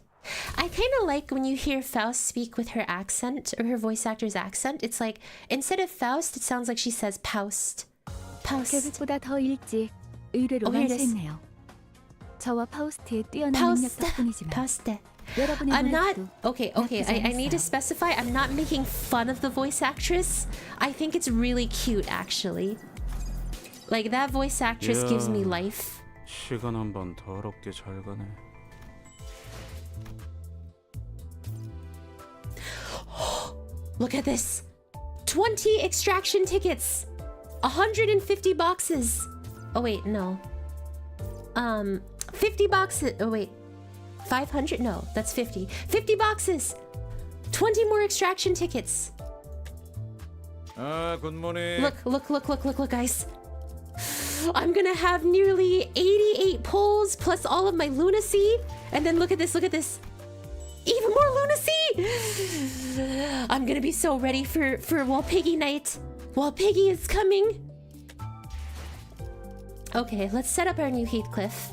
I kind of like when you hear Faust speak with her accent, or her voice actor's accent. It's like, instead of Faust, it sounds like she says Paust. Paust. 계획보다 더 일찍 의뢰로 here it is. 완수했네요. 저와 파우스트의 뛰어난 능력 Paust. 덕분이지만 Paust. 여러분의 I'm not 노력도 okay. 나쁘지 I need to 않았어요. specify. I'm not making fun of the voice actress. I think it's really cute, actually. Like that voice actress gives me life. 시간 한번 더럽게 잘 가네. Look at this. 20 extraction tickets. 150 boxes. Oh wait, no. 50 boxes. Oh wait. 500? No, that's 50. 50 boxes. 20 more extraction tickets. 아, 굿모닝. Look, guys. I'm gonna have nearly 88 pulls plus all of my lunacy. And then look at this. Even more lunacy! I'm gonna be so ready for Walpiggy night. Walpiggy is coming. Okay, let's set up our new Heathcliff.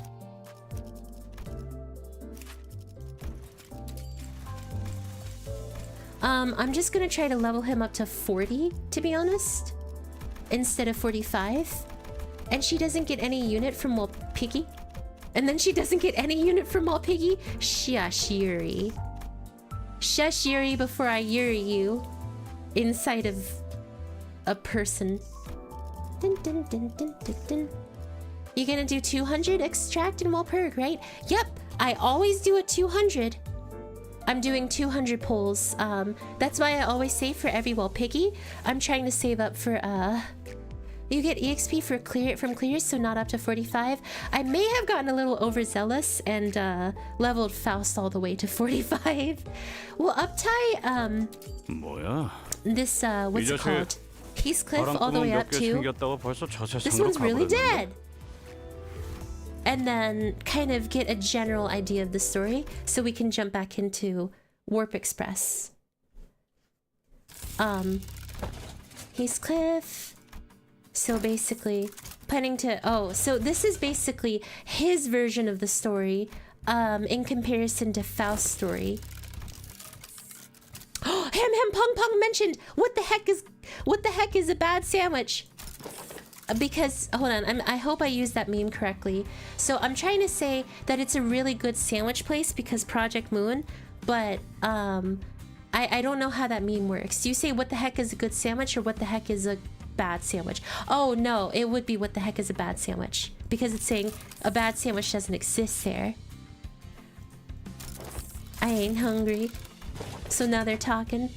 I'm just gonna try to level him up to 40, to be honest, instead of 45. And she doesn't get any unit from Walpiggy. And then she doesn't get any unit from Walpiggy. Shush, Yuri. Shush, Yuri, before I Yuri you inside of a person. Dun, dun, dun, dun, dun, dun. You're gonna do 200 extract and Walpurg, right? Yep, I always do a 200. I'm doing 200 pulls. That's why I always save for every wall piggy. I'm trying to save up for you get EXP for clears, so not up to 45. I may have gotten a little overzealous and leveled Faust all the way to 45. Well, uptie 뭐야? this what's it called? Heathcliff all the way up to 생겼다고 벌써 저 this 세상으로 one's really 가버렸는데? dead. And then kind of get a general idea of the story so we can jump back into Warp Express. Heathcliff. So basically planning to so this is basically his version of the story in comparison to Faust's story. Ham Pong Pong mentioned what the heck is a bad sandwich? Because hold on, I hope I used that meme correctly. So I'm trying to say that it's a really good sandwich place because Project Moon, but I don't know how that meme works. Do you say what the heck is a good sandwich or what the heck is a bad sandwich? Oh no, it would be what the heck is a bad sandwich because it's saying a bad sandwich doesn't exist there. I ain't hungry. So now they're talking.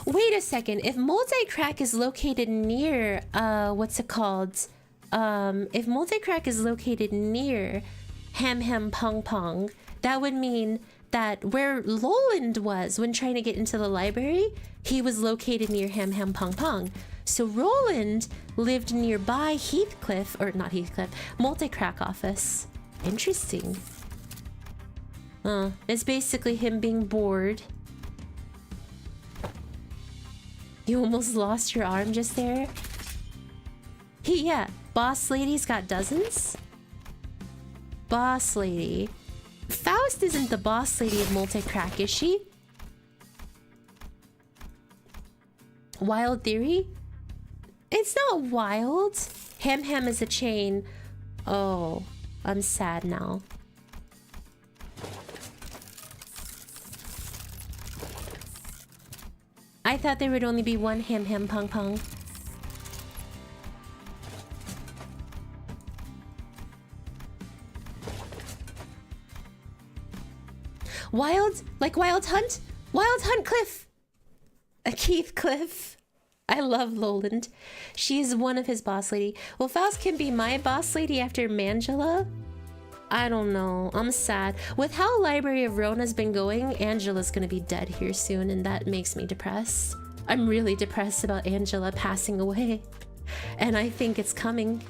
Wait a second, if Multicrack is located near, what's it called? If Multicrack is located near Ham Pong Pong, that would mean that where Lowland was when trying to get into the library, he was located near Ham Pong Pong. So Roland lived nearby Heathcliff, or not Heathcliff, Multicrack office. Interesting. It's basically him being bored. You almost lost your arm just there? Yeah, Boss Lady's got dozens? Boss Lady. Faust isn't the boss lady of Multicrack, is she? Wild Theory? It's not wild. Ham is a chain. Oh, I'm sad now. I thought there would only be one Ham Pong Pong. Wild? Like Wild Hunt? Wild Hunt Cliff! Keith Cliff. I love Lowland. She is one of his boss lady. Well, Faust can be my boss lady after Mangela? I don't know. I'm sad. With how Library of Rona's been going, Angela's gonna be dead here soon, and that makes me depressed. I'm really depressed about Angela passing away. And I think it's coming.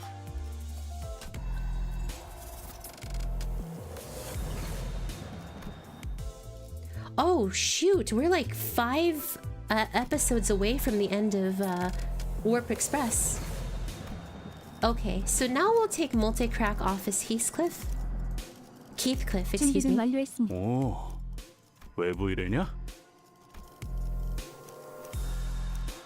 Oh shoot, we're like 5 episodes away from the end of Warp Express. Okay, so now we'll take Multicrack office Heathcliff. Keithcliff, excuse 준비는 me. 완료했습니다. 오, 외부 일이냐?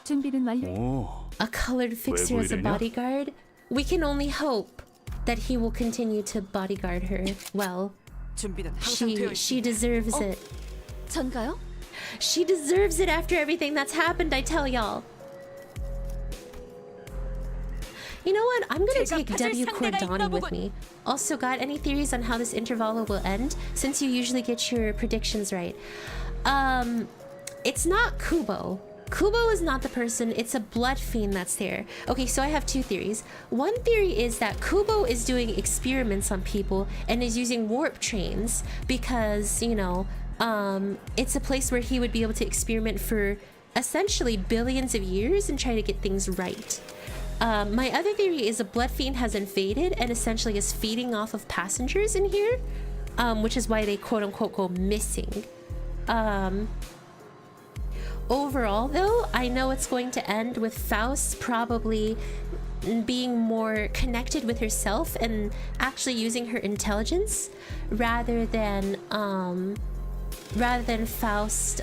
준비는 완료. 오, A colored fixer as a bodyguard? We can only hope that he will continue to bodyguard her. Well, 준비는 항상 되어 she deserves it. 전가요? She deserves it after everything that's happened, I tell y'all. You know what? I'm gonna take W. Cordani with me. Also, got any theories on how this intervalo will end? Since you usually get your predictions right. It's not Kubo. Kubo is not the person, it's a blood fiend that's there. Okay, so I have 2 theories. One theory is that Kubo is doing experiments on people and is using warp trains because, you know, it's a place where he would be able to experiment for essentially billions of years and try to get things right. My other theory is a blood fiend has invaded and essentially is feeding off of passengers in here, which is why they quote-unquote go missing. Overall, though, I know it's going to end with Faust probably being more connected with herself and actually using her intelligence rather than Faust,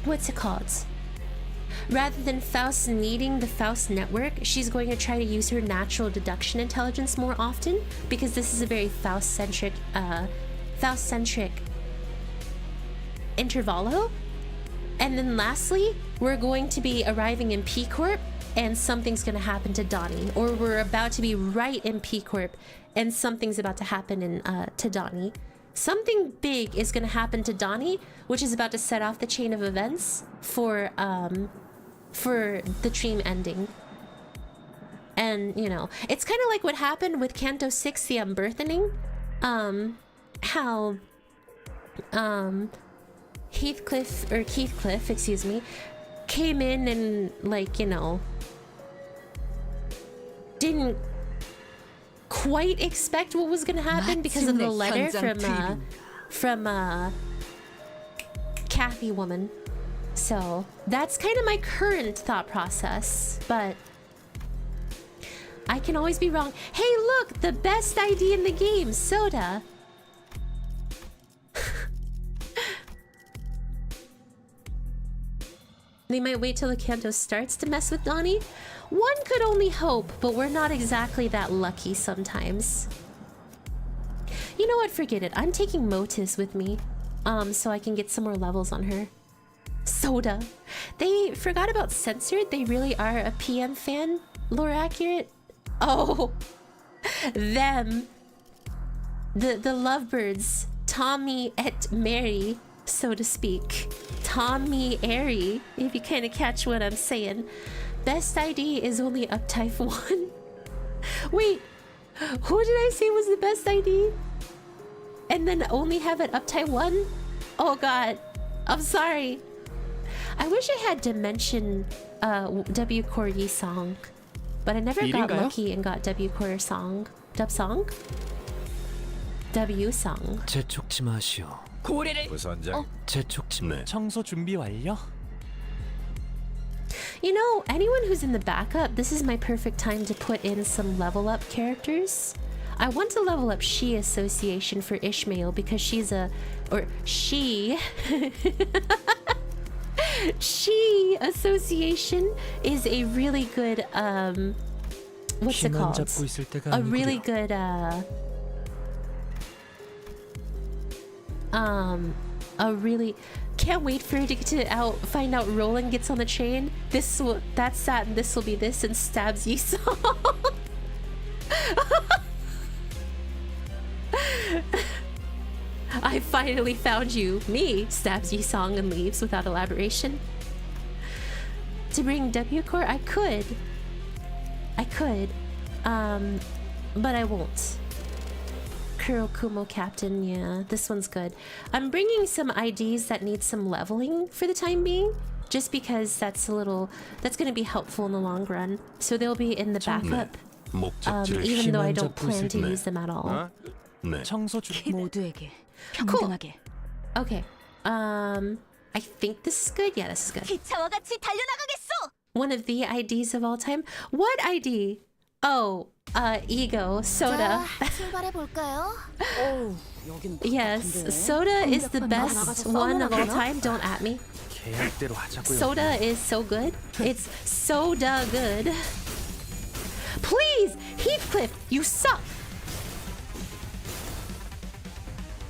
what's it called? Rather than Faust needing the Faust network, she's going to try to use her natural deduction intelligence more often because this is a very Faust-centric intervalo. And then lastly, we're going to be arriving in P Corp and something's gonna happen to Donnie, or we're about to be right in P Corp and something's about to happen to Donnie. Something big is gonna happen to Donnie, which is about to set off the chain of events for the dream ending. And you know, it's kind of like what happened with Canto 6, the Unbirthening. How Heathcliff, excuse me, came in and, like, you know, didn't quite expect what was gonna happen because of the letter from Kathy woman. So that's kind of my current thought process, but I can always be wrong. Hey, look, the best ID in the game, soda. They might wait till the canto starts to mess with Donnie. One could only hope, but we're not exactly that lucky sometimes. You know what? Forget it. I'm taking Motus with me, so I can get some more levels on her. Soda. They forgot about Censored. They really are a PM fan. Lore accurate. Oh, them. The lovebirds. Tommy et Mary, so to speak. Tommy Airy, if you kind of catch what I'm saying. Best ID is only up type 1. Wait, who did I say was the best ID? And then only have it up type 1? Oh god, I'm sorry. I wish I had Dimension W Core Yi song, but I never got lucky and got W Core song. Dub song? W song. 재촉지 마시오. 부선장. 재촉지. 청소 준비 완료? You know, anyone who's in the backup, this is my perfect time to put in some level up characters. I want to level up She Association for Ishmael because she's a... or she... She Association is a really good, what's it called? A really good, a really... Can't wait for her to get to find out Roland gets on the train. That's that, and this will be this, and stabs Yisong. I finally found you. Me stabs Yisong and leaves without elaboration. To bring W Core, I could, but I won't. Kurokumo Captain, yeah, this one's good. I'm bringing some IDs that need some leveling for the time being, just because that's gonna be helpful in the long run. So they'll be in the backup, even though I don't plan to use them at all. 모두에게 Cool. 평등하게. Okay, I think this is good. Yeah, this is good. 기차와 같이 달려나가겠소. One of the IDs of all time. What ID? Oh, Ego, Soda. 출발해 볼까요? Yes, Soda is the best one of all time. Don't at me. 계약대로 하자고요. Soda is so good. It's soda good. Please, Heathcliff, you suck.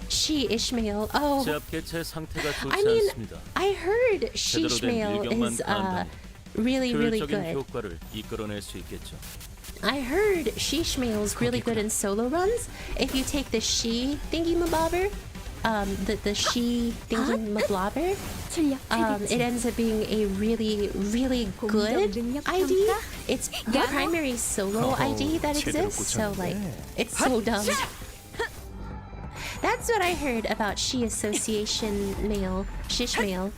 She Ishmael. Oh, 제압 개체 상태가 좋지 I mean, 않습니다. I heard She 제대로 된 Ishmael 일격만 is 가한다면 really 효율적인 good. 효과를 이끌어낼 수 있겠죠. I heard She Ishmael's really good in solo runs. If you take the She thingy mabobber, the She thingy mablobber, 출력 it ends up being a really good ID. It's the primary solo ID that exists, so like it's so dumb. That's what I heard about She Association male, Shishmael.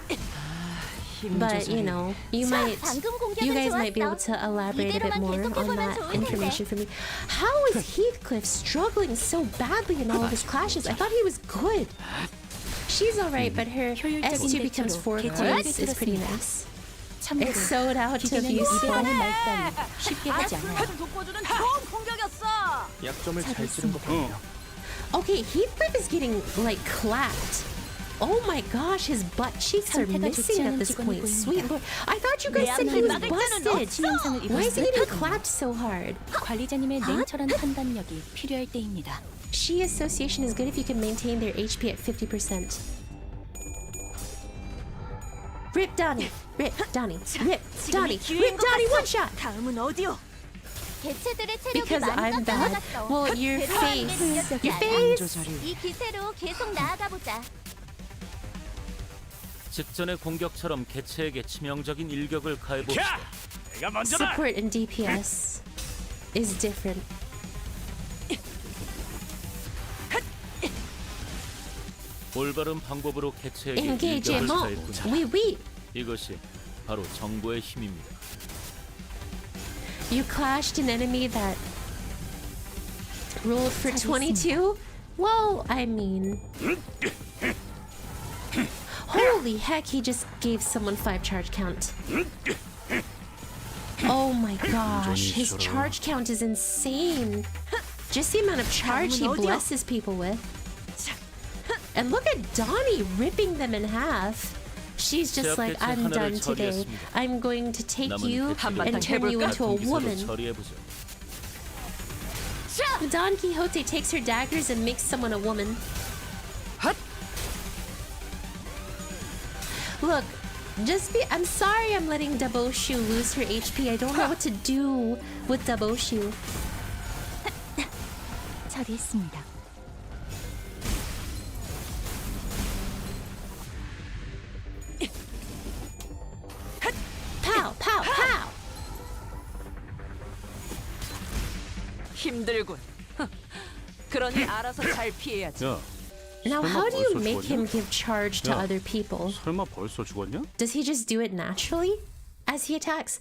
But you know, you guys might be able to elaborate a bit more on that information for me. How is Heathcliff struggling so badly in all of his clashes? I thought he was good. She's alright, but her S2 becomes 4 coins is pretty nice. It's sold out to abuse fun. 쉽게 하지 않아요. 돋궈주는 좋은 공격이었어. 약점을 잘 찌른 것 같아요. Okay, Heathcliff is getting like clapped. Oh my gosh, his butt cheeks are missing at this point. Sweet lord. I thought you guys said he was busted. Why is he getting clapped so hard? 관리자님의 냉철한 판단력이 필요할 때입니다. She Association is good if you can maintain their HP at 50%. Rip Donnie. Rip Donnie. Rip Donnie. Rip Donnie. One shot. 다음은 어디요? 개체들의 체력이 Because 많이 I'm bad. 떨어졌어. Well, your face. 느껴지지 Your 않아? face. 이 기세로 계속 나아가보자. 직전의 공격처럼 개체에게 치명적인 일격을 가해봅시다. 내가 먼저다. Support and DPS is different. 올바른 방법으로 개체에게 Engagement. 일격을 가했군요. Oui, oui. 이것이 바로 정보의 힘입니다. You clashed an enemy that rolled for 22? Well, I mean... Holy heck, he just gave someone 5 charge count. Oh my gosh, his charge count is insane. Just the amount of charge he blesses people with. And look at Donnie ripping them in half. She's just like, I'm done today. I'm going to take you and turn you into a woman. 처리해보죠. Don Quixote takes her daggers and makes someone a woman. Look, I'm sorry I'm letting Daboshu lose her HP. I don't know what to do with Daboshu. 처리했습니다. Pow, pow, pow! 힘들군. 그러니 알아서 잘 피해야지. 야, Now, 설마 how do you 벌써 make 죽었냐? him give charge to Yeah. other people? 설마 벌써 죽었냐? Does he just do it naturally as he attacks?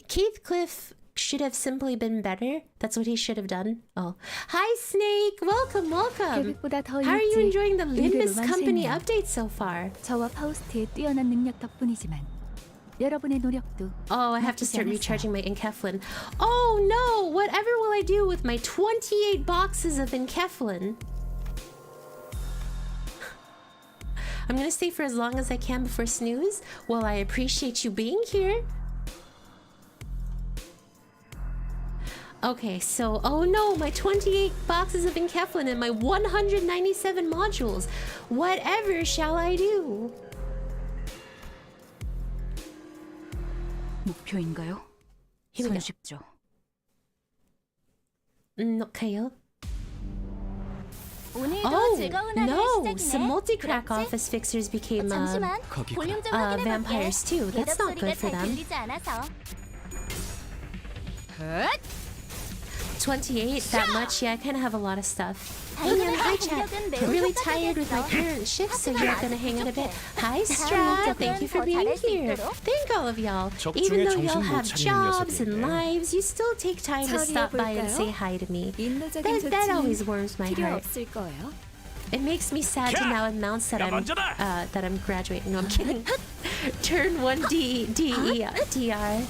Keithcliff should have simply been better. That's what he should have done. Oh, hi Snake. Welcome, welcome. 계획보다 더 How are you 일찍 enjoying the Limbus 의뢰로 company 완수했네요. update so far? 저와 파우스트의 뛰어난 능력 덕분이지만 여러분의 노력도 Oh, I have to 나쁘지 start 않았어요. recharging my Enkeflin. Oh no! Whatever will I do with my 28 boxes of Enkeflin? I'm gonna stay for as long as I can before snooze. Well, I appreciate you being here. Okay, so, oh no, my 28 boxes of Enkeflin and my 197 modules. Whatever shall I do? 목표인가요? Here we go. 손쉽죠. Okay. 오늘도 Oh, 즐거운 하루의 no! 시작이네. Some multi-crack 그렇지? office fixers became 잠시만 볼륨 좀 확인해볼게. vampires too. That's not good 대답 for 소리가 잘 them. 들리지 않아서. 28, that much? Yeah, I kind of have a lot of stuff. Hey, 당근의 hi chat. 공격은 매우 Really tired with my 효과적이었어. current shift, so you're gonna hang out a bit. Hi, 다음 Strat. Thank you for 목적은 더 being 잘할 수 here. 있도록. Thank all of y'all. 적중에 Even though 정신 y'all 못 have 차리는 jobs and 녀석이네. lives, you still take time to stop by and 처리해볼까요? say hi to me. 인도적인 That always 조치는 warms my 필요 heart. 없을 거예요. It makes me sad to now announce that 야, I'm 먼저다! that I'm graduating. No, I'm kidding. Turn 1 DR.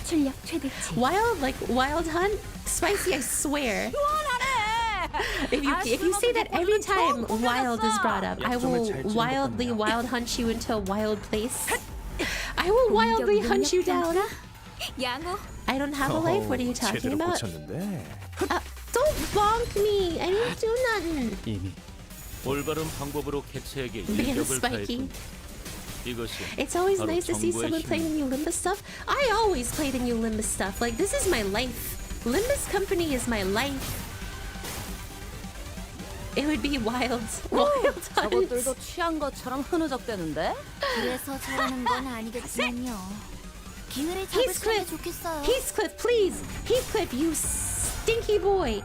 출력 최대치. Wild hunt, spicy. I swear. If you say that every time wild is brought up, I will wildly wild hunt you into a wild place. I will wildly hunt you down. 양호. I don't have a life. What are you talking 제대로 about? 고쳤는데 Don't bonk me. I didn't do nothing. 이미 올바른 방법으로 개체에게 Man, 일격을 spiky. 가했군요. 이것이 It's always 바로 nice to see 정보의 someone play the 힘입니다. new Limbus stuff. I always play the new Limbus stuff. Like, this is my life. Limbus Company is my life. It would be wild hunts. 저것들도 취한 것처럼 흐느적대는데? 그래서 저러는 건 아니겠지만요. 기회를 잡을 수 있으면 Heathcliff, 좋겠어요. Heathcliff, please. Heathcliff, you stinky boy.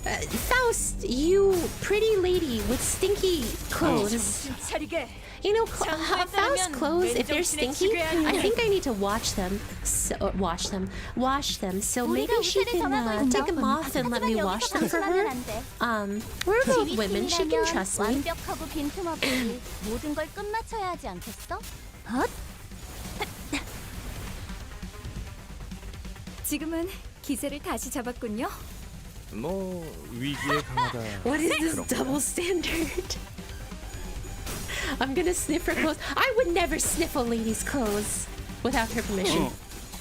Faust, you pretty lady with stinky clothes. 차리게. You know, Faust clothes, if they're stinky, I think I need to wash them. So maybe she can take them off and let me wash them for her. We're both women. She can trust me. 완벽하고 빈틈없이 모든 걸 끝마쳐야 하지 않겠어? 지금은 기세를 다시 잡았군요. 뭐 위기에 강하다. What is this double standard? I'm gonna sniff her clothes. I would never sniff a lady's clothes without her permission.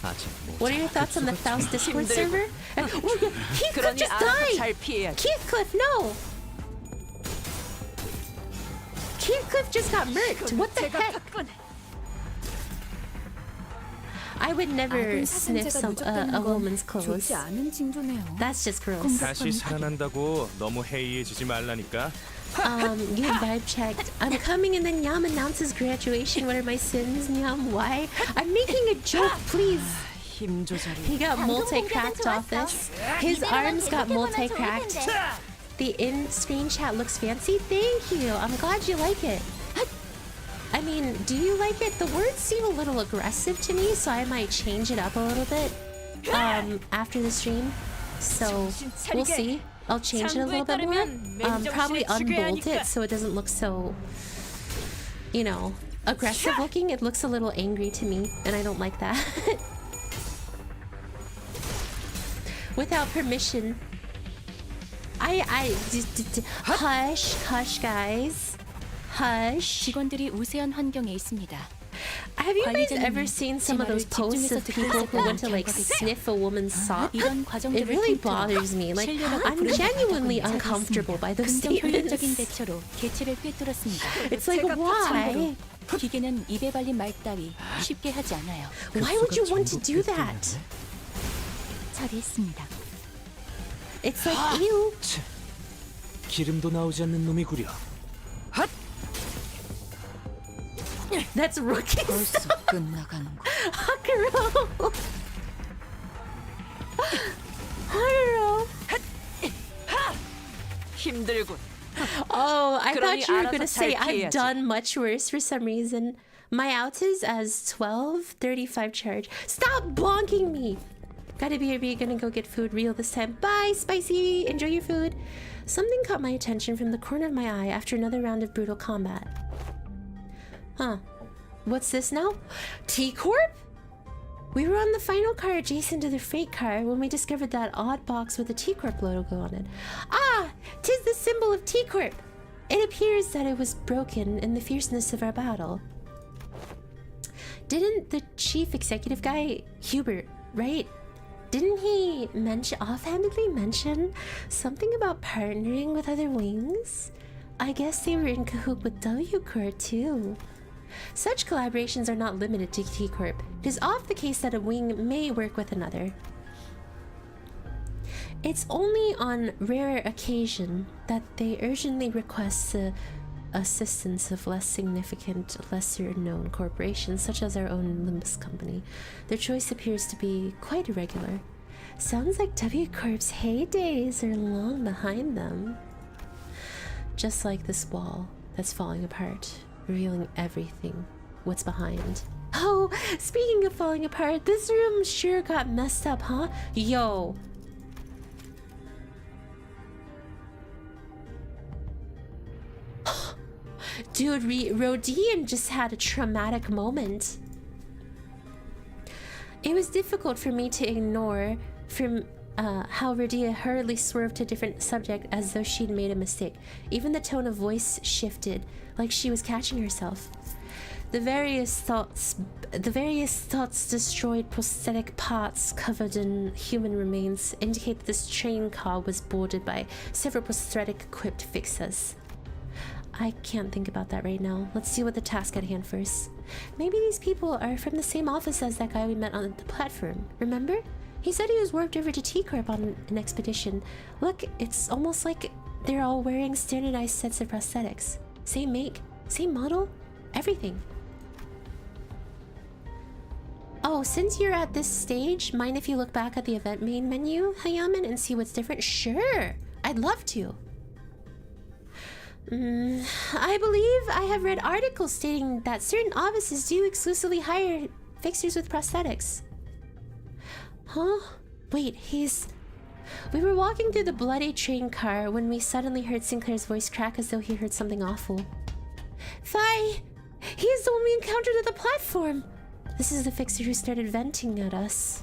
아직 못 What are your thoughts on the Faust Discord server? Heathcliff 그러니 just 알아서 died! 잘 피해야지. Heathcliff, no! Cliff just got murked. What the heck? I would never 아군 sniff 사상자가 some 누적되는 a 건 woman's clothes. 좋지 않은 징조네요. That's just gross. 다시 살아난다고 너무 해이해지지 말라니까. Good vibe checked. I'm coming and then Nyam announces graduation. What are my sins, Nyam? Why? I'm making a joke, please. 힘 조절이. He got multi-cracked off this. His arms got multi-cracked. The in-screen chat looks fancy. Thank you. I'm glad you like it. I mean, do you like it? The words seem a little aggressive to me, so I might change it up a little bit after the stream. So we'll see. I'll change it a little bit more. Probably unbold it so it doesn't look so, you know, aggressive looking. It looks a little angry to me, and I don't like that. Without permission. Hush, guys. Hush. 직원들이 우세한 환경에 있습니다. Have you guys ever seen some of those posts of people who want to like sniff a woman's sock? 이런 It 과정들을 really 통틀어 bothers me. Like, 신뢰력을 I'm 부르는 genuinely 과정을 uncomfortable by those 긍정 효율적인 statements. 대처로 개체를 꿰뚫었습니다. It's like, why? 기계는 입에 발린 말 따위 쉽게 하지 않아요. Why would you want to do that? 처리했습니다. It's like, ew. 기름도 나오지 않는 놈이구려. That's rookie 벌써 끝나가는 거. Hakuro. Hakuro. 힘들군. Oh, I thought you were 그러니 gonna 알아서 say 잘 I've 피해야지. done much worse for some reason. My out is as 12:35 charge. Stop bonking me. Gotta be gonna go get food real this time. Bye, Spicy. Enjoy your food. Something caught my attention from the corner of my eye after another round of brutal combat. Huh. What's this now? T-Corp? We were on the final car adjacent to the freight car when we discovered that odd box with the T-Corp logo on it. Ah! 'Tis the symbol of T-Corp! It appears that it was broken in the fierceness of our battle. Didn't the chief executive guy, Hubert, right? Didn't he offhandedly mention something about partnering with other wings? I guess they were in cahoot with W-Corp too. Such collaborations are not limited to T-Corp. It is often the case that a wing may work with another. It's only on rare occasion that they urgently request the assistance of less significant, lesser-known corporations such as our own Limbus company. Their choice appears to be quite irregular. Sounds like W-Corp's heydays are long behind them. Just like this wall that's falling apart, revealing everything, what's behind. Oh, speaking of falling apart, this room sure got messed up, huh? Yo. Dude, Rodian just had a traumatic moment. It was difficult for me to ignore from how Rodia hurriedly swerved to a different subject as though she'd made a mistake. Even the tone of voice shifted, like she was catching herself. The various thoughts destroyed prosthetic parts covered in human remains indicate that this train car was boarded by several prosthetic equipped fixers. I can't think about that right now. Let's see what the task at hand first. Maybe these people are from the same office as that guy we met on the platform. Remember? He said he was warped over to T-Corp on an expedition. Look, it's almost like they're all wearing standardized sets of prosthetics. Same make, same model, everything. Oh, since you're at this stage, mind if you look back at the event main menu, Hayami, and see what's different? Sure, I'd love to. I believe I have read articles stating that certain offices do exclusively hire fixers with prosthetics. Huh? Wait, we were walking through the bloody train car when we suddenly heard Sinclair's voice crack as though he heard something awful. Fi! He's the one we encountered at the platform! This is the fixer who started venting at us.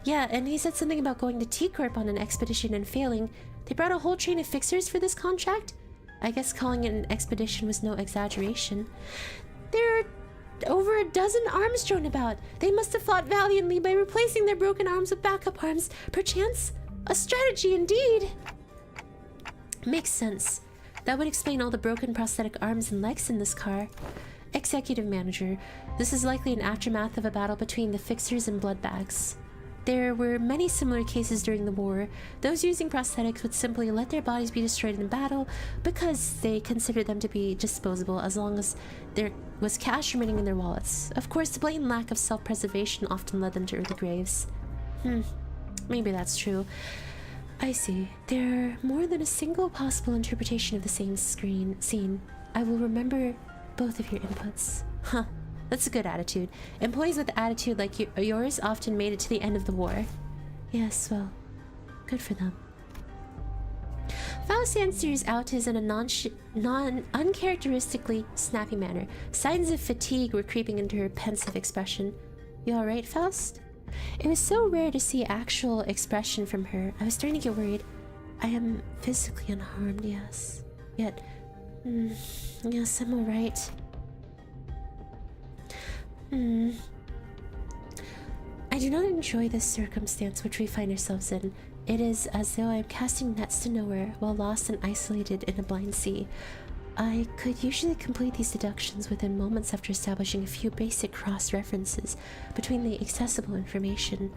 Yeah, and he said something about going to T-Corp on an expedition and failing. They brought a whole train of fixers for this contract? I guess calling it an expedition was no exaggeration. There are over a dozen arms thrown about. They must have fought valiantly by replacing their broken arms with backup arms. Perchance, a strategy indeed. Makes sense. That would explain all the broken prosthetic arms and legs in this car. Executive Manager. This is likely an aftermath of a battle between the Fixers and Bloodbags. There were many similar cases during the war. Those using prosthetics would simply let their bodies be destroyed in battle because they considered them to be disposable as long as there was cash remaining in their wallets. Of course, the blatant lack of self-preservation often led them to early graves. Maybe that's true. I see. There are more than a single possible interpretation of the same scene. I will remember both of your inputs. Huh. That's a good attitude. Employees with attitude like yours often made it to the end of the war. Yes, well, good for them. Faust answers out in a uncharacteristically snappy manner. Signs of fatigue were creeping into her pensive expression. You alright, Faust? It was so rare to see actual expression from her. I was starting to get worried. I am physically unharmed, yes. Yet, yes, I'm alright. I do not enjoy this circumstance which we find ourselves in. It is as though I am casting nets to nowhere while lost and isolated in a blind sea. I could usually complete these deductions within moments after establishing a few basic cross-references between the accessible information.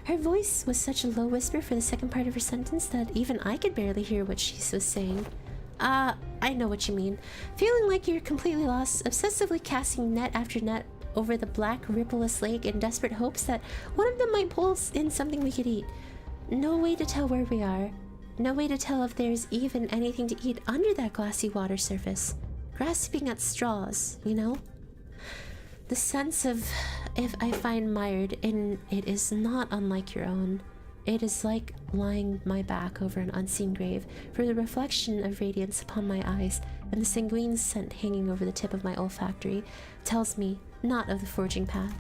Her voice was such a low whisper for the second part of her sentence that even I could barely hear what she was saying. I know what you mean. Feeling like you're completely lost, obsessively casting net after net over the black, rippleless lake in desperate hopes that one of them might pull in something we could eat. No way to tell where we are. No way to tell if there's even anything to eat under that glassy water surface. Grasping at straws, you know? The sense of if I find mired in it is not unlike your own. It is like lying my back over an unseen grave, for the reflection of radiance upon my eyes and the sanguine scent hanging over the tip of my olfactory tells me not of the forging path.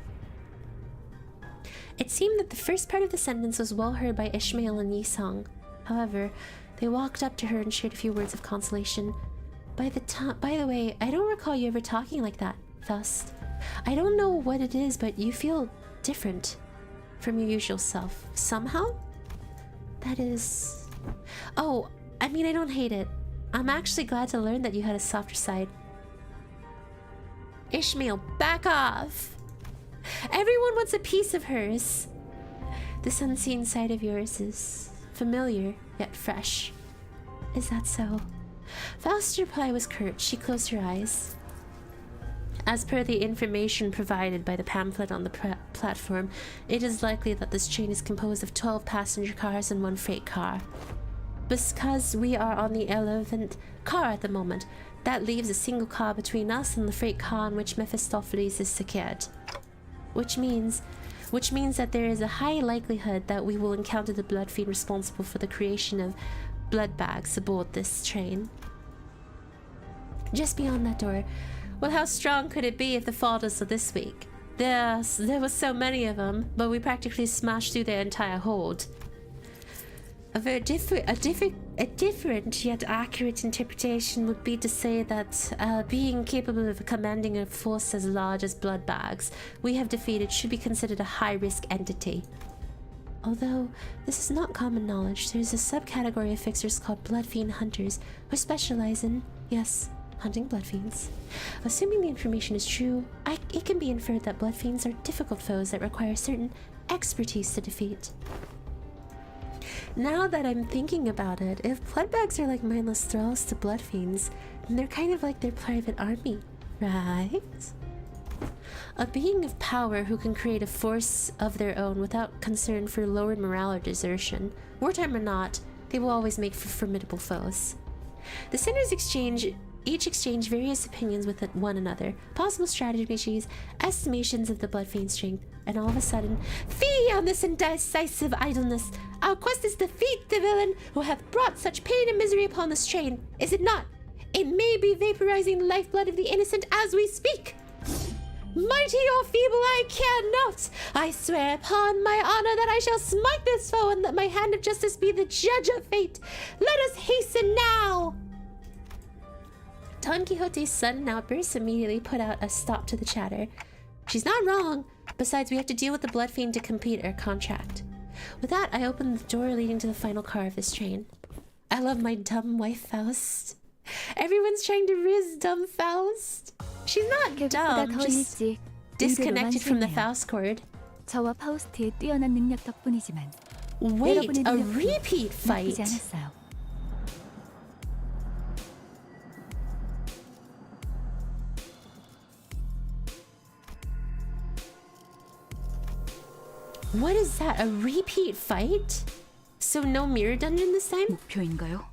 It seemed that the first part of the sentence was well heard by Ishmael and Yisong. However, they walked up to her and shared a few words of consolation. By the way, I don't recall you ever talking like that, Faust. I don't know what it is, but you feel different from your usual self. Somehow? That is... Oh, I mean, I don't hate it. I'm actually glad to learn that you had a softer side. Ishmael, back off! Everyone wants a piece of hers. This unseen side of yours is familiar, yet fresh. Is that so? Faust's reply was curt. She closed her eyes. As per the information provided by the pamphlet on the platform, it is likely that this train is composed of 12 passenger cars and 1 freight car. Because we are on the 11th car at the moment, that leaves a single car between us and the freight car on which Mephistopheles is secured. Which means that there is a high likelihood that we will encounter the blood fiend responsible for the creation of blood bags aboard this train. Just beyond that door. Well, how strong could it be if the fodders of this week? There were so many of them, but we practically smashed through their entire horde. A different yet accurate interpretation would be to say that being capable of commanding a force as large as blood bags we have defeated should be considered a high-risk entity. Although this is not common knowledge, there is a subcategory of fixers called blood fiend hunters who specialize in, yes, hunting blood fiends. Assuming the information is true, it can be inferred that blood fiends are difficult foes that require certain expertise to defeat. Now that I'm thinking about it, if bloodbags are like mindless thralls to blood fiends, then they're kind of like their private army, right? A being of power who can create a force of their own without concern for lowered morale or desertion. Wartime or not, they will always make for formidable foes. The sinners each exchange various opinions with one another, possible strategies, estimations of the blood fiend's strength, and all of a sudden, fie on this indecisive idleness! Our quest is to defeat the villain who hath brought such pain and misery upon this train, is it not? It may be vaporizing the lifeblood of the innocent as we speak! Mighty or feeble, I care not! I swear upon my honor that I shall smite this foe and let my hand of justice be the judge of fate! Let us hasten now! Don Quixote's sudden outburst immediately put out a stop to the chatter. She's not wrong. Besides, we have to deal with the blood fiend to complete our contract. With that, I opened the door leading to the final car of this train. I love my dumb wife, Faust. Everyone's trying to riz dumb Faust. She's not 계획보다 dumb, 더 just 일찍 disconnected from the 완성해요. Faust cord. 저와 파우스트의 뛰어난 능력 덕분이지만 Wait, 여러분의 a 능력도 repeat fight? 나쁘지 않았어요. What is that? A repeat fight? So no mirror dungeon this time? 목표인가요?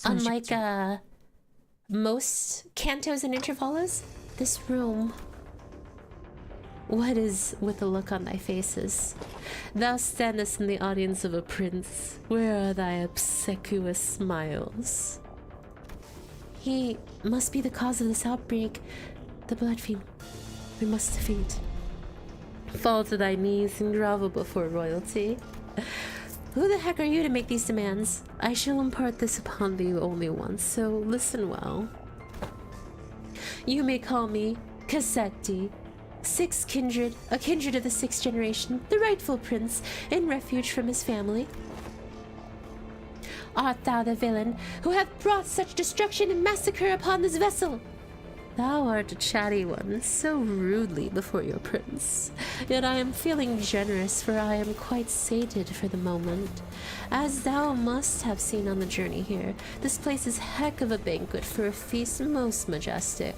Unlike most cantos and intervalos, this room. What is with the look on thy faces? Thou standest in the audience of a prince. Where are thy obsequious smiles? He must be the cause of this outbreak. The blood fiend. We must defeat. Fall to thy knees and grovel before royalty. Who the heck are you to make these demands? I shall impart this upon thee only once, so listen well. You may call me Cassetti, sixth kindred, a kindred of the sixth generation, the rightful prince, in refuge from his family. Art thou the villain who hath brought such destruction and massacre upon this vessel? Thou art a chatty one, so rudely before your prince. Yet I am feeling generous, for I am quite sated for the moment. As thou must have seen on the journey here, this place is heck of a banquet for a feast most majestic.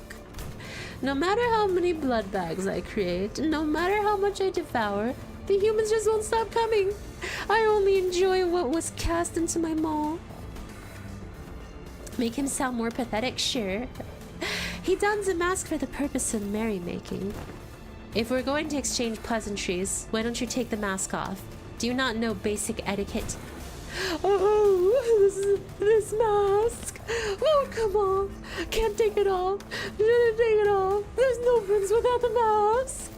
No matter how many blood bags I create, no matter how much I devour, the humans just won't stop coming. I only enjoy what was cast into my maw. Make him sound more pathetic, sure. He dons a mask for the purpose of merrymaking. If we're going to exchange pleasantries, why don't you take the mask off? Do you not know basic etiquette? Oh, this mask. Oh, come on. Can't take it off. Shouldn't take it off. There's no prince without the mask.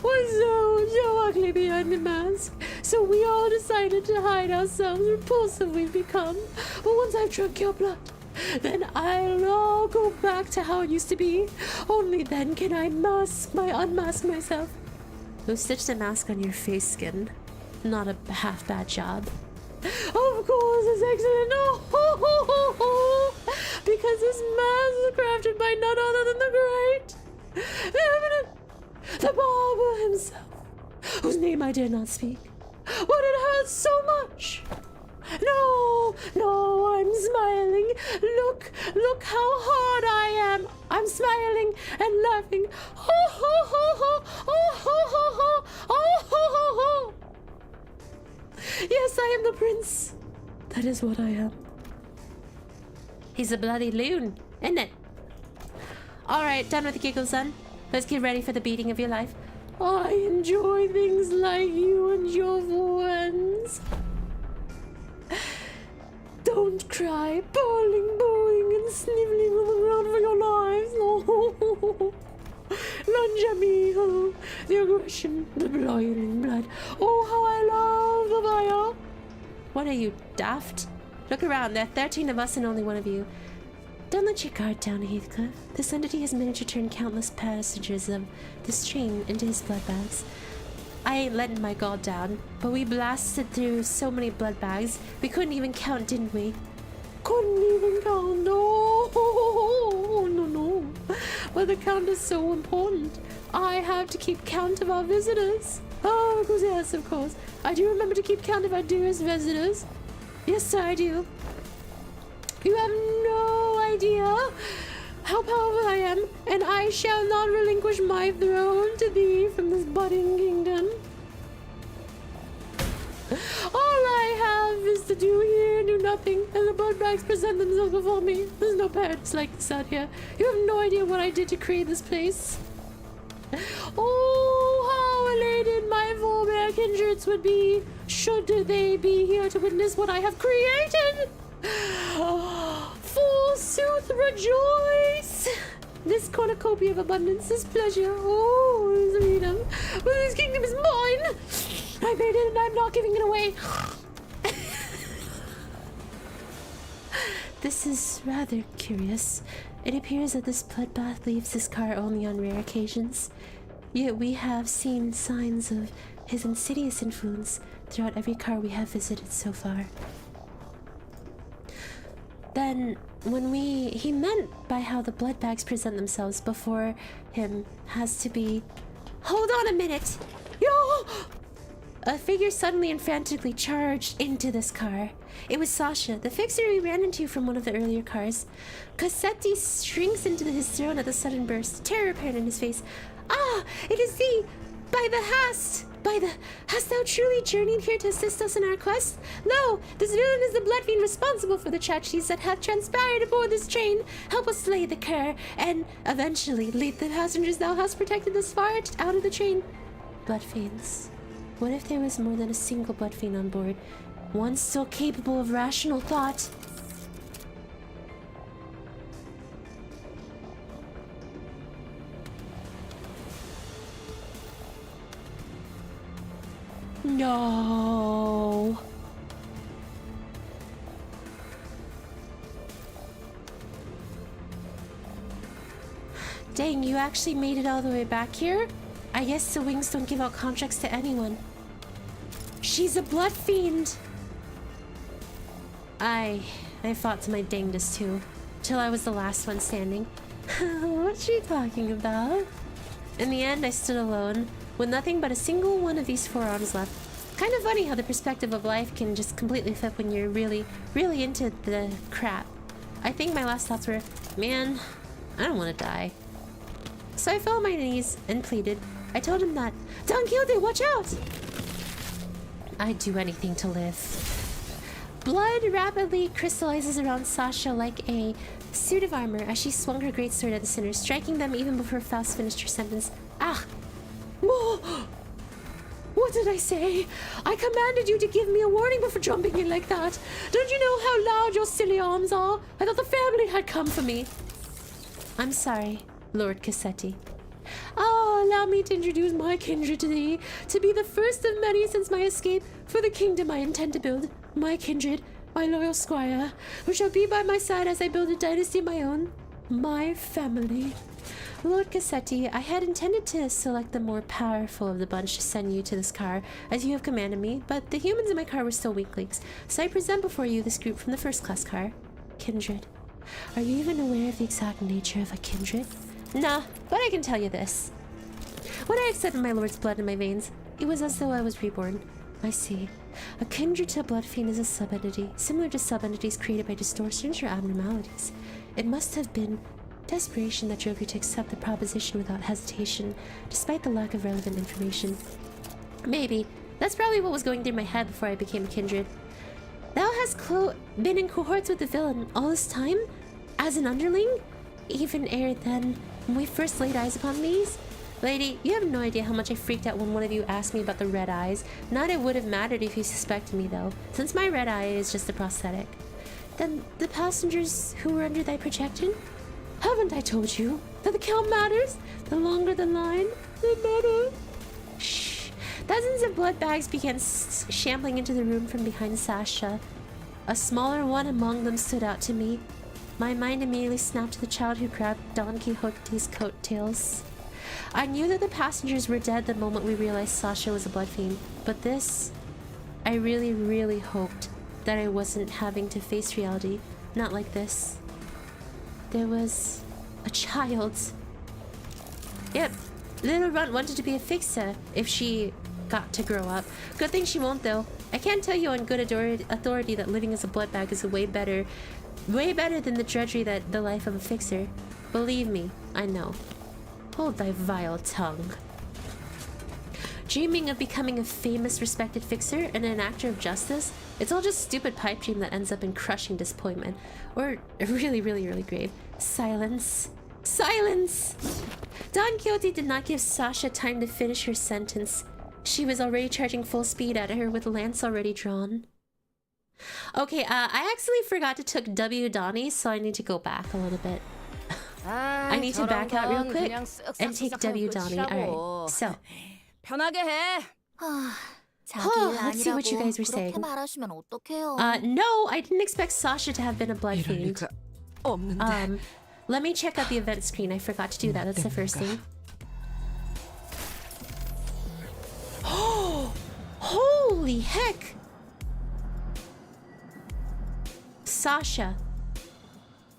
What's so ugly behind the mask? So we all decided to hide ourselves, repulsive we've become. But once I've drunk your blood, then I'll all go back to how it used to be. Only then can I unmask myself. Who stitched a mask on your face skin? Not a half bad job. Of course, it's excellent. Oh, because this mask is crafted by none other than the great, eminent, the barber himself, whose name I dare not speak. But it hurts so much. No, I'm smiling. Look how hard I am. I'm smiling and laughing. Ho, ho, ho, ho, oh, ho, ho, ho, oh, ho, ho, ho. Yes, I am the prince. That is what I am. He's a bloody loon, isn't it? Alright, done with the giggles then. Let's get ready for the beating of your life. I enjoy things like you and your friends. Don't cry, bawling, and sniveling on the ground for your lives. Oh, lunge at me, oh, the aggression, the boiling blood. Oh, how I love the fire. What are you, daft? Look around, there are 13 of us and only one of you. Don't let your guard down, Heathcliff. This entity has managed to turn countless passengers of this train into his blood bags. I ain't letting my guard down, but we blasted through so many blood bags, we couldn't even count, didn't we? Couldn't even count, no. But the count is so important. I have to keep count of our visitors. Oh, of course, yes, of course. I do remember to keep count of our dearest visitors. Yes, sir, I do. You have no idea how powerful I am, and I shall not relinquish my throne to thee from this budding kingdom. All I have is to do here and do nothing, and the blood bags present themselves before me. There's no paradise like this out here. You have no idea what I did to create this place. Oh, how elated my forebear kindreds would be, should they be here to witness what I have created. Forsooth, rejoice! This cornucopia of abundance, this pleasure, oh, this freedom, but this kingdom is mine! I made it and I'm not giving it away! This is rather curious. It appears that this bloodbath leaves this car only on rare occasions. Yet we have seen signs of his insidious influence throughout every car we have visited so far. then when he meant by how the blood bags present themselves before him has to be... Hold on a minute! Yo! A figure suddenly and frantically charged into this car. It was Sasha, the fixer we ran into from one of the earlier cars. Cassetti shrinks into his throne at the sudden burst, terror apparent in his face. Ah! It is thee! By the hast! Hast thou truly journeyed here to assist us in our quest? Lo! This villain is the blood fiend responsible for the tragedies that hath transpired aboard this train. Help us slay the cur, and eventually lead the passengers thou hast protected thus far out of the train. Blood fiends. What if there was more than a single blood fiend on board? One still capable of rational thought. No. Dang, you actually made it all the way back here? I guess the wings don't give out contracts to anyone. She's a blood fiend. I fought to my dangdest too, till I was the last one standing. What's she talking about? In the end, I stood alone, with nothing but a single one of these forearms left. Kind of funny how the perspective of life can just completely flip when you're really, really into the crap. I think my last thoughts were, man, I don't want to die. So I fell on my knees and pleaded. I told him that, Don Quixote, watch out! I'd do anything to live. Blood rapidly crystallizes around Sasha like a suit of armor as she swung her greatsword at the sinners, striking them even before Faust finished her sentence. Ah! Whoa! What did I say? I commanded you to give me a warning before jumping in like that. Don't you know how loud your silly arms are? I thought the family had come for me. I'm sorry, Lord Cassetti. Ah, allow me to introduce my kindred to thee, to be the first of many since my escape for the kingdom I intend to build. My kindred, my loyal squire, who shall be by my side as I build a dynasty of my own. My family. Lord Cassetti, I had intended to select the more powerful of the bunch to send you to this car, as you have commanded me, but the humans in my car were still weaklings, so I present before you this group from the first-class car. Kindred. Are you even aware of the exact nature of a kindred? Nah, but I can tell you this. When I accepted my lord's blood in my veins, it was as though I was reborn. I see. A kindred to a blood fiend is a sub-entity, similar to sub-entities created by distortions or abnormalities. It must have been desperation that drove you to accept the proposition without hesitation, despite the lack of relevant information. Maybe. That's probably what was going through my head before I became a kindred. Thou hast been in cohorts with the villain all this time? As an underling? Even ere then, when we first laid eyes upon these? Lady, you have no idea how much I freaked out when one of you asked me about the red eyes. Not it would have mattered if you suspected me, though, since my red eye is just a prosthetic. Then the passengers who were under thy protection? Haven't I told you that the count matters? The longer the line, the better. Shh. Dozens of blood bags began shambling into the room from behind Sasha. A smaller one among them stood out to me. My mind immediately snapped to the child who grabbed Don Quixote's coattails. I knew that the passengers were dead the moment we realized Sasha was a blood fiend, but this... I really, really hoped that I wasn't having to face reality, not like this. There was a child. Yep, little Runt wanted to be a fixer if she got to grow up. Good thing she won't, though. I can't tell you on good authority that living as a blood bag is way better than the drudgery that the life of a fixer. Believe me, I know. Hold thy vile tongue. Dreaming of becoming a famous, respected fixer and an actor of justice, it's all just a stupid pipe dream that ends up in crushing disappointment. Or really, really, really grave. Silence. Silence! Don Quixote did not give Sasha time to finish her sentence. She was already charging full speed at her with the lance already drawn. Okay, I actually forgot to took W Donnie, so I need to go back a little bit. I need to back out real quick and take W Donnie. Alright, so. 편하게 해. Let's see what you guys were saying. No, I didn't expect Sasha to have been a blood fiend. Let me check out the event screen. I forgot to do that. That's the first thing. Oh, holy heck! Sasha,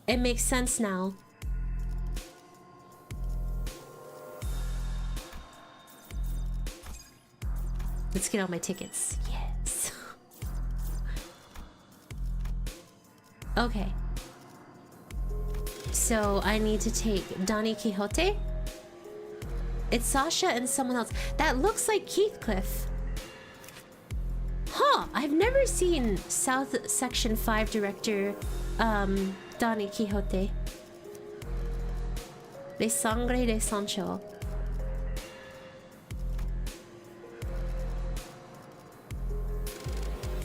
It makes sense now. Let's get all my tickets. Yes. Okay. So I need to take Don Quixote. It's Sasha and someone else. That looks like Heathcliff. Huh, I've never seen South Section 5 director Don Quixote. De Sangre de Sancho.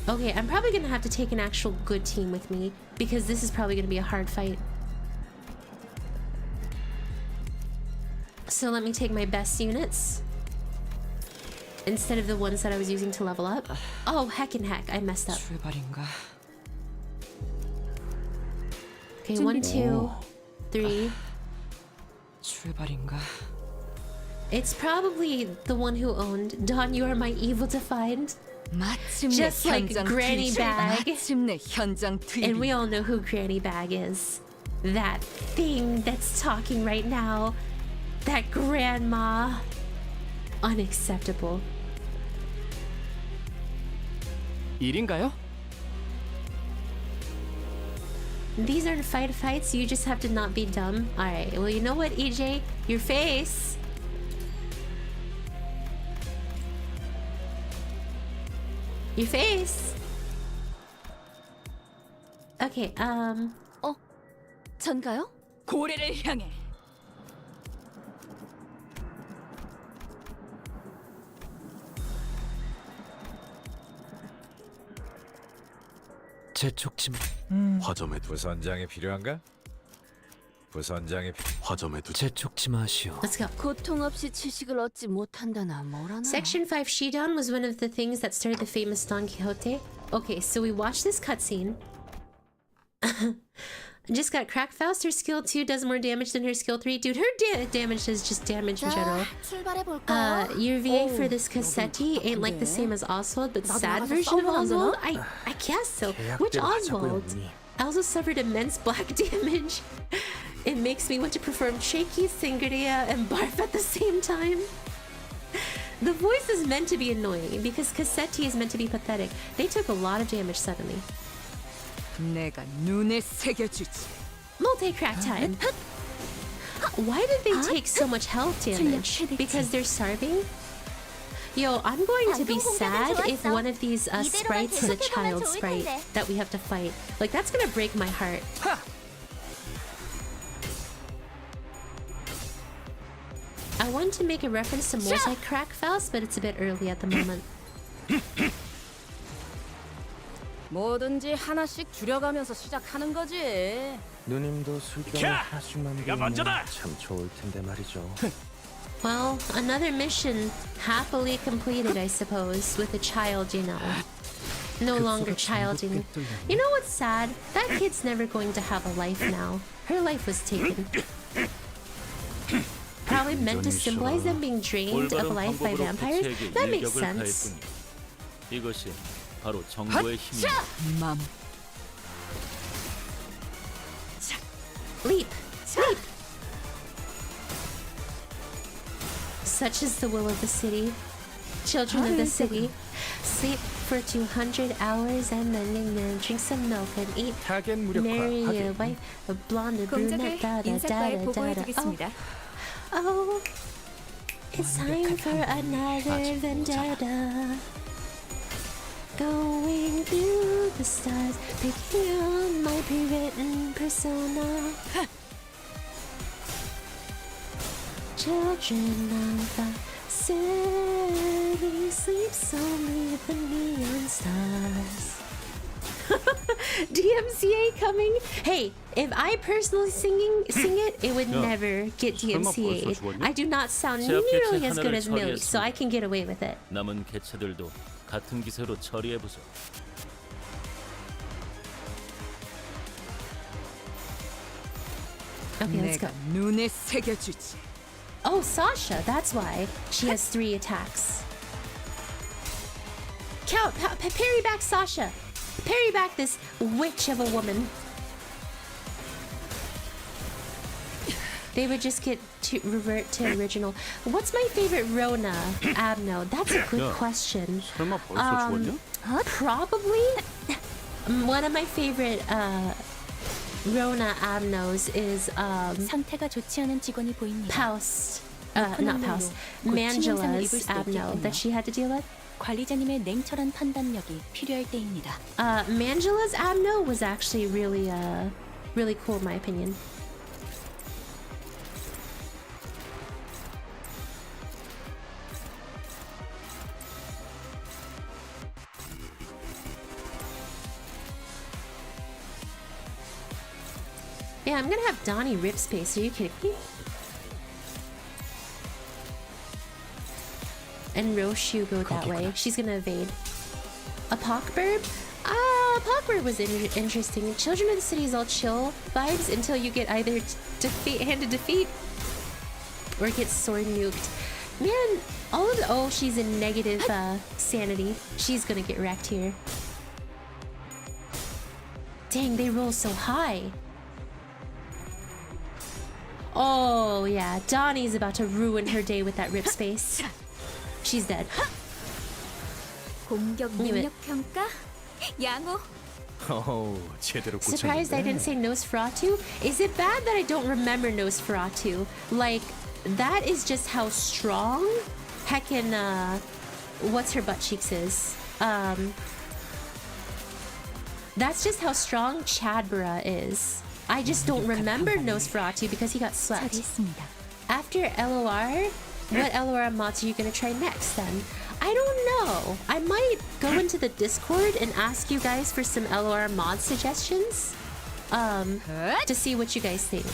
Okay, I'm probably gonna have to take an actual good team with me because this is probably gonna be a hard fight. So let me take my best units instead of the ones that I was using to level up. Oh, heck, I messed up. 출발인가? Okay, 1, 2, 3. 출발인가? It's probably the one who owned Don, you are my evil to find. 마침내 Just like 현장 Granny 투입. Bag. 마침내 현장 투입. And we all know who Granny Bag is. That thing that's talking right now. That grandma. Unacceptable. 일인가요? These aren't fights, you just have to not be dumb. Alright, well, you know what, EJ? Your face. Your face. Okay, 전가요? 고래를 향해. 재촉지 화점에 부선장이 필요한가? 부선장이 화점에 두 재촉지 마시오. let's go. 고통 없이 지식을 얻지 못한다나 뭐라나. Section 5 Shidan was one of the things that started the famous Don Quixote. Okay, so we watched this cutscene. Just got cracked Faust. Her skill 2 does more damage than her skill 3. Dude, her damage is just damage in general. Your VA for this Cassetti ain't like the same as Oswald, but sad version of Oswald? I guess so. Which Oswald? I also suffered immense black damage. It makes me want to perform shaky, sangria, and barf at the same time. The voice is meant to be annoying because Cassetti is meant to be pathetic. They took a lot of damage suddenly. 내가 눈에 새겨주지. Multi-crack time. Why did they take so much health damage? Because they're starving? Yo, I'm going to be sad if one of these sprites is a child sprite that we have to fight. Like, that's gonna break my heart. I want to make a reference to multi-crack Faust, but it's a bit early at the moment. 뭐든지 하나씩 줄여가면서 시작하는 거지. 누님도 술병을 하나씩만 비우면 참 좋을 텐데 말이죠. Well, another mission happily completed, I suppose, with a child, you know. No longer childing. You know what's sad? That kid's never going to have a life now. Her life was taken. Probably meant to symbolize them being drained of life by vampires? That makes sense. 이것이 바로 정보의 힘이야. 맘. Leap! Leap! Such is the will of the city. Children of the city, sleep for 200 hours and then drink some milk and eat. Marry a wife, a blonde, a brunette, da da da da da da. Oh, it's time for another vendetta. Going through the stars, picking on my pre-written persona. Children of the city sleep so beneath the neon stars. DMCA coming? Hey, if I personally sing it, it would never get DMCA'd. I do not sound nearly as good as Millie, so I can get away with it. 남은 개체들도 같은 기세로 처리해 보죠. Okay, let's go. 눈에 새겨주지. Oh, Sasha, that's why. She has 3 attacks. Count, parry back Sasha. Parry back this witch of a woman. they would just get to revert to original. What's my favorite Rona Abno? That's a good question. 설마 벌써 죽었냐? Probably one of my favorite Rona Abnos is 상태가 좋지 않은 직원이 보입니다. Paus. Not Paus. Mangela's Abno that she had to deal with. 관리자님의 냉철한 판단력이 필요할 때입니다. Mangela's Abno was actually really really cool in my opinion. Yeah, I'm gonna have Donnie rip space. Are you kidding me? And Roshu go that way. She's gonna evade. A Pockburb? Pockburb was interesting. Children of the City is all chill vibes until you get either handed defeat or get sword nuked. Man, all of the... Oh, she's in negative sanity. She's gonna get wrecked here. Dang, they roll so high. Oh, yeah. Donnie's about to ruin her day with that rip space. She's dead. 공격 Knew it. 능력 평가? 양호. 제대로 Surprised I didn't say Nosferatu? Is it bad that I don't remember Nosferatu? Like, that is just how strong heckin' what's her butt cheeks is. That's just how strong Chadbara is. I just don't remember Nosferatu because he got swept. 처리했습니다. After LOR, what LOR mods are you gonna try next then? I don't know. I might go into the Discord and ask you guys for some LOR mod suggestions. To see what you guys think.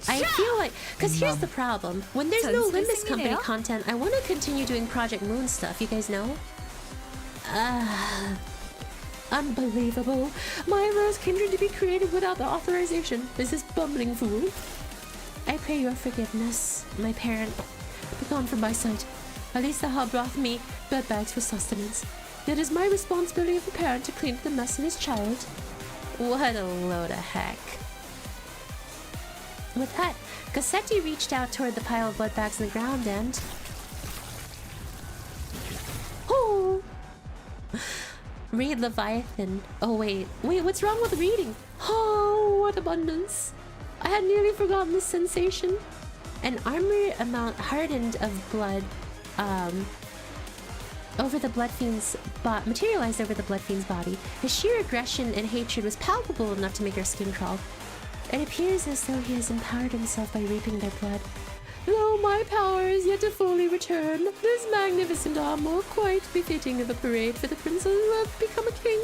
I feel like, because here's the problem. When there's no Limbus Company content, I want to continue doing Project Moon stuff, you guys know? Unbelievable. My allows kindred to be created without the authorization. Is this bumbling fool? I pray your forgiveness, my parent. Be gone from my sight. At least thou hast brought me bed bags for sustenance. It is my responsibility of a parent to clean up the mess of his child. What a load of heck. With that, Gassetti reached out toward the pile of blood bags on the ground and... Oh! Read Leviathan. Oh wait, what's wrong with reading? Oh, what abundance. I had nearly forgotten this sensation. An armor amount hardened of blood, over the blood fiend's materialized over the blood fiend's body. His sheer aggression and hatred was palpable enough to make her skin crawl. It appears as though he has empowered himself by reaping their blood. Though my power is yet to fully return, this magnificent armor quite befitting of a parade for the prince who have become a king.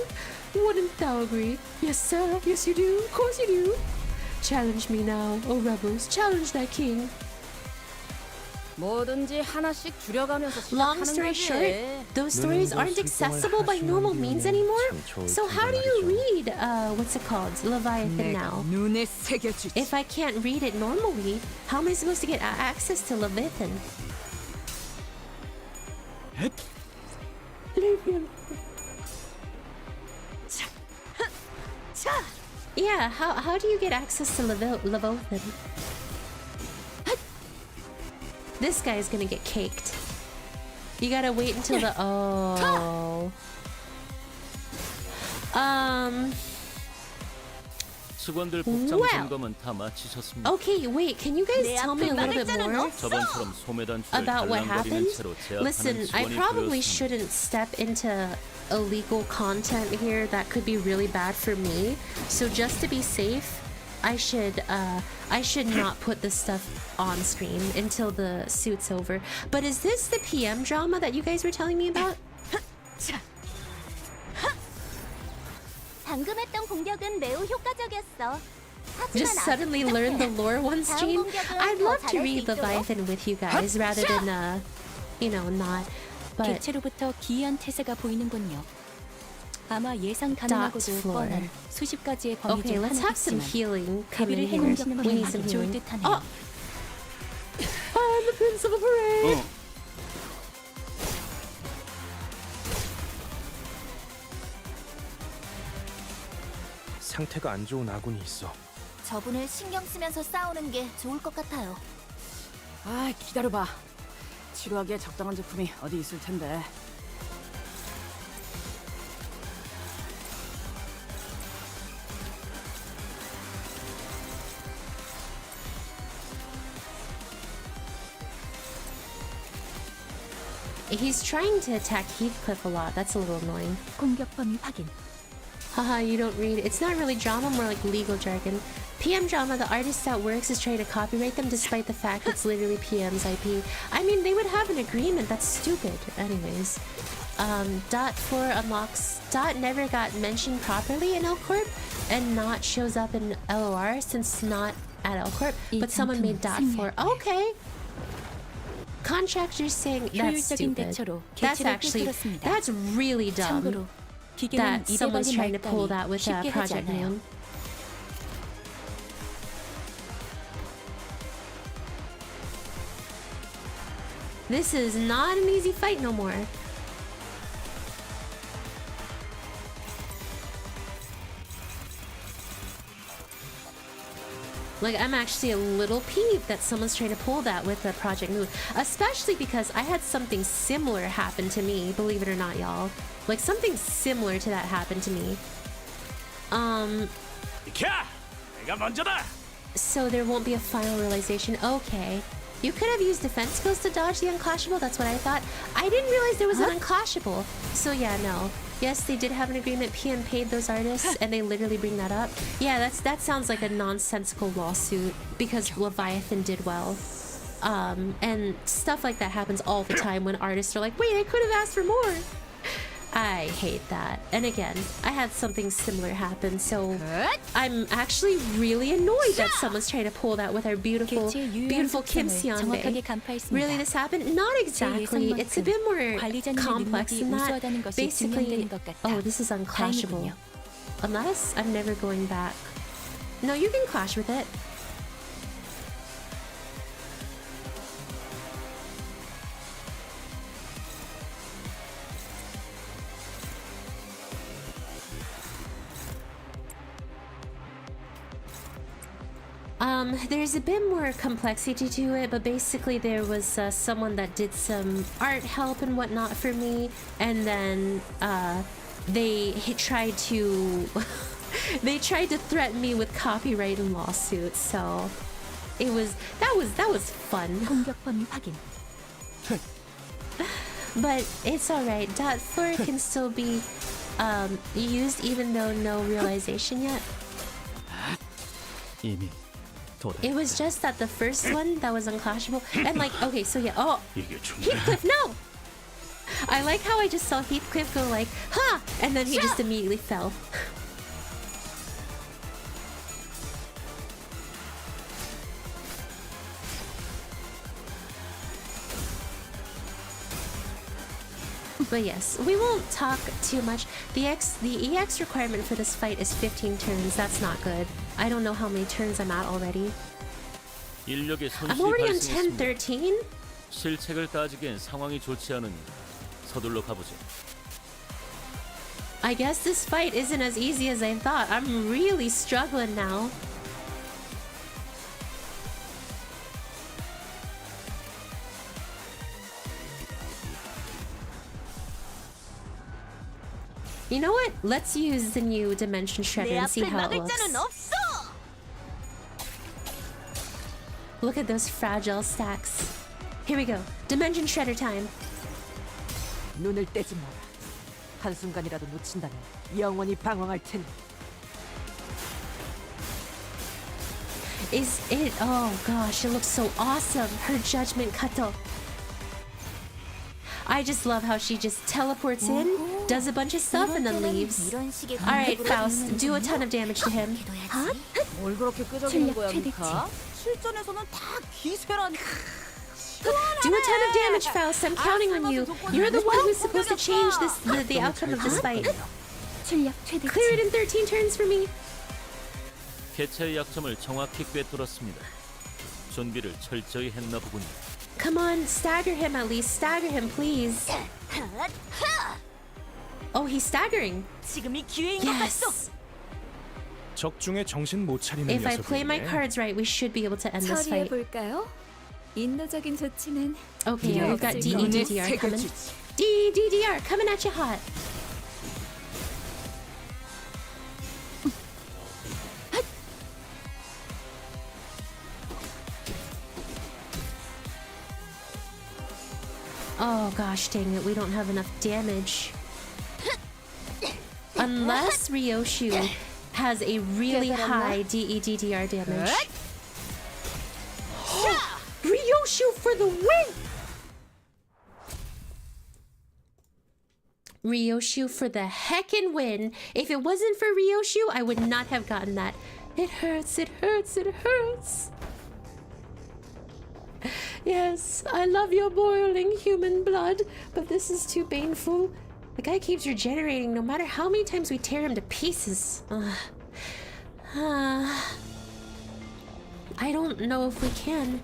Wouldn't thou agree? Yes, sir. Yes, you do. Of course you do. Challenge me now, O rebels. Challenge thy king. 뭐든지 하나씩 줄여가면서 Long story short, those stories aren't accessible by normal means anymore. So how do you read, what's it called, Leviathan now? 눈에 새겨주지. If I can't read it normally, how am I supposed to get access to Leviathan? Leave him. Yeah, how do you get access to Leviathan? This guy's gonna get caked. You gotta wait until the... Oh... 직원들 복장 점검은 다 마치셨습니다. Okay, wait, can you guys tell me a little bit more 저번처럼 소매 단추를 about what happened? 달랑거리는 채로 제압하는 Listen, I 직원이 probably 보였습니다. shouldn't step into illegal content here that could be really bad for me. So just to be safe, I should not put this stuff on stream until the suit's over. But is this the PM drama that you guys were telling me about? 방금 했던 공격은 매우 효과적이었어. Just suddenly learn the lore one stream? I'd love to read Leviathan with you guys rather than, you know, not. But 개체로부터 기이한 태세가 보이는군요. 아마 예상 가능하고도 뻔한 수십 가지의 okay, 범위를 let's have some 하나겠지만 healing come in 대비를 here. 해놓는 We need some 건 좋을 healing. 듯하네요. Oh! I'm the prince of a parade! 상태가 안 좋은 아군이 있어. 저분을 신경 쓰면서 싸우는 게 좋을 것 같아요. 아, 기다려봐. 치료하기에 적당한 제품이 어디 있을 텐데. He's trying to attack Heathcliff a lot. That's a little annoying. 공격 범위 확인. Haha, you don't read. It's not really drama, more like legal jargon. PM drama, the artist that works is trying to copyright them despite the fact it's literally PM's IP. I mean, they would have an agreement. That's stupid. Anyways. Dot 4 unlocks. Dot never got mentioned properly in L Corp and not shows up in LOR since not at L Corp, but someone made Dot 4. Okay. Contractors saying that's 효율적인 stupid. 대처로 That's 개체를 actually, 꿰뚫었습니다. that's really dumb. 참고로 기계는 That 입에 someone's 걸린 trying to 말 pull 따위 that with 쉽게 하지 Project 않아요. Moon. This is not an easy fight no more. Like, I'm actually a little peeved that someone's trying to pull that with the Project Moon. Especially because I had something similar happen to me, believe it or not, y'all. Like, something similar to that happened to me. 내가 먼저다. So there won't be a final realization. Okay. You could have used defense skills to dodge the unclashable, that's what I thought. I didn't realize there was an unclashable. So yeah, no. Yes, they did have an agreement. PM paid those artists, and they literally bring that up. Yeah, that sounds like a nonsensical lawsuit because Leviathan did well. And stuff like that happens all the time when artists are like, wait, I could have asked for more. I hate that. And again, I had something similar happen, so I'm actually really annoyed that someone's trying to pull that with our beautiful Kim Seonbae. Really, this happened? Not exactly. It's a bit more complex than that. Basically, oh, this is unclashable. Unless I'm never going back. No, you can clash with it. There's a bit more complexity to it, but basically there was someone that did some art help and whatnot for me, and then they tried to they tried to threaten me with copyright and lawsuits. So that was fun. 공격 범위 확인. But it's alright. Dot 4 can still be used even though no realization yet. 이미 It was just that the first one that was unclashable, and like, okay, so yeah, oh, Heathcliff, no! I like how I just saw Heathcliff go like, ha! And then he just immediately fell. But yes, we won't talk too much. The EX requirement for this fight is 15 turns. That's not good. I don't know how many turns I'm at already. 인력의 I'm 손실이 already on 발생했습니다. 10, 13? 실책을 따지기엔 상황이 좋지 않으니 서둘러 가보죠. I guess this fight isn't as easy as I thought. I'm really struggling now. You know what? Let's use the new Dimension Shredder and see how it looks. Look at those fragile stacks. Here we go. Dimension Shredder time. 눈을 떼지 마라. 한순간이라도 놓친다면 영원히 방황할 테니. Is it? Oh gosh, it looks so awesome. Her judgment kato. I just love how she just teleports in, does a bunch of stuff, and then leaves. Alright, Faust, do a ton of damage to him. Huh? 뭘 그렇게 끄적이는 거야, 미카? 실전에서는 다 기세라니까. Do a ton of damage, Faust. I'm counting on you. You're the one who's supposed to change the outcome of this fight. 출력 최대치. Clear it in 13 turns for me. 개체의 약점을 정확히 꿰뚫었습니다. 준비를 철저히 했나 보군요. Come on, stagger him at least. Stagger him, please. Oh, he's staggering. 지금이 기회인 것 같소. Yes. 적중에 정신 못 차리는 If I play my 녀석이네. cards right, we should be able to end this 처리해 fight. 볼까요? 인도적인 조치는 Okay, 필요 we've got 없을 것 DEDDR coming. DEDDR coming at you hot. Oh gosh, dang it, we don't have enough damage. Unless Ryoshu has a really high DEDDR damage. Ryoshu for the win! Ryoshu for the heckin' win. If it wasn't for Ryoshu, I would not have gotten that. It hurts, it hurts, it hurts. Yes, I love your boiling human blood, but this is too painful. The guy keeps regenerating no matter how many times we tear him to pieces. I don't know if we can.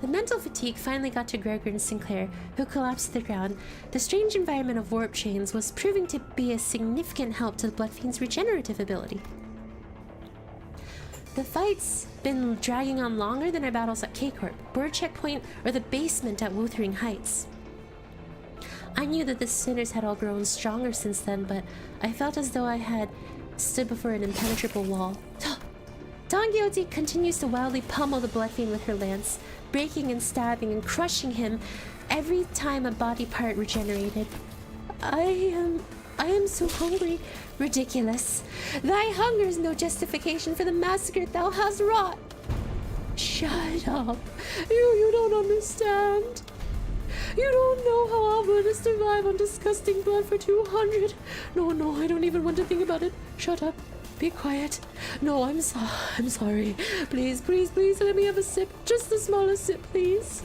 The mental fatigue finally got to Gregor and Sinclair, who collapsed to the ground. The strange environment of warp chains was proving to be a significant help to the Bloodfiend's regenerative ability. The fight's been dragging on longer than our battles at K-Corp, Bird Checkpoint, or the basement at Wuthering Heights. I knew that the sinners had all grown stronger since then, but I felt as though I had stood before an impenetrable wall. Don Quixote continues to wildly pummel the Bloodfiend with her lance, breaking and stabbing and crushing him every time a body part regenerated. I am so hungry. Ridiculous. Thy hunger is no justification for the massacre thou hast wrought. Shut up. You don't understand. You don't know how I'll learn to survive on disgusting blood for 200. No, I don't even want to think about it. Shut up. Be quiet. No, I'm sorry. Please, let me have a sip. Just the smallest sip, please.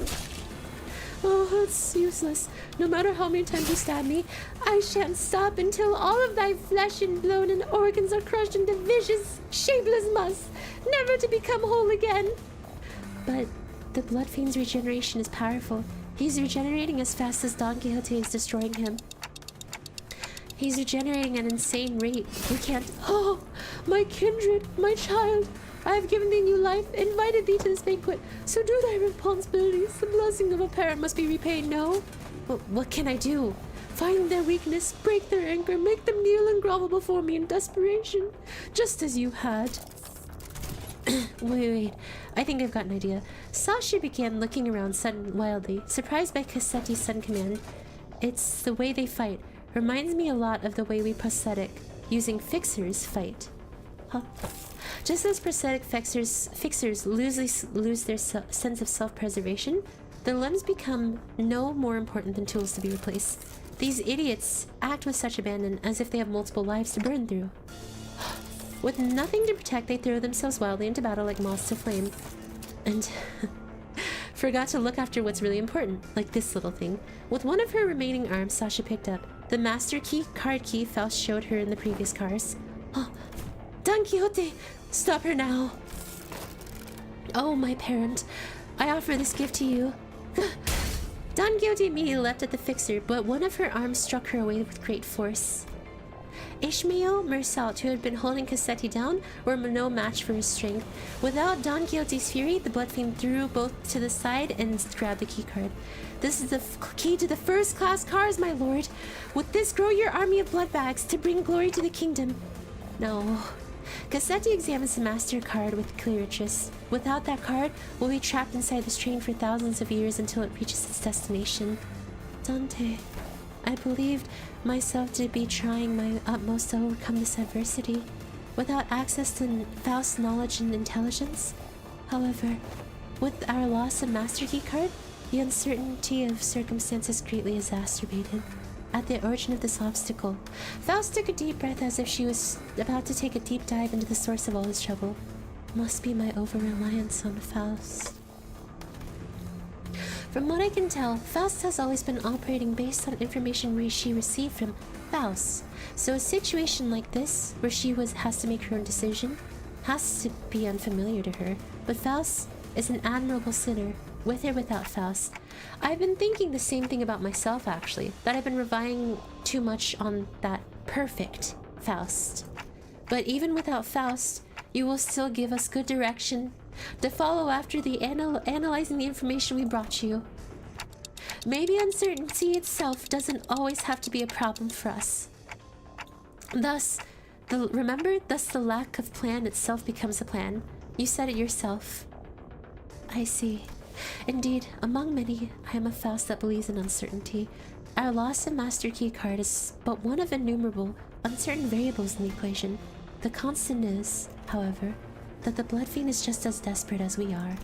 Oh, it's useless. No matter how many times you stab me, I shan't stop until all of thy flesh and bone and organs are crushed into vicious, shapeless muss, never to become whole again. But the Bloodfiend's regeneration is powerful. He's regenerating as fast as Don Quixote is destroying him. He's regenerating at an insane rate. We can't... Oh, my kindred, my child. I have given thee new life, invited thee to this banquet, so do thy responsibilities. The blessing of a parent must be repaid, no? What can I do? Find their weakness, break their anger, make them kneel and grovel before me in desperation, just as you had. Wait. I think I've got an idea. Sasha began looking around wildly, surprised by Cassetti's sudden command. It's the way they fight. Reminds me a lot of the way we prosthetic, using fixers, fight. Huh. Just as prosthetic fixers lose their sense of self-preservation, their limbs become no more important than tools to be replaced. These idiots act with such abandon as if they have multiple lives to burn through. With nothing to protect, they throw themselves wildly into battle like moths to flame. And forgot to look after what's really important, like this little thing. With one of her remaining arms, Sasha picked up the master key, card key Faust showed her in the previous cars. Oh, Don Quixote! Stop her now! Oh, my parent, I offer this gift to you. Don Quixote immediately leapt at the fixer, but one of her arms struck her away with great force. Ishmael, Mersault, who had been holding Cassetti down, were no match for his strength. Without Don Quixote's fury, the Bloodfiend threw both to the side and grabbed the keycard. This is the key to the first-class cars, my lord. With this, grow your army of blood bags to bring glory to the kingdom. No. Cassetti examines the master card with clear interest. Without that card, we'll be trapped inside this train for thousands of years until it reaches its destination. Dante, I believed myself to be trying my utmost to overcome this adversity, without access to Faust's knowledge and intelligence. However, with our loss of Master Key card, the uncertainty of circumstances greatly exacerbated. At the origin of this obstacle, Faust took a deep breath as if she was about to take a deep dive into the source of all his trouble. Must be my over-reliance on Faust. From what I can tell, Faust has always been operating based on information she received from Faust. So a situation like this, where she has to make her own decision, has to be unfamiliar to her. But Faust is an admirable sinner, with or without Faust. I've been thinking the same thing about myself, actually, that I've been relying too much on that perfect Faust. But even without Faust, you will still give us good direction to follow after the analyzing the information we brought you. Maybe uncertainty itself doesn't always have to be a problem for us. Thus, the lack of plan itself becomes a plan. You said it yourself. I see. Indeed, among many, I am a Faust that believes in uncertainty. Our lost and master key card is but one of innumerable, uncertain variables in the equation. The constant is, however, that the Blood Fiend is just as desperate as we are.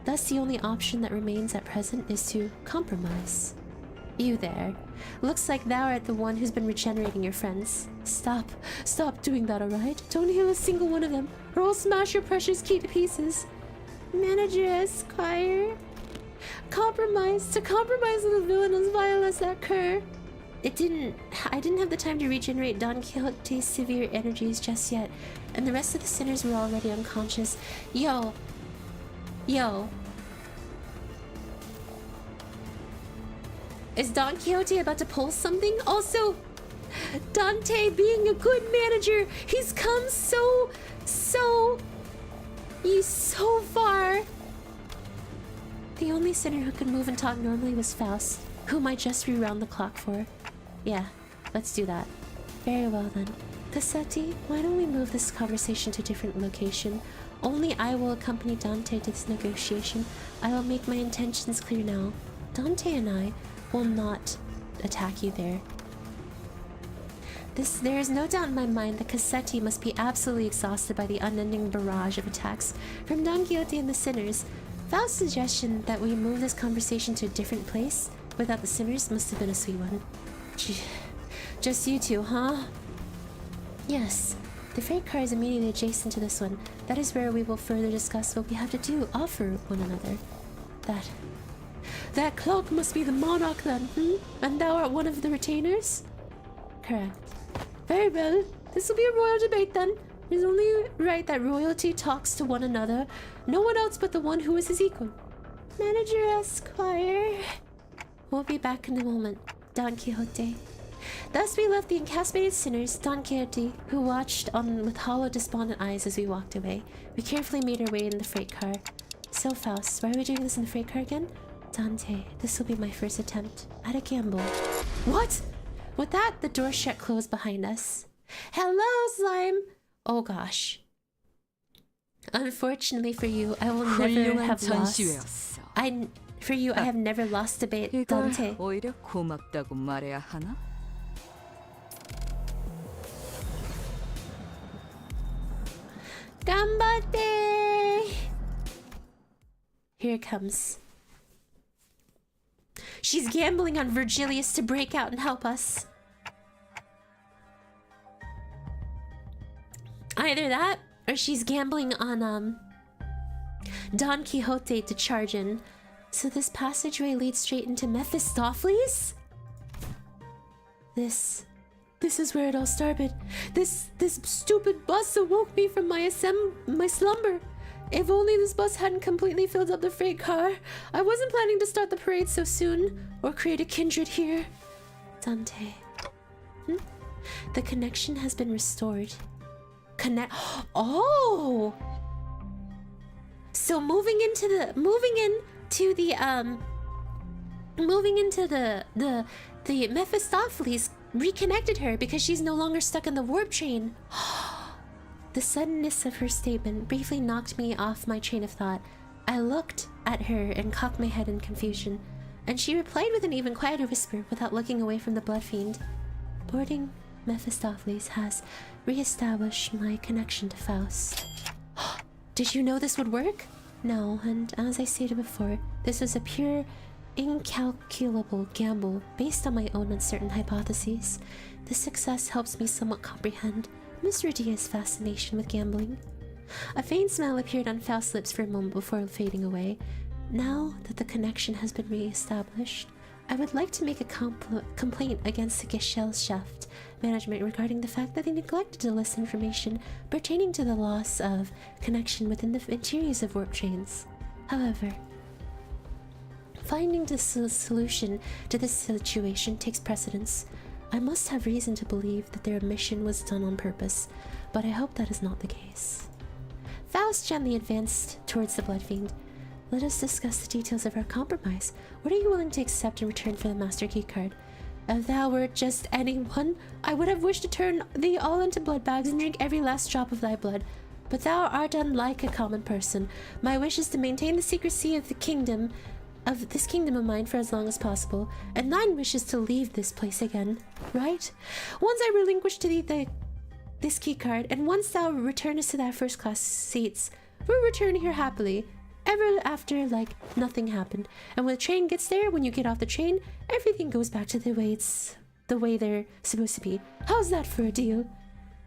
Thus, the only option that remains at present is to compromise. You there. Looks like thou art the one who's been regenerating your friends. Stop doing that, alright? Don't heal a single one of them, or I'll smash your precious key to pieces. Manager Esquire. Compromise with the villain as vile as that cur. I didn't have the time to regenerate Don Quixote's severe energies just yet, and the rest of the sinners were already unconscious. Yo. Is Don Quixote about to pull something? Also, Dante being a good manager, he's come so far. The only sinner who could move and talk normally was Faust, whom I just rewound the clock for. Yeah, let's do that. Very well then. Cassetti, why don't we move this conversation to a different location? Only I will accompany Dante to this negotiation. I will make my intentions clear now. Dante and I will not attack you there. There is no doubt in my mind that Cassetti must be absolutely exhausted by the unending barrage of attacks from Don Quixote and the sinners. Faust's suggestion that we move this conversation to a different place without the sinners must have been a sweet one. Just you two, huh? Yes. The freight car is immediately adjacent to this one. That is where we will further discuss what we have to offer one another. That cloak must be the monarch then, And thou art one of the retainers? Correct. Very well. This will be a royal debate then. It is only right that royalty talks to one another. No one else but the one who is his equal. Manager Esquire. We'll be back in a moment. Don Quixote. Thus we left the incapacitated sinners, Don Quixote, who watched on with hollow, despondent eyes as we walked away. We carefully made our way in the freight car. So, Faust, why are we doing this in the freight car again? Dante, this will be my first attempt at a gamble. What? With that, the door shut closed behind us. Hello, Slime! Oh gosh. Unfortunately for you, I will never have lost. I have never lost a debate, Dante. 오히려 고맙다고 말해야 하나? Gambate! Here it comes. She's gambling on Virgilius to break out and help us. Either that, or she's gambling on Don Quixote to charge in. So this passageway leads straight into Mephistopheles? This is where it all started. This stupid bus awoke me from my slumber. If only this bus hadn't completely filled up the freight car. I wasn't planning to start the parade so soon, or create a kindred here. Dante. The connection has been restored. Oh! So moving into the Mephistopheles reconnected her because she's no longer stuck in the warp chain. The suddenness of her statement briefly knocked me off my train of thought. I looked at her and cocked my head in confusion, and she replied with an even quieter whisper without looking away from the Blood Fiend. Boarding Mephistopheles has re-established my connection to Faust. Did you know this would work? No, and as I stated before, this was a pure, incalculable gamble based on my own uncertain hypotheses. This success helps me somewhat comprehend Miss Rydia's fascination with gambling. A faint smile appeared on Faust's lips for a moment before fading away. Now that the connection has been re-established, I would like to make a complaint against the Gesellschaft management regarding the fact that they neglected to list information pertaining to the loss of connection within the interiors of warp chains. However, finding the solution to this situation takes precedence. I must have reason to believe that their mission was done on purpose, but I hope that is not the case. Faust gently advanced towards the blood fiend. Let us discuss the details of our compromise. What are you willing to accept in return for the master key card? If thou wert just anyone, I would have wished to turn thee all into blood bags and drink every last drop of thy blood. But thou art unlike a common person. My wish is to maintain the secrecy of this kingdom of mine for as long as possible, and thine wish is to leave this place again, right? Once I relinquish to thee this key card, and once thou returnest to thy first class seats, we'll return here happily, ever after like nothing happened. And when the train gets there, when you get off the train, everything goes back to the way they're supposed to be. How's that for a deal?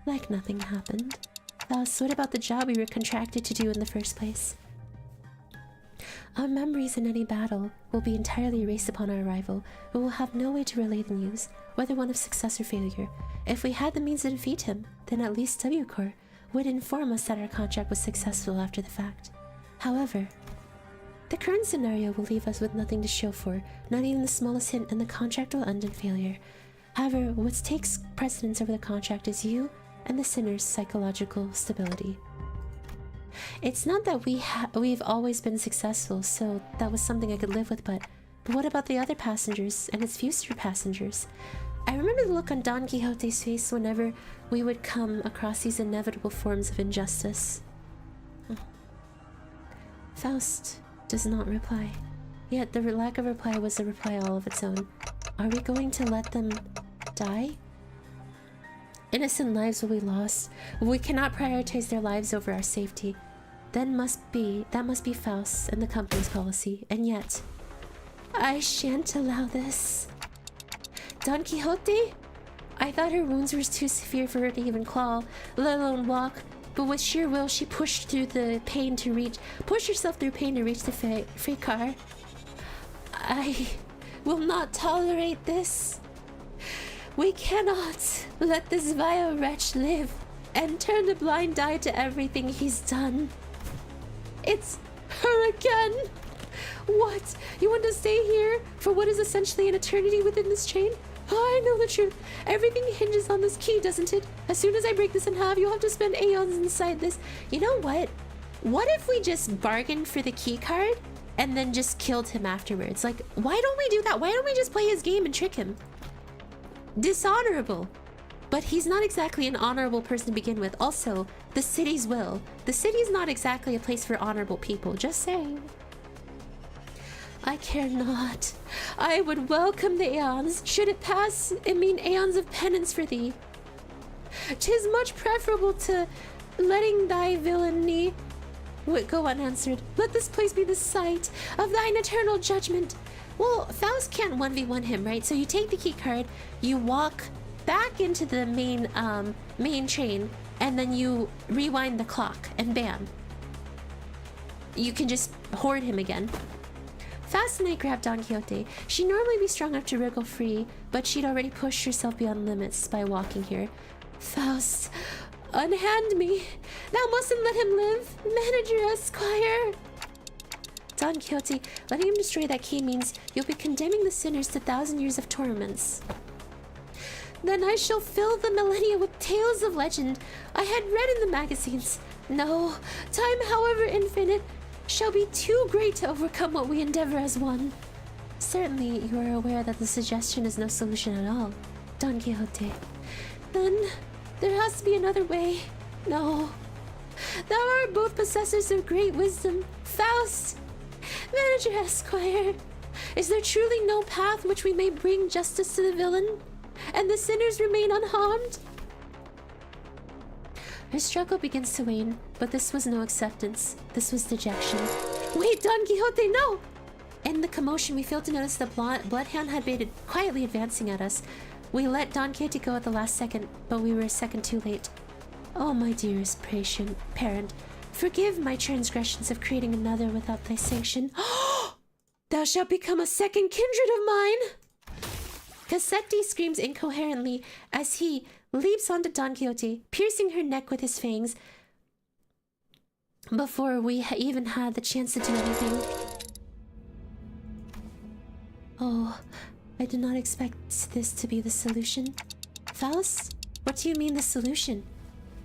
Like nothing happened. Thus, what about the job we were contracted to do in the first place? Our memories in any battle will be entirely erased upon our arrival. We will have no way to relay the news, whether one of success or failure. If we had the means to defeat him, then at least W-Corps would inform us that our contract was successful after the fact. However, the current scenario will leave us with nothing to show for, not even the smallest hint, and the contract will end in failure. However, what takes precedence over the contract is you and the sinner's psychological stability. It's not that we've always been successful, so that was something I could live with, but what about the other passengers and its future passengers? I remember the look on Don Quixote's face whenever we would come across these inevitable forms of injustice. Faust does not reply. Yet the lack of reply was a reply all of its own. Are we going to let them die? Innocent lives will be lost. We cannot prioritize their lives over our safety. That must be Faust and the company's policy. And yet, I shan't allow this. Don Quixote? I thought her wounds were too severe for her to even claw, let alone walk. But with sheer will, she pushed herself through pain to reach the freight car. I will not tolerate this. We cannot let this vile wretch live and turn a blind eye to everything he's done. It's her again. What? You want to stay here for what is essentially an eternity within this chain? Oh, I know the truth. Everything hinges on this key, doesn't it? As soon as I break this in half, you'll have to spend aeons inside this. You know what? What if we just bargained for the key card and then just killed him afterwards? Like, why don't we do that? Why don't we just play his game and trick him? Dishonorable. But he's not exactly an honorable person to begin with. Also, the city's will. The city's not exactly a place for honorable people. Just saying. I care not. I would welcome the aeons. Should it pass, it mean aeons of penance for thee. 'Tis much preferable to letting thy villainy go unanswered. Let this place be the site of thine eternal judgment. Well, Faust can't 1v1 him, right? So you take the key card, you walk back into the main train, and then you rewind the clock, and bam. You can just hoard him again. Faust and I grabbed Don Quixote. She'd normally be strong enough to wriggle free, but she'd already pushed herself beyond limits by walking here. Faust, unhand me. Thou mustn't let him live. Manager Esquire. Don Quixote, letting him destroy that key means you'll be condemning the sinners to 1,000 years of torments. Then I shall fill the millennia with tales of legend I had read in the magazines. No, time, however infinite, shall be too great to overcome what we endeavor as one. Certainly, you are aware that the suggestion is no solution at all, Don Quixote. Then, there has to be another way. No. Thou art both possessors of great wisdom. Faust! Manager Esquire! Is there truly no path which we may bring justice to the villain, and the sinners remain unharmed? Her struggle begins to wane, but this was no acceptance. This was dejection. Wait, Don Quixote, no! In the commotion, we failed to notice the bloodhound had been quietly advancing at us. We let Don Quixote go at the last second, but we were a second too late. Oh, my dearest patient parent, forgive my transgressions of creating another without thy sanction. Thou shalt become a second kindred of mine! Cassetti screams incoherently as he leaps onto Don Quixote, piercing her neck with his fangs before we even had the chance to do anything. Oh, I did not expect this to be the solution. Faust, what do you mean the solution?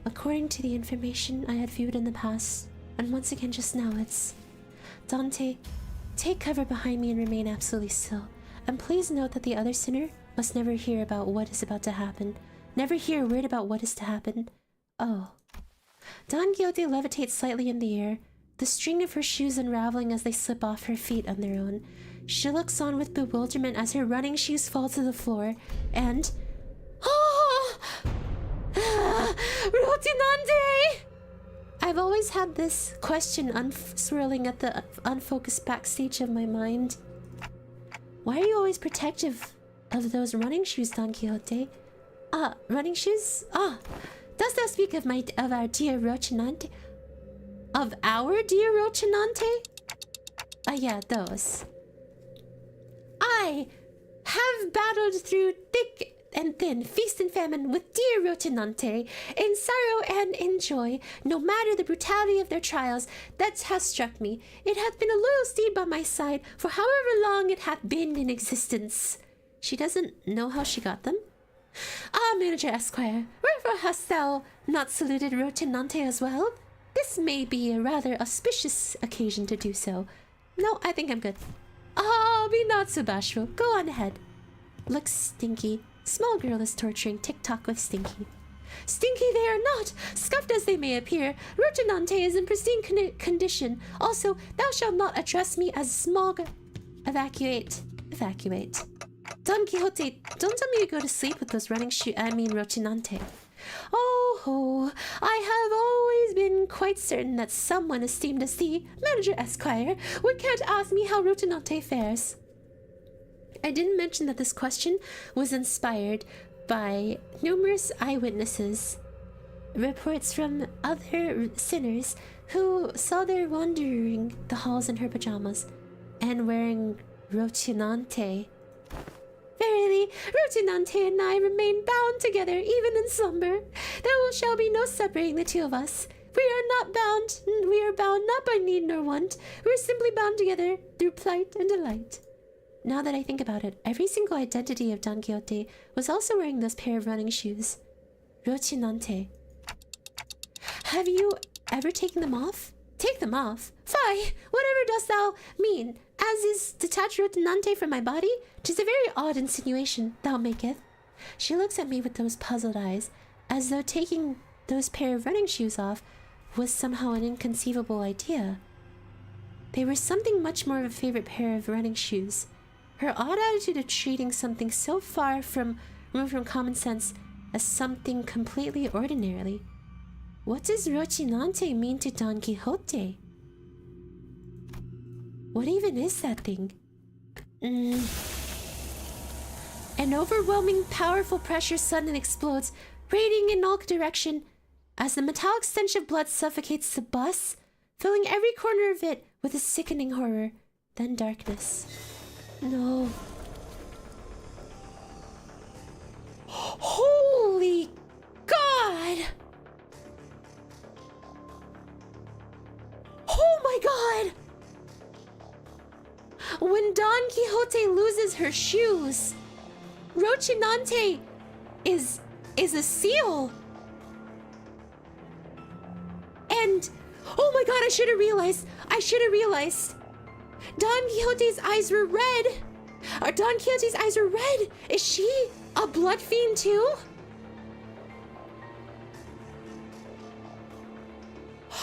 According to the information I had viewed in the past, and once again just now, it's... Dante, take cover behind me and remain absolutely still. And please note that the other sinner must never hear about what is about to happen. Never hear a word about what is to happen. Oh. Don Quixote levitates slightly in the air, the string of her shoes unraveling as they slip off her feet on their own. She looks on with bewilderment as her running shoes fall to the floor, and... Oh! Rocinante! I've always had this question swirling at the unfocused backstage of my mind. Why are you always protective of those running shoes, Don Quixote? Running shoes? Dost thou speak of our dear Rocinante? Of our dear Rocinante? Yeah, those. I have battled through thick and thin, feast and famine with dear Rocinante, in sorrow and in joy, no matter the brutality of their trials that hath struck me. It hath been a loyal steed by my side for however long it hath been in existence. She doesn't know how she got them? Manager Esquire, wherefore hast thou not saluted Rocinante as well? This may be a rather auspicious occasion to do so. No, I think I'm good. Be not so bashful. Go on ahead. Looks stinky. Small girl is torturing TikTok with Stinky. Stinky they are not, scuffed as they may appear. Rocinante is in pristine condition. Also, thou shalt not address me as small Evacuate. Don Quixote, don't tell me to go to sleep with those Rocinante. Oh ho, I have always been quite certain that someone esteemed as thee, Manager Esquire, would care to ask me how Rocinante fares. I didn't mention that this question was inspired by numerous eyewitnesses, reports from other sinners who saw her wandering the halls in her pajamas and wearing Rocinante. Verily, Rocinante and I remain bound together even in slumber. There shall be no separating the two of us. We are bound not by need nor want. We are simply bound together through plight and delight. Now that I think about it, every single identity of Don Quixote was also wearing those pair of running shoes. Rocinante. Have you ever taken them off? Take them off? Fie! Whatever dost thou mean? As is detached Rocinante from my body? 'Tis a very odd insinuation thou maketh. She looks at me with those puzzled eyes, as though taking those pair of running shoes off was somehow an inconceivable idea. They were something much more of a favorite pair of running shoes. Her odd attitude of treating something so far removed from common sense as something completely ordinary. What does Rocinante mean to Don Quixote? What even is that thing? An overwhelming, powerful pressure suddenly explodes, radiating in all direction as the metallic stench of blood suffocates the bus, filling every corner of it with a sickening horror, then darkness. No. Holy God! Oh my God! When Don Quixote loses her shoes, Rocinante is a seal. And oh my God, I should have realized. Don Quixote's eyes were red. Don Quixote's eyes were red. Is she a blood fiend too?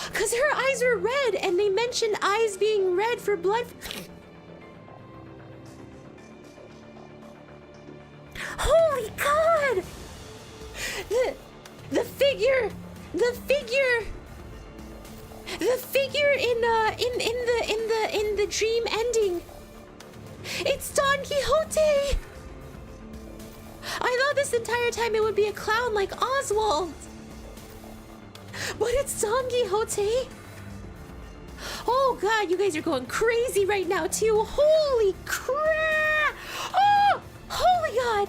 Because her eyes were red, and they mentioned eyes being red for blood. Holy God! The figure in the dream ending. It's Don Quixote. I thought this entire time it would be a clown like Oswald, but it's Don Quixote. Oh God, you guys are going crazy right now too. Holy crap! Oh, holy God!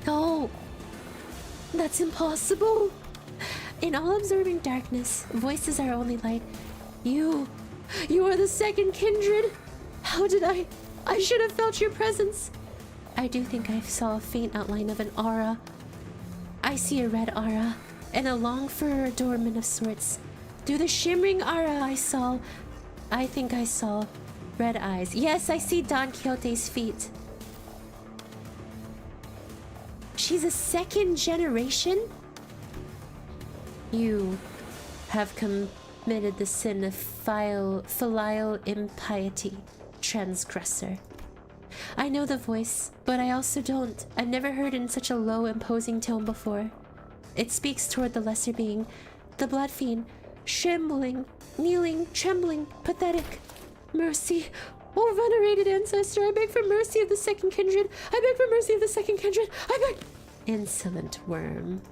No, that's impossible. In all-absorbing darkness, voices are only light. You are the second kindred. How did I? I should have felt your presence. I do think I saw a faint outline of an aura. I see a red aura and a long fur adornment of sorts. Through the shimmering aura I think I saw red eyes. Yes, I see Don Quixote's feet. She's a second generation? You have committed the sin of filial impiety, transgressor. I know the voice, but I also don't. I've never heard it in such a low, imposing tone before. It speaks toward the lesser being, the blood fiend, trembling, kneeling, trembling, pathetic. Mercy. Oh, venerated ancestor, I beg for mercy of the second kindred. I beg for mercy of the second kindred. I beg... Insolent worm.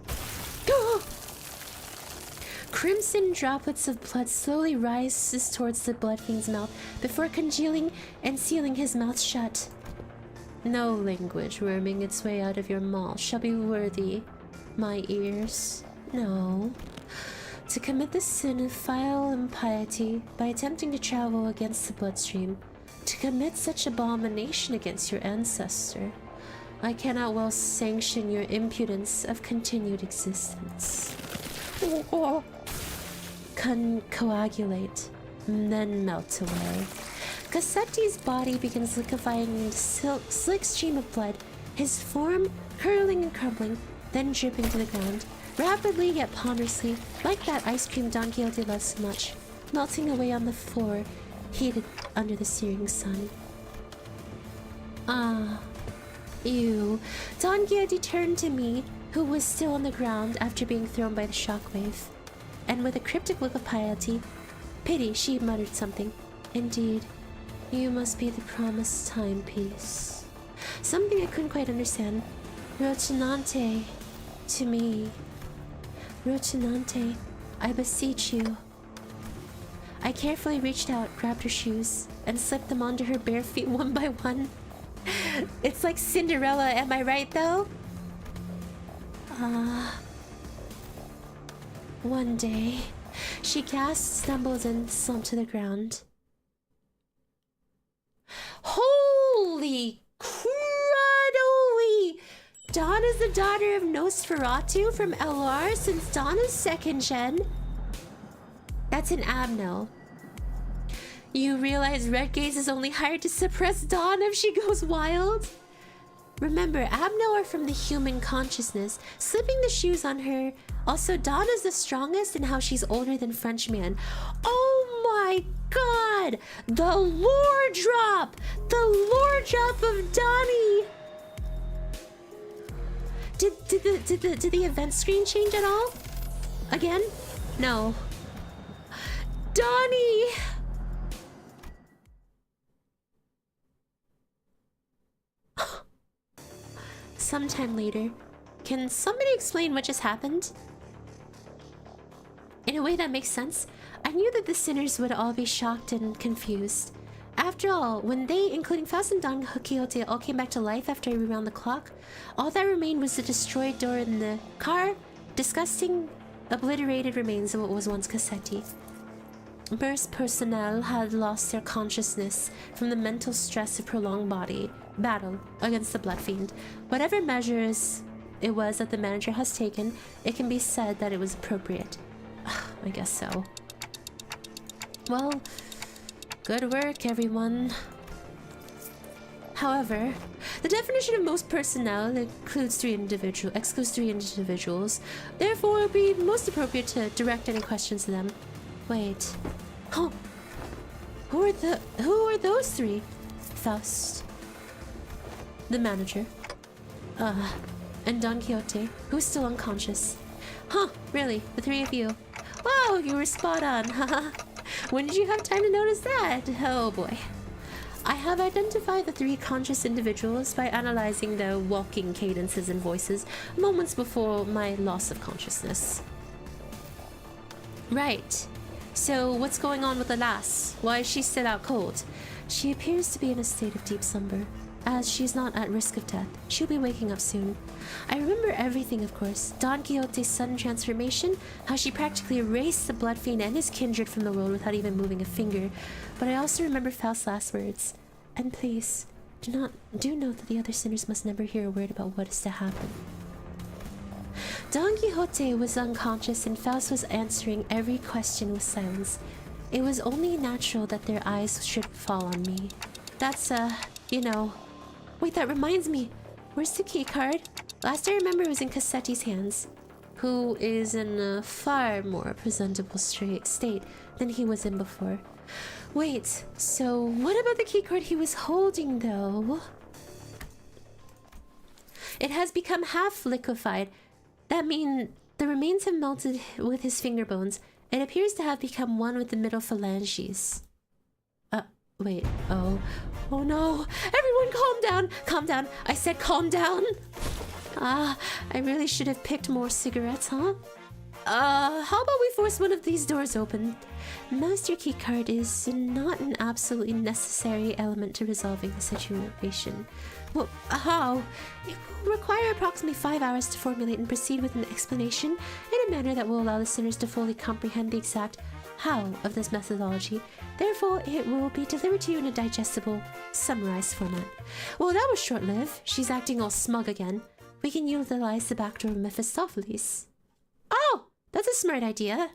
Crimson droplets of blood slowly rises towards the blood fiend's mouth before congealing and sealing his mouth shut. No language worming its way out of your maw shall be worthy my ears. No. To commit the sin of vile impiety by attempting to travel against the bloodstream, to commit such abomination against your ancestor, I cannot well sanction your impudence of continued existence. Coagulate, then melt away. Cassetti's body begins liquefying into slick stream of blood, his form curling and crumbling, then dripping to the ground, rapidly yet ponderously, like that ice cream Don Quixote loves so much, melting away on the floor, heated under the searing sun. Ah, ew. Don Quixote turned to me, who was still on the ground after being thrown by the shockwave, and with a cryptic look of pity, she muttered something. Indeed, you must be the promised timepiece. Something I couldn't quite understand. Rocinante, to me. Rocinante, I beseech you. I carefully reached out, grabbed her shoes, and slipped them onto her bare feet one by one. It's like Cinderella, am I right though? One day, she gasped, stumbled, and slumped to the ground. Holy crud-oly! Donna's the daughter of Nosferatu from LR since Donna's second gen. That's an Abno. You realize Red Gaze is only hired to suppress Donna if she goes wild? Remember, Abno are from the human consciousness, slipping the shoes on her. Also, Donna's the strongest in how she's older than Frenchman. Oh my god! The lore drop! The lore drop of Donnie! Did the event screen change at all? Again? No. Donnie! Sometime later, can somebody explain what just happened? In a way that makes sense, I knew that the sinners would all be shocked and confused. After all, when they, including Faust and Don Quixote, all came back to life after I rewound the clock, all that remained was the destroyed door in the car, disgusting, obliterated remains of what was once Cassetti. Burst personnel had lost their consciousness from the mental stress of prolonged battle against the blood fiend. Whatever measures it was that the manager has taken, it can be said that it was appropriate. I guess so. Well, good work, everyone. However, the definition of most personnel excludes three individuals. Therefore, it would be most appropriate to direct any questions to them. Wait. Oh. Who are those three? Faust. The manager. And Don Quixote, who's still unconscious. Huh, really? The three of you. Wow, you were spot on, haha. When did you have time to notice that? Oh boy. I have identified the three conscious individuals by analyzing their walking cadences and voices moments before my loss of consciousness. Right. So what's going on with the lass? Why is she still out cold? She appears to be in a state of deep slumber. As she's not at risk of death, she'll be waking up soon. I remember everything, of course. Don Quixote's sudden transformation, how she practically erased the blood fiend and his kindred from the world without even moving a finger. But I also remember Faust's last words. And please, do note that the other sinners must never hear a word about what is to happen. Don Quixote was unconscious and Faust was answering every question with silence. It was only natural that their eyes should fall on me. That's, you know... Wait, that reminds me. Where's the key card? Last I remember it was in Cassetti's hands, who is in a far more presentable state than he was in before. Wait, so what about the key card he was holding, though? It has become half liquefied. That means the remains have melted with his finger bones. It appears to have become one with the middle phalanges. Wait, oh no. Everyone calm down, calm down. I said calm down. I really should have picked more cigarettes, huh? How about we force one of these doors open? Master keycard is not an absolutely necessary element to resolving the situation. Well, how? It will require approximately 5 hours to formulate and proceed with an explanation in a manner that will allow the sinners to fully comprehend the exact how of this methodology. Therefore, it will be delivered to you in a digestible, summarized format. Well, that was short-lived. She's acting all smug again. We can utilize the backdoor of Mephistopheles. Oh, that's a smart idea.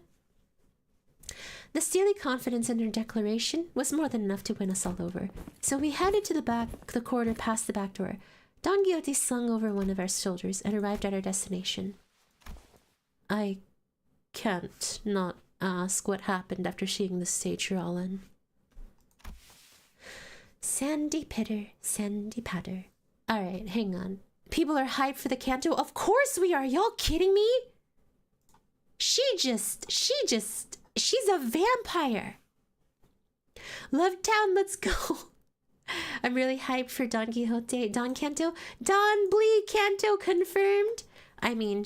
The steely confidence in her declaration was more than enough to win us all over. So we headed to the corridor past the back door. Don Quixote slung over one of our shoulders and arrived at our destination. I can't not ask what happened after seeing the stage you're all in. Sandy pitter, sandy patter. Alright, hang on. People are hyped for the canto? Of course we are! Y'all kidding me? She's a vampire! Love Town, let's go! I'm really hyped for Don Quixote. Don Canto? Don Blee Canto confirmed? I mean,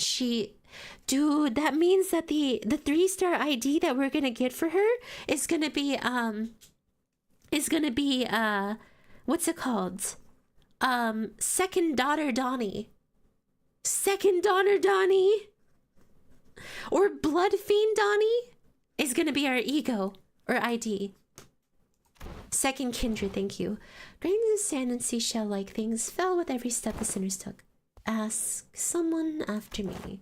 dude, that means that the 3-star ID that we're gonna get for her is gonna be, what's it called? Second daughter Donnie. Second daughter Donnie? Or Blood Fiend Donnie is gonna be our ego, or ID. Second kindred, thank you. Grains of sand and seashell-like things fell with every step the sinners took. Ask someone after me.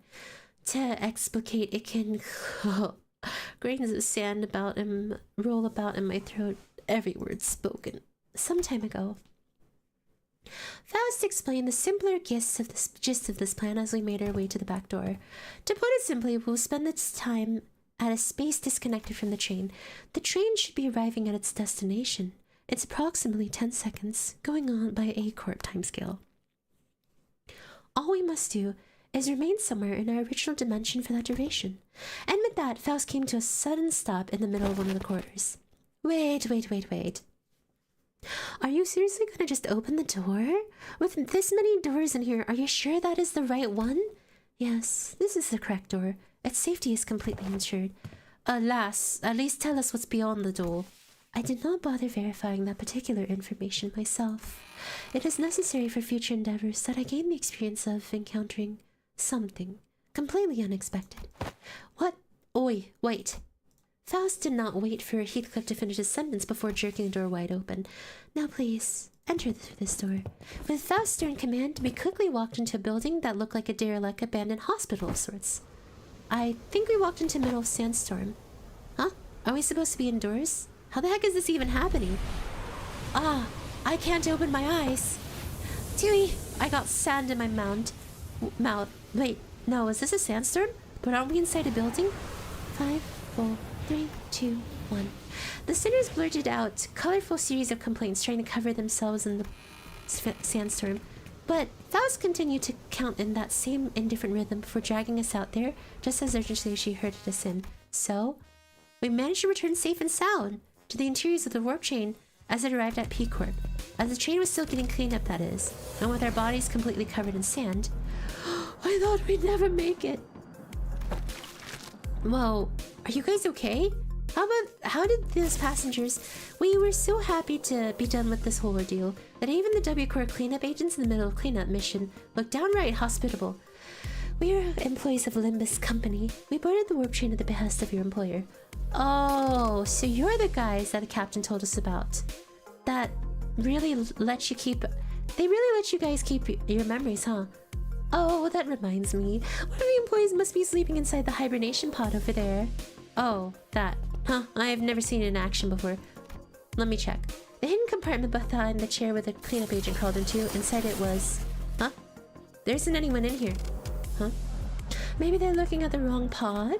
To explicate, it can grains of sand about him roll about in my throat, every word spoken. Some time ago. Faust explained the simpler gist of this plan as we made our way to the back door. To put it simply, we'll spend its time at a space disconnected from the train. The train should be arriving at its destination. It's approximately 10 seconds, going on by A Corp timescale. All we must do is remain somewhere in our original dimension for that duration. And with that, Faust came to a sudden stop in the middle of one of the corridors. Wait. Are you seriously gonna just open the door? With this many doors in here, are you sure that is the right one? Yes, this is the correct door. Its safety is completely ensured. Alas, at least tell us what's beyond the door. I did not bother verifying that particular information myself. It is necessary for future endeavors that I gain the experience of encountering something completely unexpected. What? Oi, wait. Faust did not wait for Heathcliff to finish his sentence before jerking the door wide open. Now please, enter through this door. With Faust's stern command, we quickly walked into a building that looked like a derelict abandoned hospital of sorts. I think we walked into the middle of Sandstorm. Huh? Are we supposed to be indoors? How the heck is this even happening? I can't open my eyes. Tui, I got sand in my mouth. Wait, no, is this a sandstorm? But aren't we inside a building? 5, 4, 3, 2, 1. The sinners blurted out a colorful series of complaints trying to cover themselves in the sandstorm. But Faust continued to count in that same indifferent rhythm before dragging us out there just as urgently as she herded us in. So, we managed to return safe and sound to the interiors of the warp train as it arrived at P Corp. As the train was still getting cleaned up, that is, and with our bodies completely covered in sand. I thought we'd never make it. Whoa, are you guys okay? How did those passengers... We were so happy to be done with this whole ordeal that even the W Corps cleanup agents in the middle of cleanup mission looked downright hospitable. We are employees of Limbus Company. We boarded the warp train at the behest of your employer. Oh, so you're the guys that the captain told us about. That really let you keep... They really let you guys keep your memories, huh? Oh, that reminds me. One of the employees must be sleeping inside the hibernation pod over there. Oh, that. Huh, I've never seen it in action before. Let me check. The hidden compartment behind the chair where the cleanup agent crawled into, inside it was... Huh? There isn't anyone in here. Huh? Maybe they're looking at the wrong pod?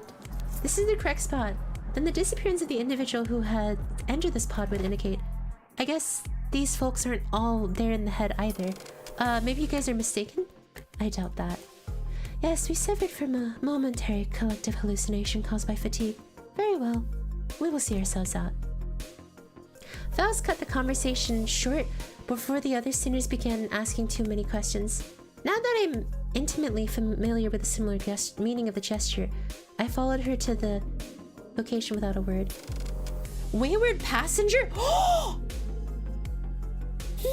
This is the correct spot. Then the disappearance of the individual who had entered this pod would indicate. I guess these folks aren't all there in the head either. Maybe you guys are mistaken? I doubt that. Yes, we suffered from a momentary collective hallucination caused by fatigue. Very well. We will see ourselves out. Faust cut the conversation short before the other sinners began asking too many questions. Now that I'm intimately familiar with the similar meaning of the gesture, I followed her to the location without a word. Wayward passenger?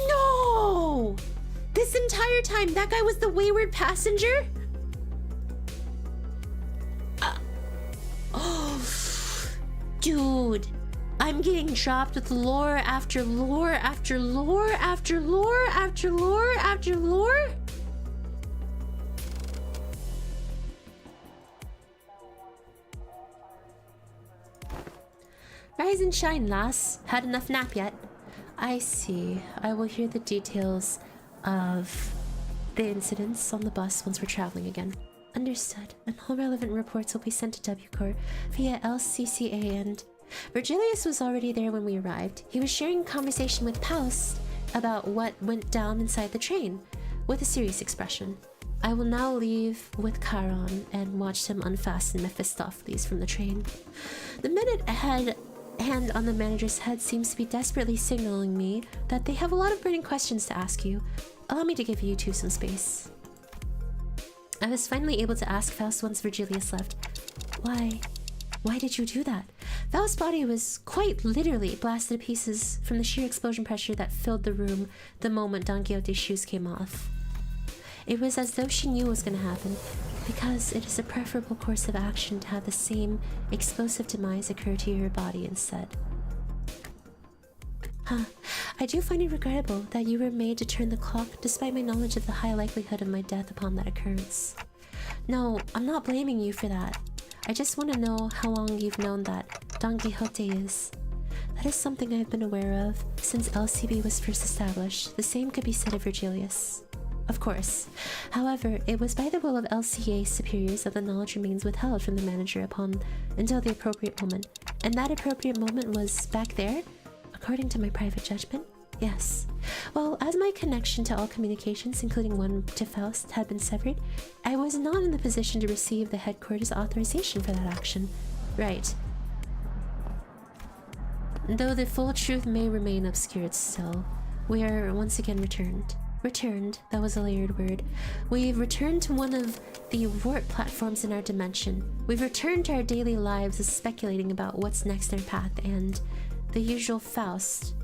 No! This entire time, that guy was the wayward passenger? Dude, I'm getting dropped with lore after lore after lore after lore after lore after lore? Rise and shine, lass. Had enough nap yet? I see. I will hear the details of the incidents on the bus once we're traveling again. Understood. And all relevant reports will be sent to WCOR via LCCA and... Virgilius was already there when we arrived. He was sharing a conversation with Paus about what went down inside the train, with a serious expression. I will now leave with Charon and watch him unfasten Mephistopheles from the train. The minute hand on the manager's head seems to be desperately signaling me that they have a lot of burning questions to ask you. Allow me to give you two some space. I was finally able to ask Faust once Virgilius left. Why did you do that? Faust's body was quite literally blasted to pieces from the sheer explosion pressure that filled the room the moment Don Quixote's shoes came off. It was as though she knew what was going to happen, because it is a preferable course of action to have the same explosive demise occur to your body instead. Huh. I do find it regrettable that you were made to turn the clock despite my knowledge of the high likelihood of my death upon that occurrence. No, I'm not blaming you for that. I just want to know how long you've known that Don Quixote is. That is something I've been aware of since LCB was first established. The same could be said of Virgilius. Of course. However, it was by the will of LCA superiors that the knowledge remains withheld from the manager until the appropriate moment. And that appropriate moment was back there? According to my private judgment? Yes. Well, as my connection to all communications, including one to Faust, had been severed, I was not in the position to receive the headquarters authorization for that action. Right. Though the full truth may remain obscured still, we are once again returned. Returned, that was a layered word. We've returned to one of the warp platforms in our dimension. We've returned to our daily lives of speculating about what's next in our path, and the usual Faust,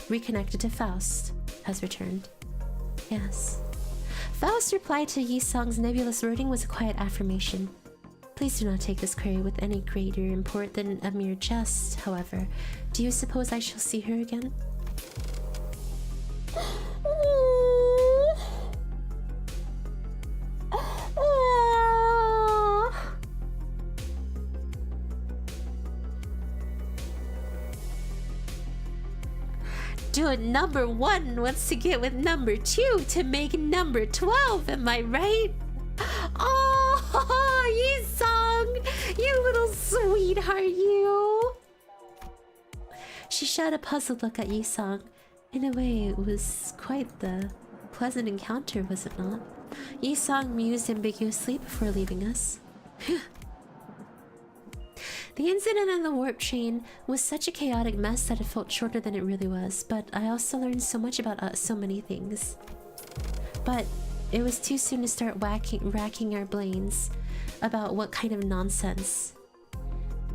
reconnected to Faust, has returned. Yes. Faust's reply to Yi Song's nebulous wording was a quiet affirmation. Please do not take this query with any greater import than a mere jest, however. Do you suppose I shall see her again? Dude, number 1 wants to get with number 2 to make number 12, am I right? Oh, Yi-sung! You little sweetheart, you! She shot a puzzled look at Yi-sung. In a way, it was quite the pleasant encounter, was it not? Yi-sung mused ambiguously before leaving us. The incident on the warp train was such a chaotic mess that it felt shorter than it really was, but I also learned so much about so many things. But it was too soon to start racking our brains about what kind of nonsense.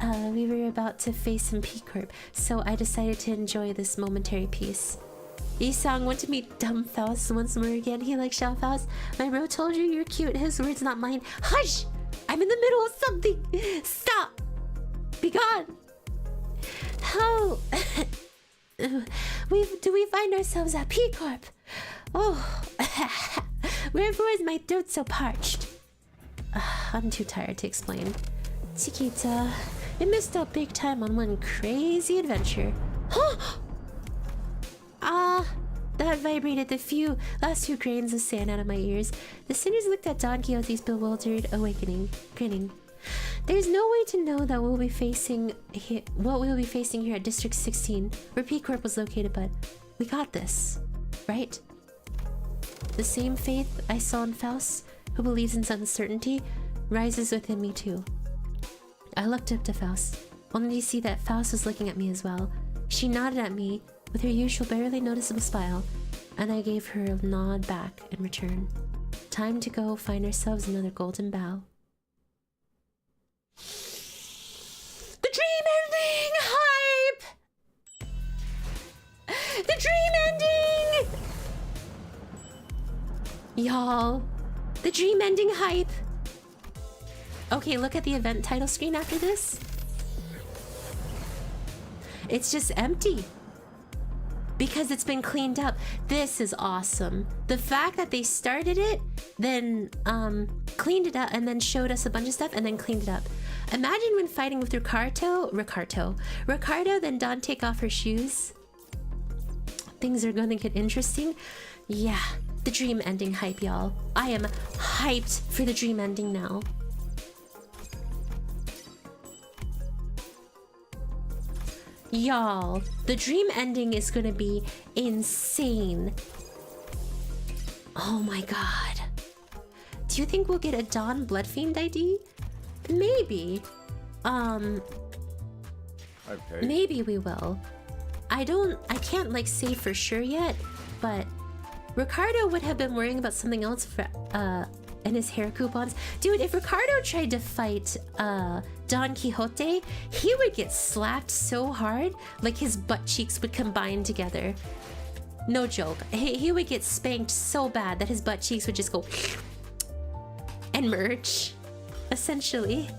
We were about to face some P-Corp, so I decided to enjoy this momentary peace. Yi-sung went to meet dumb Faust once more again. He likes Xiao Faust. My bro told you you're cute. His words, not mine. Hush! I'm in the middle of something! Stop! Be gone! How... do we find ourselves at P Corp? Oh, wherefore is my throat so parched? I'm too tired to explain. Chiquita, it missed out big time on one crazy adventure. Huh? That vibrated the last few grains of sand out of my ears. The sinners looked at Don Quixote's bewildered awakening, grinning. There's no way to know that what we'll be facing here at District 16, where P Corp was located, but we got this, right? The same faith I saw in Faust, who believes in uncertainty, rises within me too. I looked up to Faust, only to see that Faust was looking at me as well. She nodded at me with her usual barely noticeable smile, and I gave her a nod back in return. Time to go find ourselves another golden bough. The dream ending hype! The dream ending! Y'all, the dream ending hype. Okay, look at the event title screen after this. It's just empty because it's been cleaned up. This is awesome. The fact that they started it, then cleaned it up, and then showed us a bunch of stuff, and then cleaned it up. Imagine when fighting with Ricardo, then Dawn take off her shoes. Things are gonna get interesting. Yeah, the dream ending hype, y'all. I am hyped for the dream ending now. Y'all, the dream ending is gonna be insane. Oh my god. Do you think we'll get a Dawn Bloodfiend ID? Maybe. Maybe we will. I can't like say for sure yet, but Ricardo would have been worrying about something else for and his hair coupons. Dude, if Ricardo tried to fight Don Quixote, he would get slapped so hard, like his butt cheeks would combine together. No joke. He would get spanked so bad that his butt cheeks would just go and merge, essentially.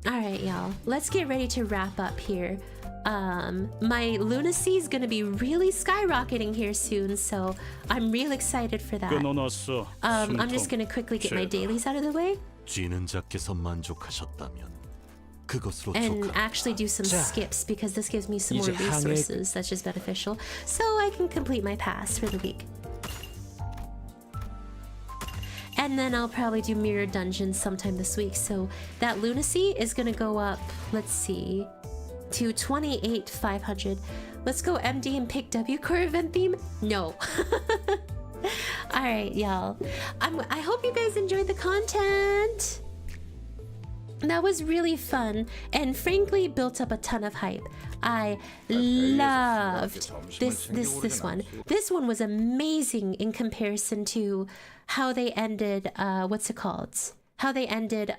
Alright, y'all. Let's get ready to wrap up here. My lunacy is gonna be really skyrocketing here soon, so I'm real excited for that. I'm just gonna quickly get my dailies out of the way and actually do some skips, because this gives me some more resources that's just beneficial, so I can complete my pass for the week. And then I'll probably do mirror dungeons sometime this week, so that lunacy is gonna go up, let's see, to 28,500. Let's go MD and pick W Core event theme? No. Alright, y'all. I hope you guys enjoyed the content. That was really fun, and frankly built up a ton of hype. I loved this one. This one was amazing in comparison to how they ended what's it called? How they ended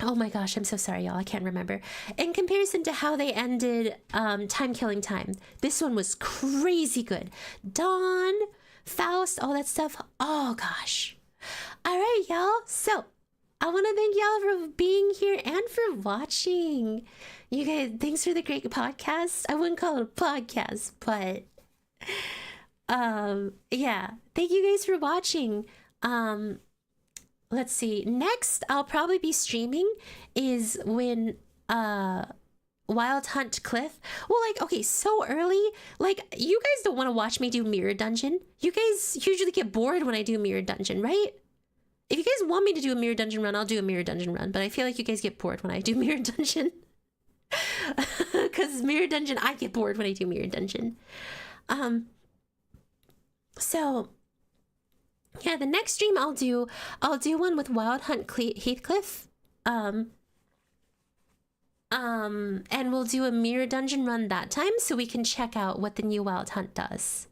oh my gosh, I'm so sorry, y'all. I can't remember. In comparison to how they ended Time Killing Time, this one was crazy good. Dawn, Faust, all that stuff. Oh gosh. All right, y'all. So I want to thank y'all for being here and for watching. You guys, thanks for the great podcast. I wouldn't call it a podcast, but yeah. Thank you guys for watching. Let's see. Next, I'll probably be streaming is when Wild Hunt Cliff. Well, like, okay, so early. Like, you guys don't want to watch me do Mirror Dungeon. You guys usually get bored when I do Mirror Dungeon, right? If you guys want me to do a Mirror Dungeon run, I'll do a Mirror Dungeon run. But I feel like you guys get bored when I do Mirror Dungeon. Because Mirror Dungeon, I get bored when I do Mirror Dungeon. So yeah, the next stream I'll do one with Wild Hunt Heathcliff. And we'll do a Mirror Dungeon run that time so we can check out what the new Wild Hunt does.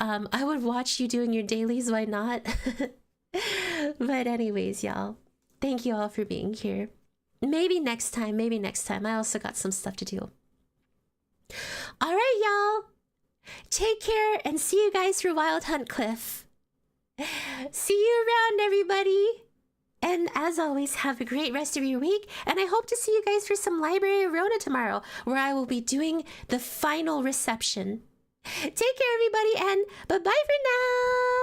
I would watch you doing your dailies, why not? But anyways, y'all, thank you all for being here. Maybe next time. I also got some stuff to do. All right, y'all. Take care and see you guys for Wild Hunt Cliff. See you around, everybody. And as always, have a great rest of your week. And I hope to see you guys for some Library of Rona tomorrow, where I will be doing the final reception. Take care, everybody, and bye-bye for now.